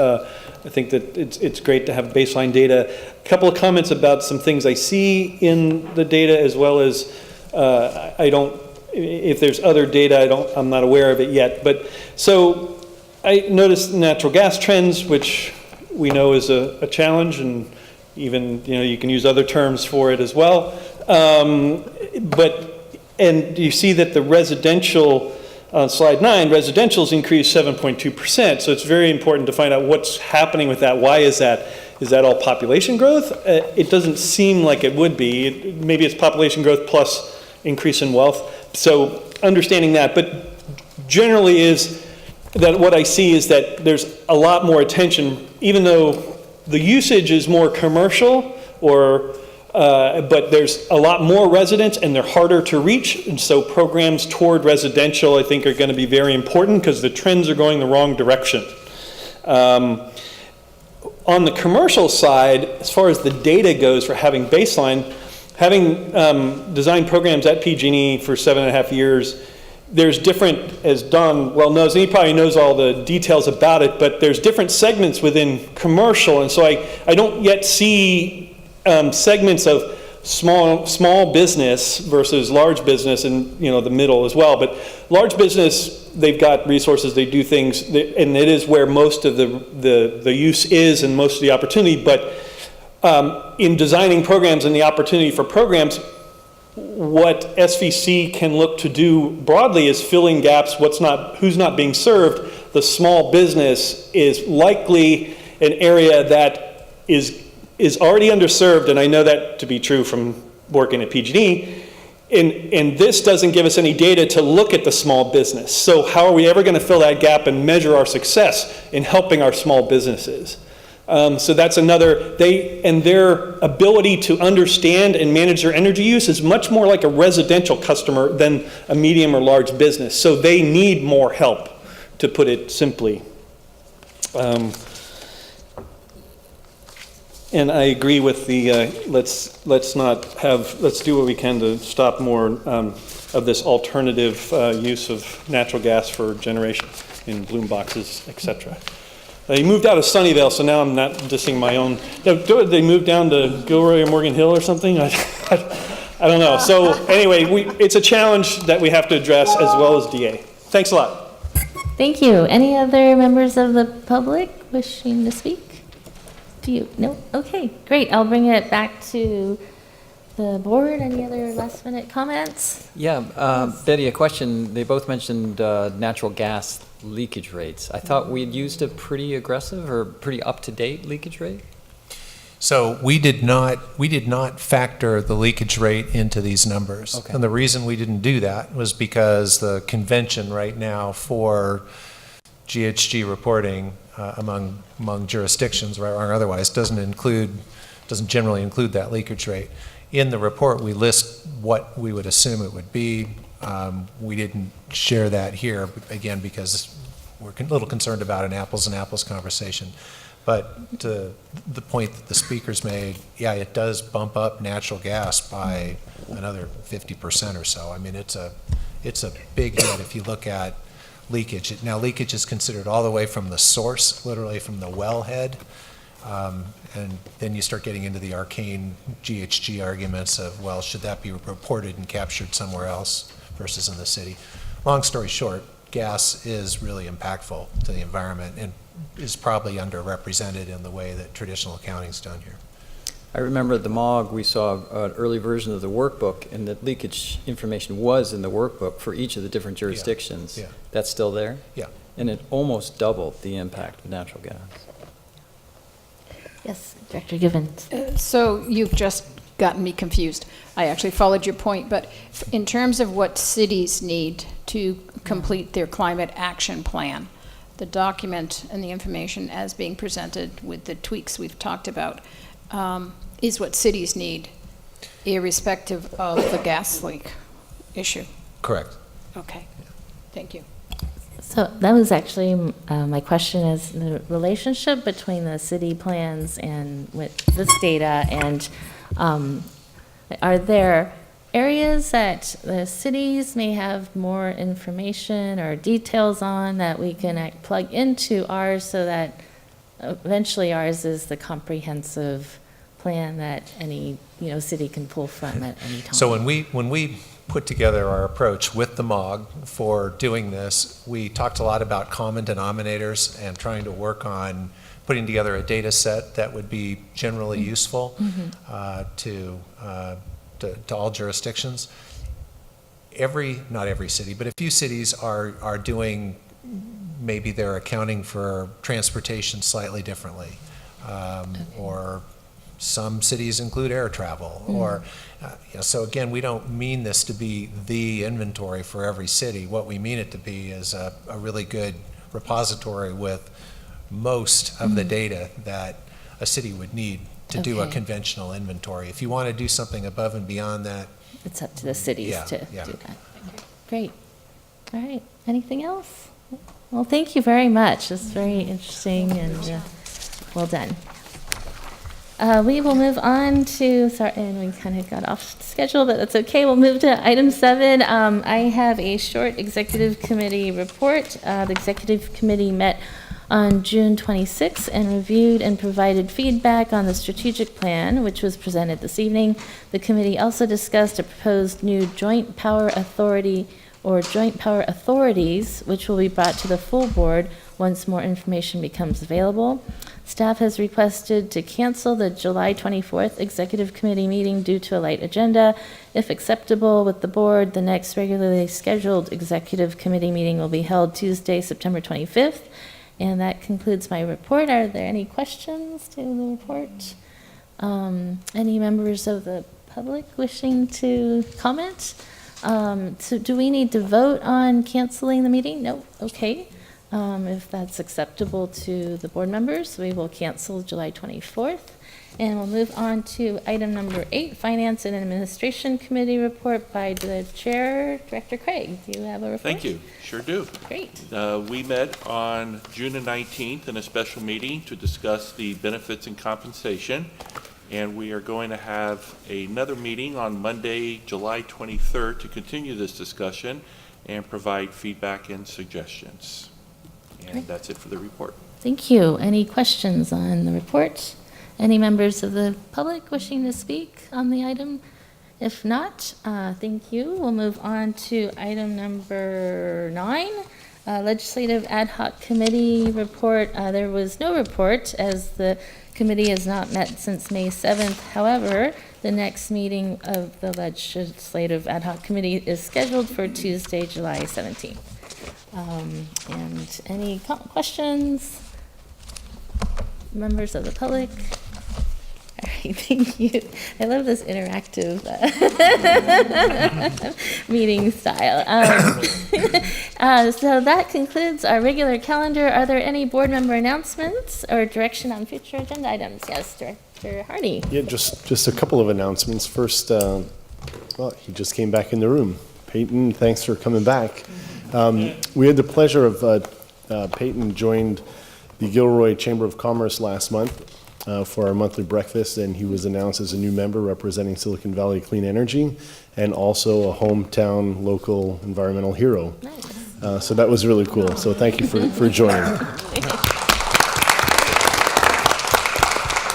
I think that it's great to have baseline data. A couple of comments about some things I see in the data, as well as if there's other data, I'm not aware of it yet. But so I noticed natural gas trends, which we know is a challenge, and even you can use other terms for it as well. And you see that the residential, on slide 9, residential's increased 7.2%. So it's very important to find out what's happening with that. Why is that? Is that all population growth? It doesn't seem like it would be. Maybe it's population growth plus increase in wealth. So understanding that, but generally is that what I see is that there's a lot more attention, even though the usage is more commercial but there's a lot more residents and they're harder to reach. And so programs toward residential, I think, are going to be very important because the trends are going the wrong direction. On the commercial side, as far as the data goes for having baseline, having designed programs at PG&E for 7.5 years, there's different, as Don well knows, and he probably knows all the details about it, but there's different segments within commercial. And so I don't yet see segments of small business versus large business, and the middle as well. But large business, they've got resources, they do things, and it is where most of the use is and most of the opportunity. But in designing programs and the opportunity for programs, what SVC can look to do broadly is filling gaps. Who's not being served? The small business is likely an area that is already underserved, and I know that to be true from working at PG&E, and this doesn't give us any data to look at the small business. So how are we ever going to fill that gap and measure our success in helping our small businesses? So that's another, their ability to understand and manage their energy use is much more like a residential customer than a medium or large business. So they need more help, to put it simply. And I agree with the let's do what we can to stop more of this alternative use of natural gas for generation in bloom boxes, etc. They moved out of Sunnyvale, so now I'm not dissing my own. They moved down to Gilroy or Morgan Hill or something? I don't know. So anyway, it's a challenge that we have to address, as well as DA. Thanks a lot. Thank you. Any other members of the public wishing to speak? Do you? No? Okay, great. I'll bring it back to the board. Any other last minute comments? Yeah, Betty, a question. They both mentioned natural gas leakage rates. I thought we'd used a pretty aggressive or pretty up-to-date leakage rate. So we did not factor the leakage rate into these numbers. Okay. And the reason we didn't do that was because the convention right now for GHG reporting among jurisdictions, right or otherwise, doesn't generally include that leakage rate. In the report, we list what we would assume it would be. We didn't share that here, again, because we're a little concerned about an apples and apples conversation. But to the point that the speakers made, yeah, it does bump up natural gas by another 50% or so. I mean, it's a big hit if you look at leakage. Now, leakage is considered all the way from the source, literally from the wellhead, and then you start getting into the arcane GHG arguments of, well, should that be reported and captured somewhere else versus in the city? Long story short, gas is really impactful to the environment and is probably underrepresented in the way that traditional accounting is done here. I remember at the MOG we saw an early version of the workbook, and the leakage information was in the workbook for each of the different jurisdictions. Yeah. That's still there? Yeah. And it almost doubled the impact of natural gas. Yes, Director Givens. So you've just gotten me confused. I actually followed your point, but in terms of what cities need to complete their climate action plan, the document and the information as being presented with the tweaks we've talked about is what cities need irrespective of the gas leak issue. Correct. Okay, thank you. So that was actually my question, is the relationship between the city plans and with this data, and are there areas that the cities may have more information or details on that we can plug into ours, so that eventually ours is the comprehensive plan that any city can pull from at any time? So when we put together our approach with the MOG for doing this, we talked a lot about common denominators and trying to work on putting together a data set that would be generally useful to all jurisdictions. Not every city, but a few cities are doing, maybe they're accounting for transportation slightly differently, or some cities include air travel, or so again, we don't mean this to be the inventory for every city. What we mean it to be is a really good repository with most of the data that a city would need to do a conventional inventory. If you want to do something above and beyond that, it's up to the cities to do that. Great. All right. Anything else? Well, thank you very much. It's very interesting and well done. We will move on to, sorry, and we kind of got off schedule, but that's okay. We'll move to item 7. I have a short executive committee report. The executive committee met on June 26 and reviewed and provided feedback on the strategic plan, which was presented this evening. The committee also discussed a proposed new joint power authority or joint power authorities, which will be brought to the full board once more information becomes available. Staff has requested to cancel the July 24th executive committee meeting due to a light agenda. If acceptable with the board, the next regularly scheduled executive committee meeting will be held Tuesday, September 25th. And that concludes my report. Are there any questions to the report? Any members of the public wishing to comment? So do we need to vote on canceling the meeting? No? Okay. If that's acceptable to the board members, we will cancel July 24th. And we'll move on to item number 8, Finance and Administration Committee report by the Chair, Director Craig. Do you have a report? Thank you. Sure do. Great. We met on June the 19th in a special meeting to discuss the benefits and compensation. And we are going to have another meeting on Monday, July 23rd to continue this discussion and provide feedback and suggestions. And that's it for the report. Thank you. Any questions on the report? Any members of the public wishing to speak on the item? If not, thank you. We'll move on to item number 9, Legislative Ad Hoc Committee report. There was no report as the committee has not met since May 7th. However, the next meeting of the Legislative Ad Hoc Committee is scheduled for Tuesday, July 17th. And any questions? Members of the public? All right, thank you. I love this interactive meeting style. So that concludes our regular calendar. Are there any board member announcements or direction on future agenda items? Yes, Director Hardy. Yeah, just a couple of announcements. First, well, he just came back in the room. Peyton, thanks for coming back. We had the pleasure of Peyton joined the Gilroy Chamber of Commerce last month for our monthly breakfast, and he was announced as a new member representing Silicon Valley Clean Energy and also a hometown local environmental hero. Nice. So that was really cool. So thank you for joining.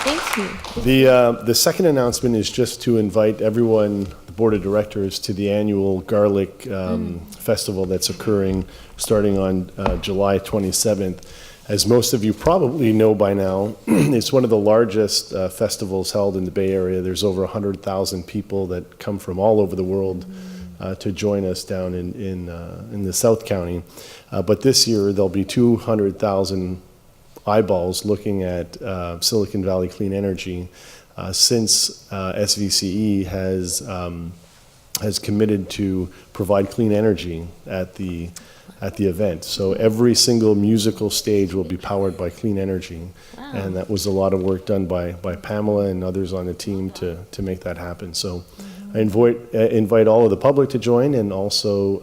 Thank you. The second announcement is just to invite everyone, the board of directors, to the annual Garlic Festival that's occurring starting on July 27th. As most of you probably know by now, it's one of the largest festivals held in the Bay Area. There's over 100,000 people that come from all over the world to join us down in the South County. But this year, there'll be 200,000 eyeballs looking at Silicon Valley Clean Energy since SVCE has has committed to provide clean energy at the event. So every single musical stage will be powered by clean energy. Wow. And that was a lot of work done by Pamela and others on the team to make that happen. So I invite all of the public to join, and also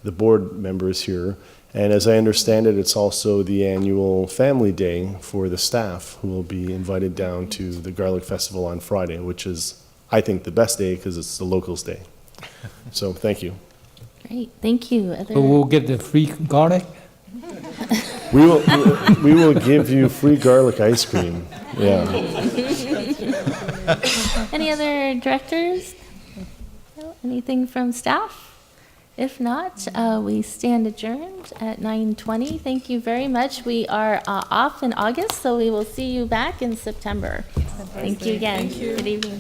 the board members here. And as I understand it, it's also the annual family day for the staff, who will be invited down to the Garlic Festival on Friday, which is, I think, the best day because it's the locals' day. So thank you. Great, thank you. Other- So we'll get the free garlic? We will give you free garlic ice cream. Yeah. Any other directors? No? Anything from staff? If not, we stand adjourned at 9:20. Thank you very much. We are off in August, so we will see you back in September. Thank you again. Thank you. Good evening.